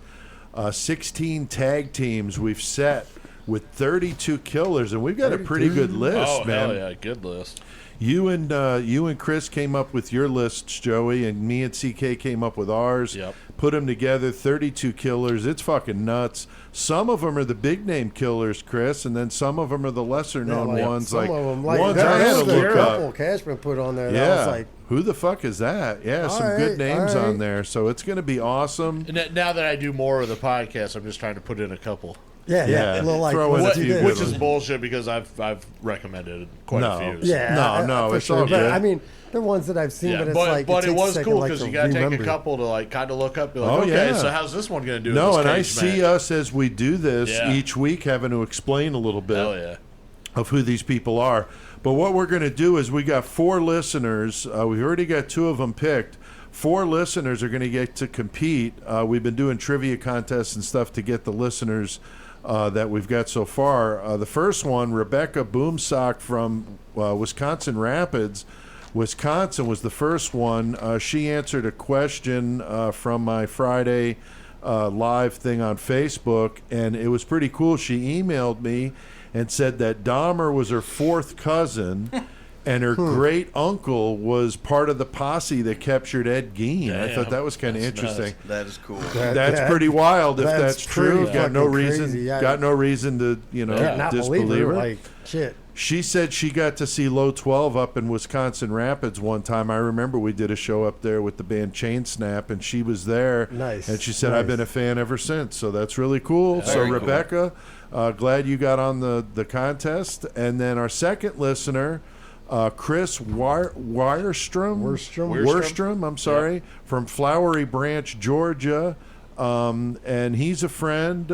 16 tag teams we've set with 32 killers, and we've got a pretty good list, Oh man. hell yeah, good list. You and Chris came up with your lists, Joey, and me and CK came up with ours. Yep. Put them together, 32 killers. It's fucking nuts. Some of them are the big name killers, Chris, and then some of them are the lesser known ones. Some like of them, ones there I had to was a look couple up. Cashman put on there. Yeah. That was like, Who the fuck is that? Yeah, some All good right, names all on right. there. So it's going to be awesome. And now that I do more of the podcast, I'm just trying to put in a couple, yeah. Yeah, A little like, throw in what a you few did. which is bullshit because I've recommended quite No. a few. so- Yeah, No, for it's sure. all But, good. I mean, they're ones that I've seen, Yeah, but it's but like, it takes a was second, cool like, because to you got to take remember. a couple to like kind of look up. Be like, Oh, okay, yeah. so how's this one going to do? No, in and this I cage see match? us as we do this Yeah. each week having to explain a little bit. Hell yeah. Of who these people are. But what we're going to do is we got 4 listeners. We've already got 2 of them picked. 4 listeners are going to get to compete. We've been doing trivia contests and stuff to get the listeners that we've got so far. The first one, Rebecca Boomsock from Wisconsin Rapids, Wisconsin, was the first one. She answered a question from my Friday live thing on Facebook, and it was pretty cool. She emailed me and said that Dahmer was her 4th cousin, and her great uncle was part of the posse that captured Ed Gein. I thought that was kind of That's interesting. That is cool. That's pretty wild if that's true. pretty Got no fucking reason. crazy. Got no reason to Could not believe disbelieve her. her. Like, shit. She said she got to see Low 12 up in Wisconsin Rapids one time. I remember we did a show up there with the band Chain Snap, and she was there. Nice. And she said, I've been a fan ever since. So that's really cool. So, Very cool. Rebecca, glad you got on the contest. And then our second listener, Chris Wierstrom, I'm sorry, from Flowery Branch, Georgia. And he's a friend,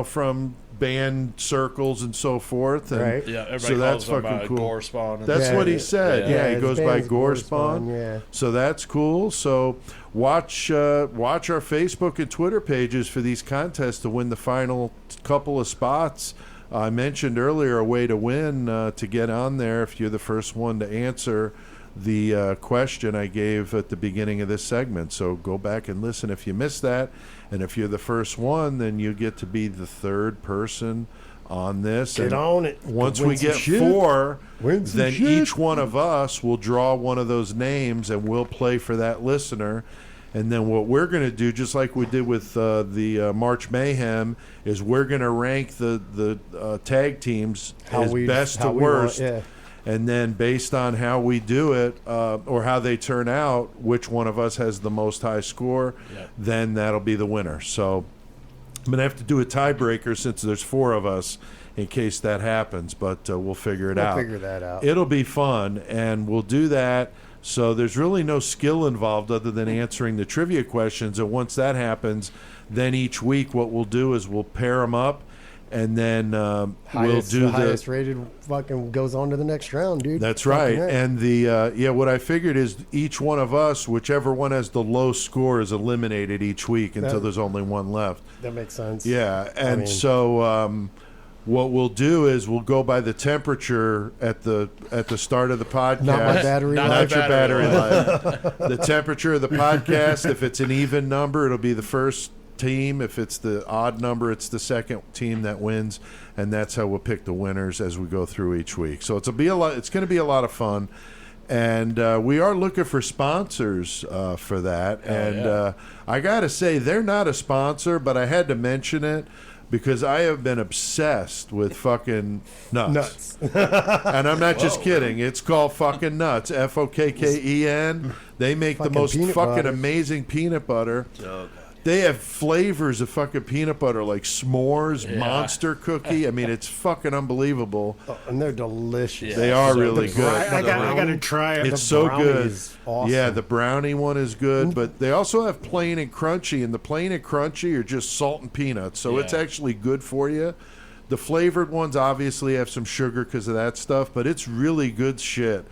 from band circles and so forth. And Right. Yeah, everybody so that's calls him, fucking cool. Gore Spawn. And That's Yeah, what he yeah. said. Yeah, he his goes by band's Gore Spawn, Spawn. yeah. So that's cool. So watch our Facebook and Twitter pages for these contests to win the final couple of spots. I mentioned earlier a way to win to get on there if you're the first one to answer the question I gave at the beginning of this segment. So go back and listen if you missed that. And if you're the first one, then you get to be the third person on this. Get And on it. Once Win we some get shit. 4, Win some then shit. each one of us will draw one of those names and we'll play for that listener. And then what we're going to do, just like we did with the March Mayhem, is we're going to rank the tag teams as best to worst. Yeah. And then based on how we do it or how they turn out, which one of us has the most high score, then that'll be the winner. So I'm going to have to do a tiebreaker since there's 4 of us in case that happens, but we'll figure it out. We'll figure that out. It'll be fun, and we'll do that. So there's really no skill involved other than answering the trivia questions. And once that happens, then each week what we'll do is we'll pair them up, and then we'll do the highest rated fucking goes on to the next round, dude. That's Fucking right. And what I figured is each one of us, whichever one has the low score, is eliminated each week until there's only one left. That makes sense. Yeah, and so what we'll do is we'll go by the temperature at the start of the podcast. Not my battery Not life. Not your battery life. The temperature of the podcast. If it's an even number, it'll be the first team. If it's the odd number, it's the second team that wins, and that's how we'll pick the winners as we go through each week. So it's going to be a lot of fun, and we are looking for sponsors for that. I got to say, they're not a sponsor, but I had to mention it because I have been obsessed with fucking nuts. And I'm not just kidding. It's called fucking Nuts. Fokken. They make the Fucking most peanut fucking butter. amazing peanut butter. Oh, God. They have flavors of fucking peanut butter like s'mores, monster cookie. I mean, it's fucking unbelievable. Oh, and they're delicious. They are So really the good. I got to try it. It's so brownie good. is awesome. Yeah, the brownie one is good, but they also have plain and crunchy, and the plain and crunchy are just salt and peanuts, so it's actually good for you. The flavored ones obviously have some sugar because of that stuff, but it's really good shit.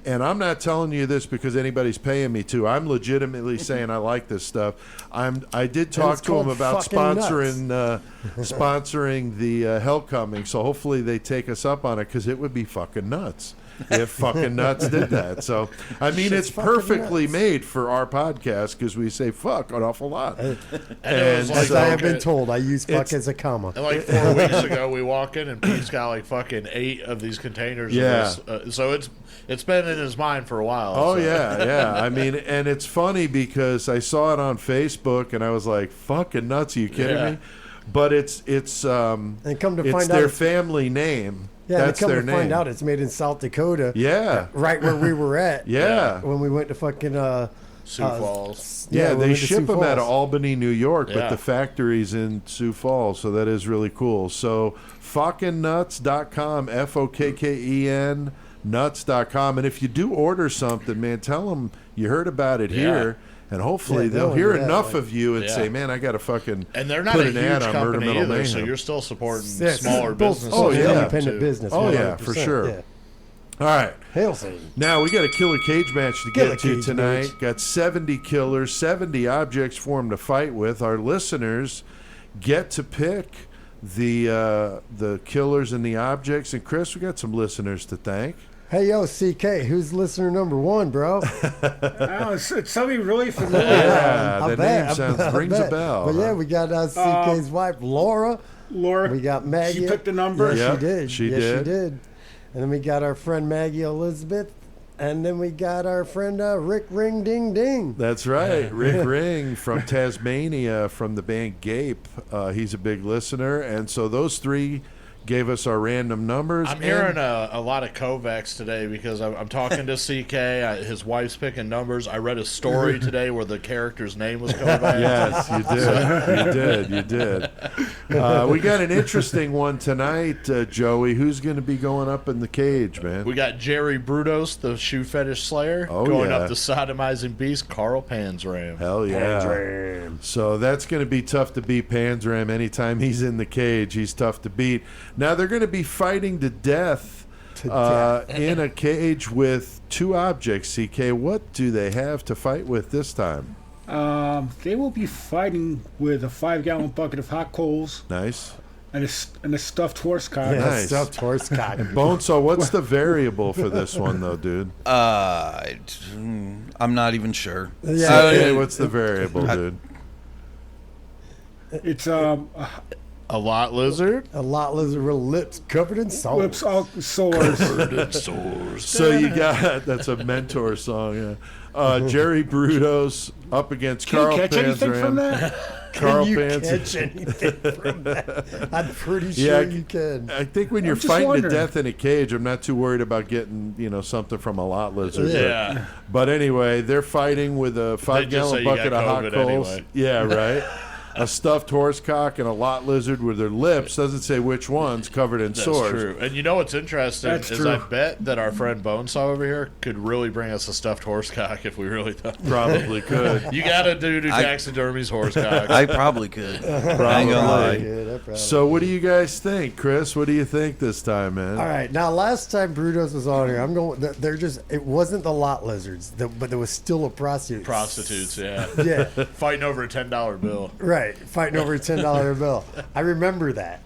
And I'm not telling you this because anybody's paying me to. I'm legitimately saying I like this stuff. I did talk to them about fucking sponsoring the Hellcoming, so hopefully they take us up on it because it would be fucking nuts if fucking nuts did that. So I mean, it's perfectly nuts. made for our podcast because we say fuck an awful lot. And it was As like, I have been okay, told, I use fuck It's- as a comma. And like 4 weeks ago, we walk in and Pete's got like fucking 8 of these containers. Yeah. Of this, so it's been in his mind for a while. Oh so. yeah. I mean, and it's funny because I saw it on Facebook and I was like, "Fucking nuts! Are you kidding Yeah. me?" But it's And come to it's find their out, family name. yeah, That's and come their to name. find out, it's made in South Dakota. Yeah, Right where we were at. yeah. When we went to fucking Sioux Falls. Yeah, we they went to ship Sioux them out of Falls. Albany, New York, but Yeah. the factory's in Sioux Falls, so that is really cool. So, fuckingnuts.com, Fokken nuts.com. And if you do order something, man, tell them you heard about it here, and hopefully Yeah, they'll they'll hear do that, enough like- of you and Yeah. say, man, I got to fucking And they're not put a an huge ad on Murder company Metal either, Mayhem. so you're still supporting Yes, smaller both businesses. Oh, yeah. independent too. business. Oh, yeah, 100%, for sure. Yeah. All right. Hail Satan. Now we got a killer cage match to Killer get to cage tonight. match. Got 70 killers, 70 objects for them to fight with. Our listeners get to pick the killers and the objects. And Chris, we got some listeners to thank. Hey, yo, CK, who's listener number 1, bro? Oh, it's something really familiar. Yeah, I the bet, name I rings a bet. bell. But yeah, huh? we got CK's wife, Laura. Laura, We got Maggie. she picked the number. Yeah, Yep, she did. she Yes, did. she did. And then we got our friend Maggie Elizabeth. And then we got our friend Rick Ring Ding Ding. That's right. Rick Ring from Tasmania from the band Gape. He's a big listener. And so those 3 gave us our random numbers. I'm hearing a lot of Kovacs today because I'm talking to CK. His wife's picking numbers. I read a story today where the character's name was Kovac. Yes, you did. We got an interesting one tonight, Joey. Who's going to be going up in the cage, man? We got Jerry Brudos, the shoe fetish slayer, going up the sodomizing beast, Carl Panzram. Hell yeah. Panzram. So that's going to be tough to beat Panzram. Anytime he's in the cage, he's tough to beat. Now they're going to be fighting to death in a cage with two objects, CK. What do they have to fight with this time? They will be fighting with a 5-gallon bucket of hot coals. Nice. And a stuffed horse cock. Yeah, Nice. stuffed horse cock. Bonesaw, what's the variable for this one, though, dude? I'm not even sure. Yeah. Okay, what's the variable, dude? It's A lot lizard? A lot lizard with lips covered in salt. lips all sores. So you got, that's a mentor song, yeah. Jerry Brudos up against Can Carl you catch anything from Panzram. that? Carl Can you Panzram. catch anything from that? I'm pretty Yeah, sure you can. I think when you're just fighting wondering. to death in a cage, I'm not too worried about getting, something from a lot lizard. Yeah. But anyway, they're fighting with a They just 5-gallon say you bucket got of hot COVID coals. anyway. Yeah, right. A stuffed horsecock and a lot lizard with their lips, doesn't say which ones, covered in That's sores. true. And you know what's interesting That's is true. I bet that our friend Bonesaw over here could really bring us a stuffed horsecock if we really thought. Probably could. You got to do taxidermy's horsecock. I probably could. I ain't gonna lie. Yeah, that probably- So what do you guys think, Chris? What do you think this time, man? All right, now last time Brudos was on here, I'm going. They're just. It wasn't the lot lizards, but there was still a prostitute. Prostitutes, yeah. Yeah, Fighting over a $10 bill. right. Fighting over a $10 bill. I remember that.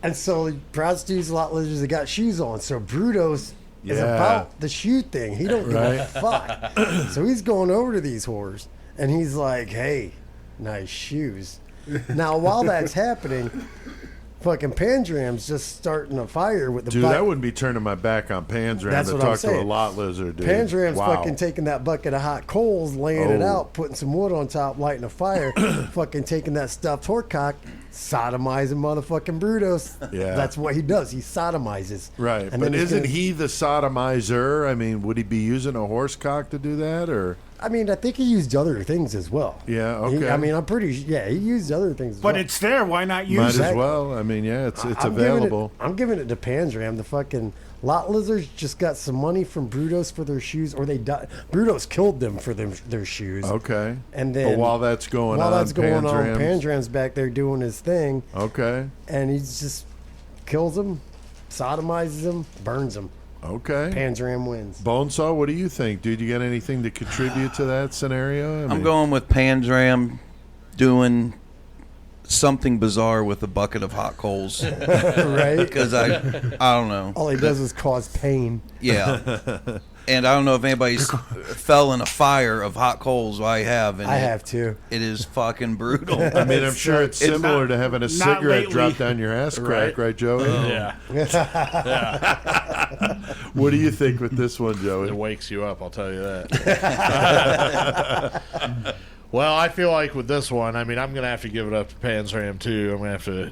And so prostitutes, lot lizards, they got shoes on. So Brudos is Yeah. about the shoe thing. He don't give a fuck. So he's going over to these whores, and he's like, "Hey, nice shoes." Now while that's happening, fucking Panzram's just starting a fire with the Dude, bucket. I wouldn't be turning my back on Panzram That's to what I'm talk to a saying. lot lizard, dude. Panzram's Wow. fucking taking that bucket of hot coals, laying it Oh. out, putting some wood on top, lighting a fire, fucking taking that stuffed horsecock, sodomizing motherfucking Brudos. Yeah. That's what he does. He sodomizes. Right, And but then he's isn't gonna- he the sodomizer? I mean, would he be using a horsecock to do that, or? I mean, I think he used other things as well. Yeah, okay. I mean, I'm pretty. Yeah, he used other things. As But well. it's there. Why not use Might it? as Exactly. well. I mean, yeah, it's I'm giving available. I'm giving it to Panzram. The fucking lot lizards just got some money from Brudos for their shoes, or they died. Brudos killed them for their shoes. Okay. And then but while that's going While on, that's going on, Panzram's- Panzram's back there doing his thing, Okay. and he just kills him, sodomizes him, burns him. Okay. Panzram wins. Bonesaw, what do you think, dude? You got anything to contribute to that scenario? I'm going with Panzram doing something bizarre with a bucket of hot coals Right? because I don't know. All he does is cause pain. Yeah. And I don't know if anybody's fell in a fire of hot coals. I have. And I have too. It is fucking brutal. I mean, I'm sure it's similar not- to having a not cigarette lately. drop down your ass crack, right, Joey? Yeah. What do you think with this one, It Joey? wakes you up, I'll tell you that. Well, I feel like with this one, I mean, I'm going to have to give it up to Panzram, too. I'm going to have to,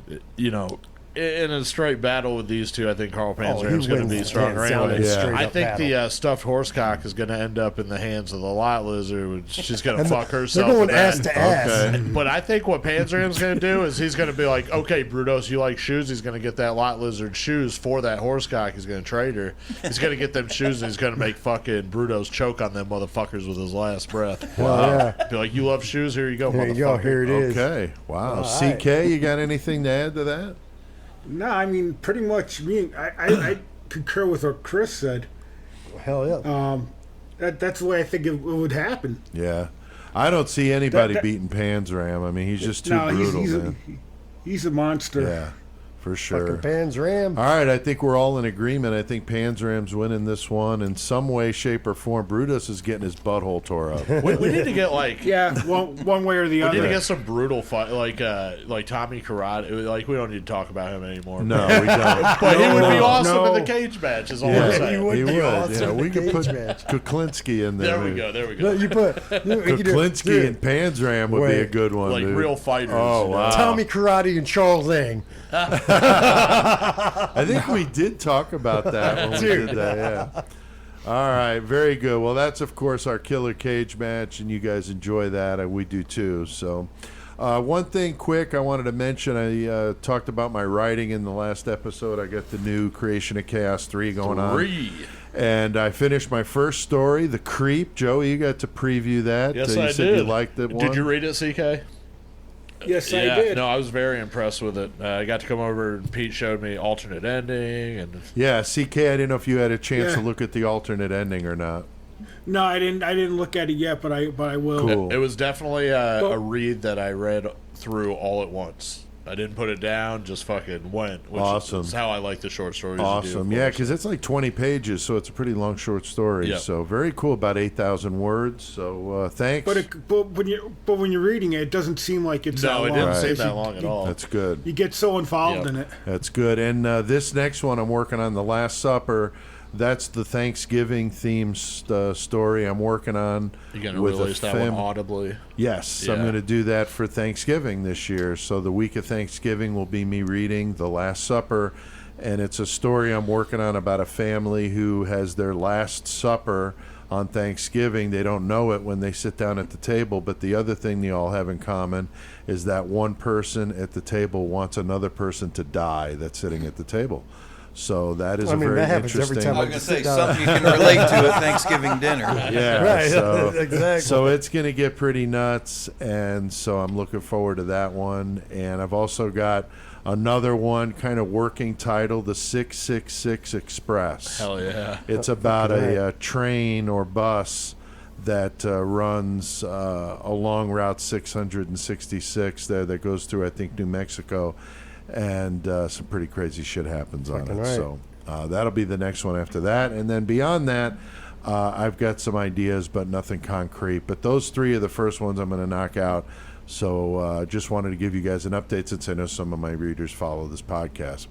in a straight battle with these two, I think Carl Panzram's going to be stronger anyway. Yeah. I think the stuffed horsecock is going to end up in the hands of the lot lizard. She's going to fuck herself. They're going with ass that. to ass. Okay. But I think what Panzram's going to do is he's going to be like, okay, Brudos, you like shoes? He's going to get that lot lizard shoes for that horsecock. He's going to trade her. He's going to get them shoes, and he's going to make fucking Brudos choke on them motherfuckers with his last breath. Yeah. Be like, you love shoes? Here you go, Here you go. motherfucker. Here it is. Okay. Wow. All CK, you got anything to add to that? No, I mean, pretty much. I concur with what Chris said. Hell yeah. That's the way I think it would happen. Yeah. I don't see anybody That- beating Panzram. I mean, he's just too No, brutal, man. he's a monster. Yeah, for sure. Fucking Panzram. All right, I think we're all in agreement. I think Panzram's winning this one in some way, shape, or form. Brutus is getting his butthole tore up. We need to get like Yeah, one way or the we other. need to get some brutal fight like Tommy Karate. Like we don't need to talk about him anymore. No, we don't. But he would be awesome no. in the cage match. Is all Yeah, I'm He saying. would he be would. awesome Yeah, in we the could put cage match. Kuklinski in there. There we go. There we No, go. you put Kuklinski and Panzram would be a Wait. good one, Like dude. real fighters. Oh, wow. Tommy Karate and Charles Ang. I think we did talk about that when we did that. Yeah. All right, very good. Well, that's of course our killer cage match, and you guys enjoy that, and we do too. So, one thing quick I wanted to mention: I talked about my writing in the last episode. I got the new Creation of Chaos 3 going on, and I finished my first story, The Creep. Joey, you got to preview that. Yes, you I said did. You liked it. Did you read it, CK? Yes, I Yeah, did. no, I was very impressed with it. I got to come over and Pete showed me alternate ending, and Yeah, CK. I didn't know if you had a chance Yeah. to look at the alternate ending or not. No, I didn't. I didn't look at it yet, but I will. Cool. it was definitely a Well- read that I read through all at once. I didn't put it down, just fucking went. Which Awesome. is how I like the short stories. to do, Awesome. of Yeah, course. because it's like 20 pages, so it's a pretty long short story. Yeah. So very cool, about 8,000 words. So thanks. But when you're reading it, it doesn't seem like it's that No, it long. didn't Right. seem that You- long at all. That's good. You get so involved Yep. in it. That's good. And this next one I'm working on, The Last Supper. That's the Thanksgiving theme story I'm working on. You're going to with a release that one audibly. Yes, I'm Yeah. going to do that for Thanksgiving this year. So the week of Thanksgiving will be me reading The Last Supper, and it's a story I'm working on about a family who has their last supper on Thanksgiving. They don't know it when they sit down at the table, but the other thing they all have in common is that one person at the table wants another person to die that's sitting at the table. So that is I a mean, very that happens interesting. every time I I was going to sit say, down. something you can relate to at Thanksgiving dinner. Yeah, Right, so, exactly. So it's going to get pretty nuts, and so I'm looking forward to that one. And I've also got another one, kind of working title, The 666 Express. Hell yeah. It's about a train or bus that runs along Route 666 there that goes through, I think, New Mexico. And some pretty crazy shit happens on it. Fucking right. So that'll be the next one after that. And then beyond that, I've got some ideas, but nothing concrete. But those three are the first ones I'm going to knock out. So just wanted to give you guys an update since I know some of my readers follow this podcast.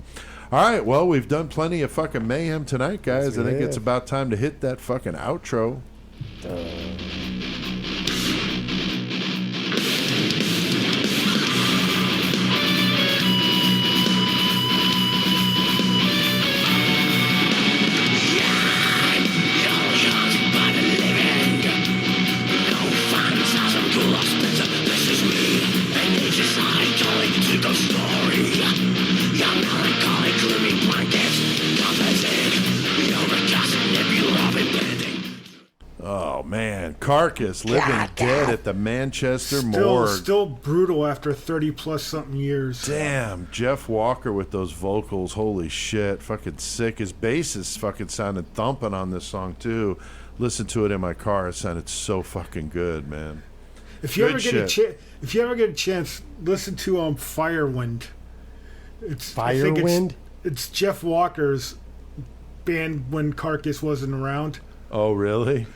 All right, well, we've done plenty of fucking mayhem tonight, guys. Yes, we I think it's have. about time to hit that fucking outro. Oh, man. Carcass, living dead at the Manchester morgue. Still brutal after 30 plus something years. Damn, Jeff Walker with those vocals, holy shit, fucking sick. His bass is fucking sounded thumping on this song too. Listen to it in my car, it sounded so fucking good, man. If you Good ever get shit. if you ever get a chance, listen to Firewind. I think Firewind? It's Jeff Walker's band when Carcass wasn't around. Oh, really?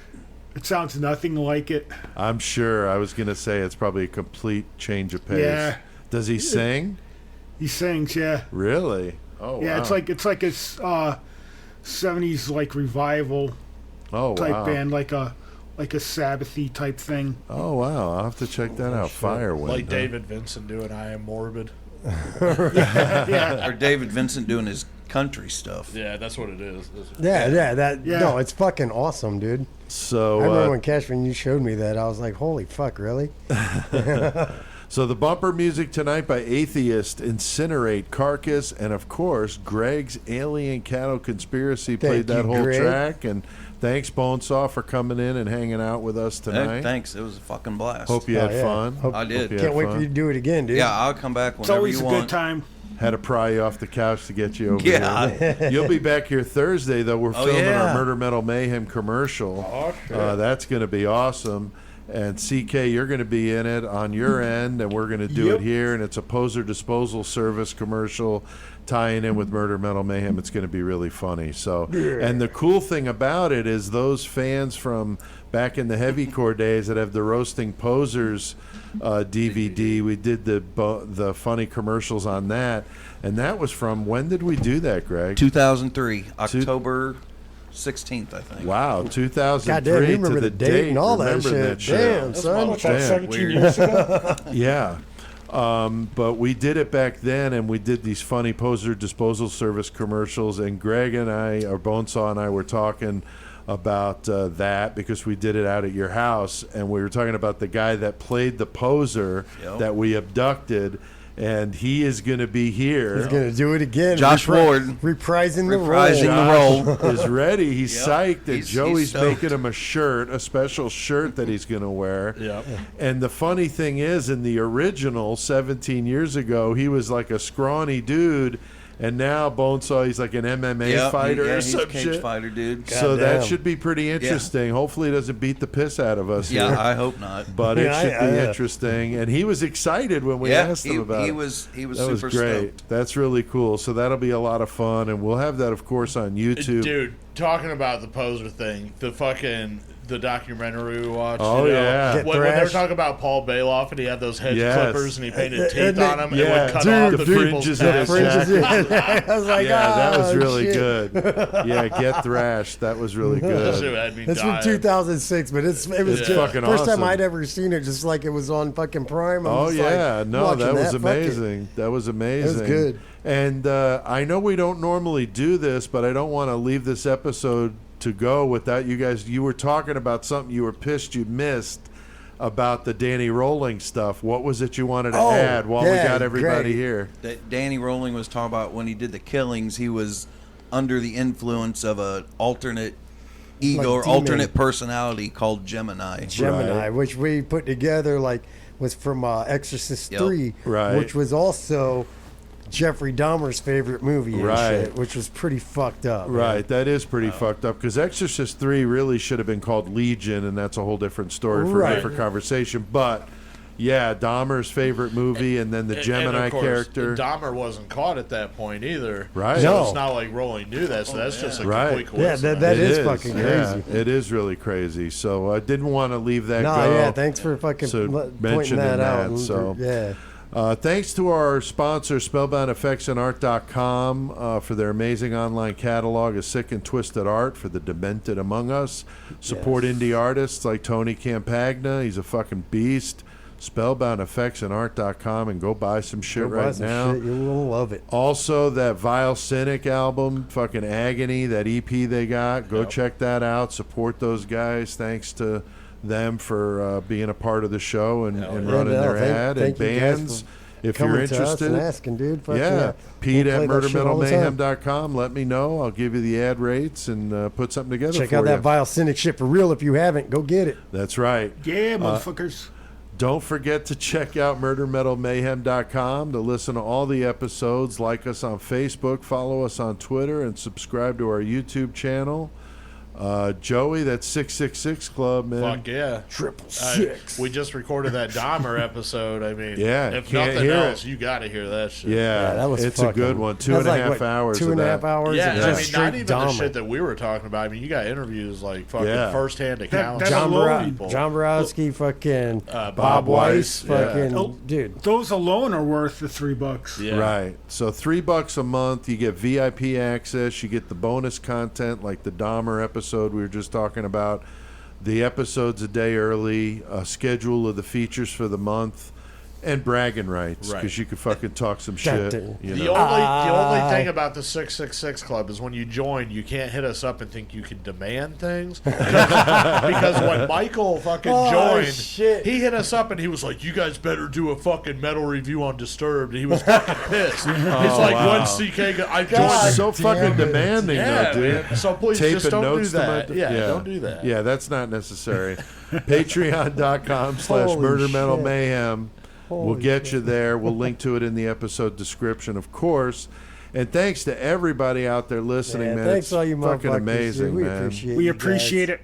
It sounds nothing like it. I'm sure. I was gonna say it's probably a complete change of pace. Yeah. Does he sing? He sings, yeah. Really? Oh, Yeah, wow. it's like a 70s like revival oh, type wow. band, like a Sabbathy type thing. Oh, wow. I'll have to check that out. Firewind. Like huh? David Vincent doing I Am Morbid. Yeah. Or David Vincent doing his country stuff. Yeah, that's what it is. Yeah. Yeah. No, it's fucking awesome, dude. So, I remember when Cash, when you showed me that, I was like, holy fuck, really? So the bumper music tonight by Athiest, Incinerate, Carcass, and of course Greg's Alien Cattle Conspiracy played Thank that you, whole Greg. track. And thanks Bonesaw for coming in and hanging out with us tonight. Thanks. It was a fucking blast. Hope you Oh, had yeah. fun. Hope- I did. you Can't had wait fun. for you to do it again, dude. Yeah, I'll come back It's whenever always you a want. good time. Had to pry you off the couch to get you over Yeah. here. You'll be back here Thursday, though. We're Oh, filming yeah. our Murder Metal Mayhem commercial. Oh, shit. That's going to be awesome. And CK, you're going to be in it on your end, and we're going to do Yep. it here. And it's a poser disposal service commercial tying in with Murder Metal Mayhem. It's going to be really funny. So, and the cool thing about it is those fans from back in the heavycore days that have the Roasting Posers DVD. We did the funny commercials on that, and that was from when did we do that, Greg? 2003, October 16th, I think. Wow, 2003 Goddamn, you remember to the date and all that Remember shit. that shit. Damn, son. What's that, Damn. 17 years ago? Yeah. But we did it back then, and we did these funny Poser Disposal Service commercials, and Greg and I, or Bonesaw and I, were talking about that because we did it out at your house, and we were talking about the guy that played the poser that we abducted, and he is going to be here. He's going to do it again. Josh Ward. Reprising the role. Reprising the role. Is ready. He's psyched, and He's Joey's stoked. making him a shirt, a special shirt that he's going to wear. Yep. And the funny thing is, in the original 17 years ago, he was like a scrawny dude, and now Bonesaw, he's like an MMA fighter or he's some a cage shit. fighter, dude. So that Goddamn. should be pretty interesting. Hopefully, it doesn't beat the piss out of us. Yeah, here. I hope not. But it Yeah, should be yeah. interesting. And he was excited when we asked him about he it. was That super was great. stoked. That's really cool. So that'll be a lot of fun, and we'll have that, of course, on YouTube. Dude, talking about the poser thing, the documentary we watched. Oh, you know, yeah. Get when they were thrashed. talking about Paul Bailoff and he had those hedge Yes. clippers and he painted teeth And on them and yeah, would cut dude, off the the people's fringes in his pants. jacket. I was like, Yeah, that was "Oh, really shit." good. Yeah, Get Thrashed. That was really That shit good. had me That's from dying. 2006, but it was It's just fucking first time awesome. I'd ever seen it. Just like it was on fucking Prime. Oh, just yeah. like, No, watching that was fuck it. amazing. That was amazing. good. And I know we don't normally do this, but I don't want to leave this episode to go without you guys. You were talking about something you were pissed you missed about the Danny Rolling stuff. What was it you wanted to add while we yeah, got everybody great. here? That Danny Rolling was talking about when he did the killings, he was under the influence of an alternate ego Like or demon. alternate personality called Gemini. Gemini, Right. which we put together, was from Exorcist Yep. 3, Right. which was also Jeffrey Dahmer's favorite movie and Right. shit, which was pretty fucked up. man. Right, that is pretty fucked up because Exorcist 3 really should have been called Legion, and that's a whole different story for a Right. different conversation. But yeah, Dahmer's favorite movie, and then the Gemini and of course, character. Dahmer wasn't caught at that point either. Right. So No. it's not like Rolling knew that, so that's just a Right. complete Yeah, coincidence. that It is fucking crazy. Yeah, it is really crazy. So I didn't want to leave that No, go. yeah, thanks for fucking So pointing mentioning that out. that, so. yeah. Thanks to our sponsor, SpellboundEffectsAndArt.com, for their amazing online catalog of sick and twisted art for the demented among us. Support indie artists like Tony Campagna. He's a fucking beast. SpellboundEffectsAndArt.com, and go buy some shit Go buy right some now. shit, you will love it. Also, that Vile Cynic album, fucking Agony, that EP they got. Go check that out. Support those guys. Thanks to them for being a part of the show and running Yeah, their ad and thank you guys bands. for If you're coming to us interested, and asking, dude. Fuck yeah, Pete We'll at play that shit all the time. murdermetalmayhem.com. Let me know. I'll give you the ad rates and put something together Check for out you. that Vile Cynic shit for real. If you haven't, go get it. That's right. Yeah, motherfuckers. Don't forget to check out murdermetalmayhem.com to listen to all the episodes. Like us on Facebook, follow us on Twitter, and subscribe to our YouTube channel. Joey, that's 666 Club, man. Fuck yeah. 666. We just recorded that Dahmer episode. I mean, Yeah, if can't nothing hear else, it. you got to hear that shit. Yeah, that was it's a fucking, good one. Two that and was a like, half what, hours. Two and a of half that. hours. Yeah, of I just mean, not straight even the Dahmer. shit that we were talking about. I mean, you got interviews like fucking Yeah. firsthand accounts. that John, alone- people. John Borowski, fucking Bob Weiss, Weiss, yeah. fucking Oh. dude. Those alone are worth the $3. Yeah. Right. So $3 a month, you get VIP access, you get the bonus content like the Dahmer episode we were just talking about, the episodes a day early, a schedule of the features for the month, and bragging rights Right. because you could fucking talk some shit. dun. You The know? only thing about the 666 Club is when you join, you can't hit us up and think you can demand things. Because when Michael fucking Oh, joined, shit. he hit us up and he was like, "You guys better do a fucking metal review on Disturbed." And he was fucking pissed. He's like, wow. "When CK, I God. joined." So fucking damn it. demanding, Yeah, though, dude. man. So please Taping just don't do notes to my- that. Yeah, don't do that. Yeah, that's not necessary. Patreon.com/Murder Holy Metal shit. Mayhem. We'll Holy get shit. you there. We'll link to it in the episode description, of course. And thanks to everybody out there listening, Yeah, man. thanks It's all you fucking motherfuckers. amazing, dude. We man. appreciate We you appreciate guys. it.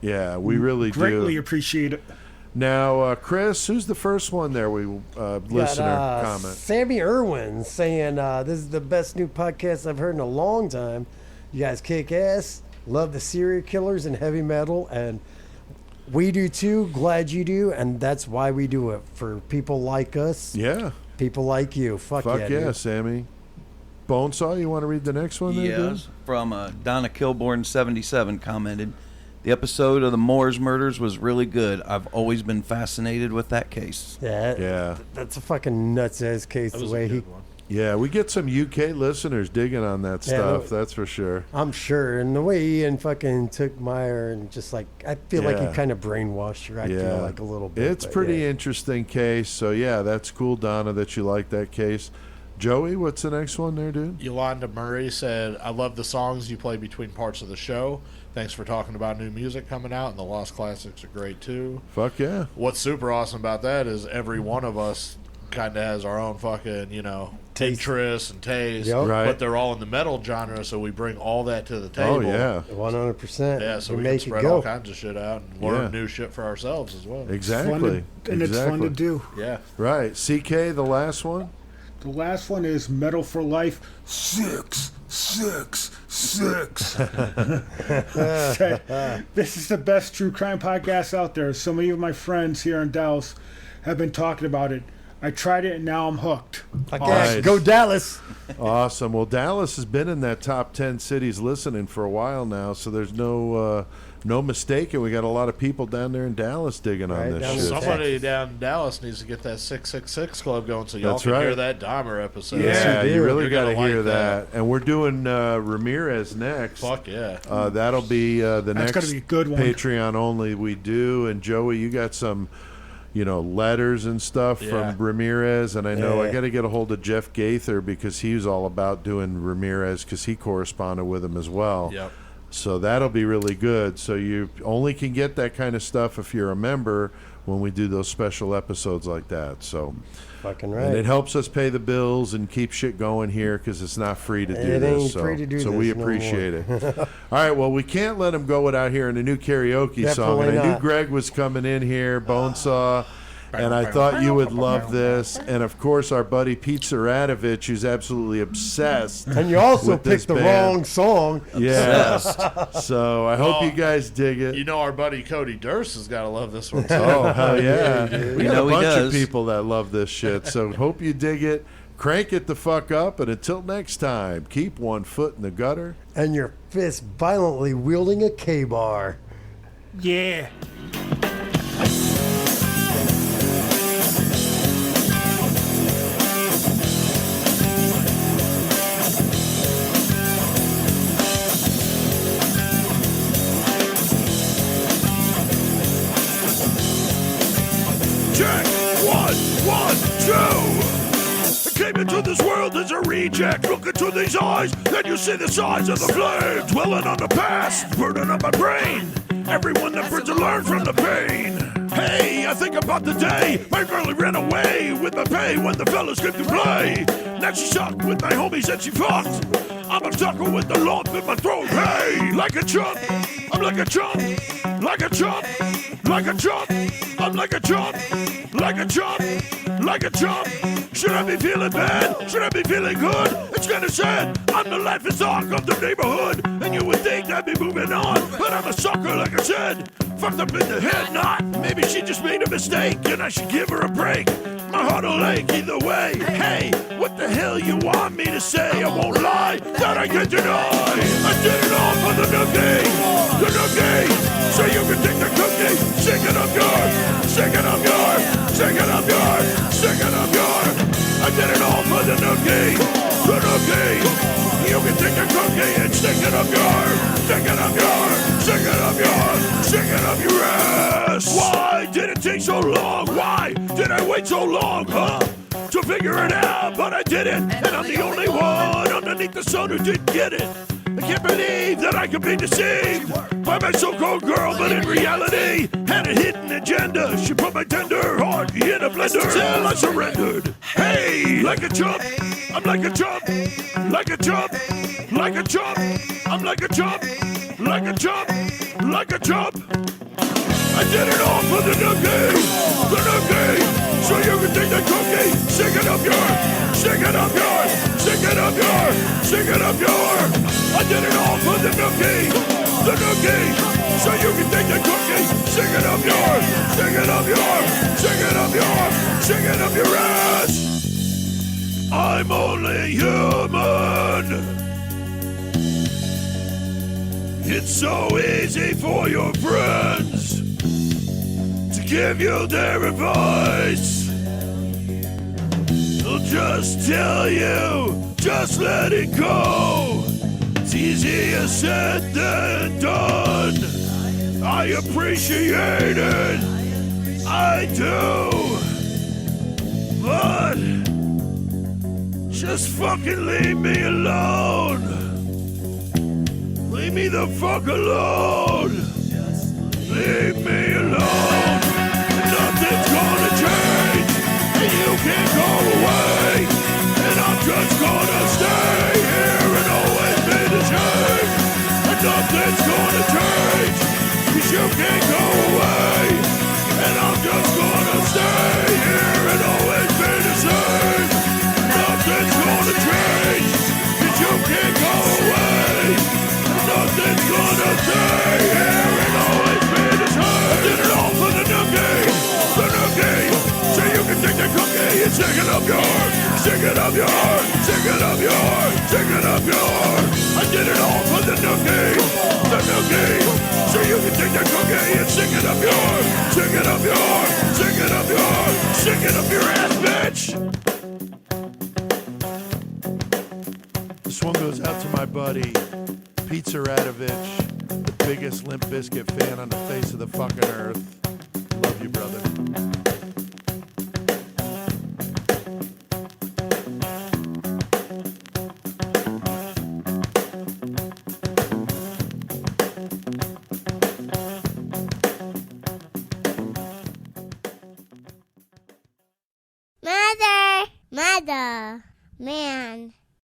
Yeah, we really Greatly do. appreciate it. Now, Chris, who's the first one there? Listener Got, comment. Sammy Irwin saying, "This is the best new podcast I've heard in a long time. You guys kick ass. Love the serial killers and heavy metal, and we do too. Glad you do, and that's why we do it for people like us, Yeah, people like you. Fuck fuck yeah, yeah, dude. Sammy. Bonesaw, you want to read the next one? There, dude? Yes, from Donna Kilborn 77 commented, The episode of the Moors murders was really good. I've always been fascinated with that case. Yeah. That's a fucking nuts ass case. That The was a way he, good one. Yeah, we get some UK listeners digging on that stuff. That's for sure. I'm sure, and the way Ian fucking took Meyer and just like, I feel like he Yeah. kind of brainwashed her. I feel like a little bit. It's but pretty yeah. interesting case. So yeah, that's cool, Donna, that you like that case. Joey, what's the next one there, dude? Yolanda Murray said, I love the songs you play between parts of the show. Thanks for talking about new music coming out, and the Lost Classics are great too. Fuck yeah. What's super awesome about that is every one of us kind of has our own fucking, interests and taste. Yep. Right. But they're all in the metal genre, so we bring all that to the table. Oh yeah. 100%. Yeah, so You we can make it spread go. all kinds of shit out and learn Yeah. new shit for ourselves as well. Exactly. And it's fun to do. Yeah. Right. CK, the last one. The last one is Metal for Life 666. This is the best true crime podcast out there. So many of my friends here in Dallas have been talking about it. I tried it and now I'm hooked. Nice. Go Dallas. Awesome. Well, Dallas has been in that top 10 cities listening for a while now, so there's no mistaking. We got a lot of people down there in Dallas digging Right on this down shit. the Somebody down in Dallas needs to get that 666 club going so y'all That's can right. hear that Dahmer episode. Yeah, you you do. really You're got to gonna hear like that. And we're doing Ramirez next. Fuck yeah. That'll be the That's next gonna be a good one. Patreon only we do. And Joey, you got some, letters and stuff Yeah. from Ramirez. And I know I Yeah. got to get a hold of Jeff Gaither because he was all about doing Ramirez because he corresponded with him as well. Yep. So that'll be really good. So you only can get that kind of stuff if you're a member when we do those special episodes like that. So, Fucking and it right. helps us pay the bills and keep shit going here because it's not free to do It this. ain't So, free to do so this we no appreciate it. All right, well, we can't let him go without hearing a new karaoke song. Definitely And I knew not. Greg was coming in here, Bonesaw. And I thought you would love this. And of course, our buddy Pete Saradovich, who's absolutely obsessed. And you also with this picked the band. wrong song. Yeah. So I hope Oh, you guys dig it. You know our buddy Cody Durst has got to love this one too. Oh, hell yeah. We got know a he bunch of does. people that love this shit. So hope you dig it. Crank it the fuck up. And until next time, keep one foot in the gutter. And your fist violently wielding a K-bar. Yeah. Check. 1, 2. I came into this world as a reject. Look into these eyes, then you see the size of the flame. Dwelling on the past, burning up my brain. Everyone that burns to learn from the pain. Hey, I think about the day my girl ran away with my pay when the fellas came to play. Now she's stuck with my homies and she fucked. I'm a sucker with the lump in my throat. Hey, like a chump, I'm like a chump, like a chump, like a chump. I'm like a chump, like a chump, like a chump. Should I be feeling bad? Should I be feeling good? It's kinda sad. I'm the laughing stock of the neighborhood, and you would think I'd be moving on, but I'm a sucker, like I said. Fucked up in the head, not. Maybe she just made a mistake, and I should give her a break. My heart'll ache either way. Hey, what the hell you want me to say? I won't lie, that I can't deny. I did it all for the nookie, so you can take the cookie. Shake it up yours, shake it up yours, shake it up yours, shake it up yours. I did it all for the nookie. You can take the cookie and stick it up yours, stick it up yours, stick it up yours, stick it up your ass. Why did it take so long? Why did I wait so long, huh? To figure it out, but I didn't, and I'm the only one underneath the sun who didn't get it. I can't believe that I could be deceived by my so-called girl, but in reality, had a hidden agenda. She put my tender heart in a blender till I surrendered. Hey, like a chump, I'm like a chump, like a chump, like a chump. I'm like a chump, like a chump, like a chump. I did it all for the nookie, so you can take the cookie. Shake it up yours, shake it up yours, shake it up yours, shake it up yours. I did it all for the nookie, so you can take the cookie. Shake it up yours, shake it up yours, shake it up yours, shake it up your ass. I'm only human. It's so easy for your friends to give you their advice. They'll just tell you, just let it go. It's easier said than done. I appreciate it, I do. But just fucking leave me alone. Leave me the fuck alone. Leave me alone. Nothing's gonna change, and you can't go away. And I'm just gonna stay here and always be the same. And nothing's gonna change, 'cause you can't go away. And I'm just gonna stay here and always be the same. Nothing's gonna change, 'cause you can't go away. Nothing's gonna stay here and always be the same. I did it all for the nookie, so you can take the cookie and stick it up your heart, stick it up your heart, stick it up your heart, stick it up your heart. I did it all for the nookie, so you can take the cookie and stick it up your heart, stick it up your heart, stick it up your heart, stick it up your ass, bitch. This one goes out to my buddy Pete Zaradovich, the biggest Limp Bizkit fan on the face of the fucking earth.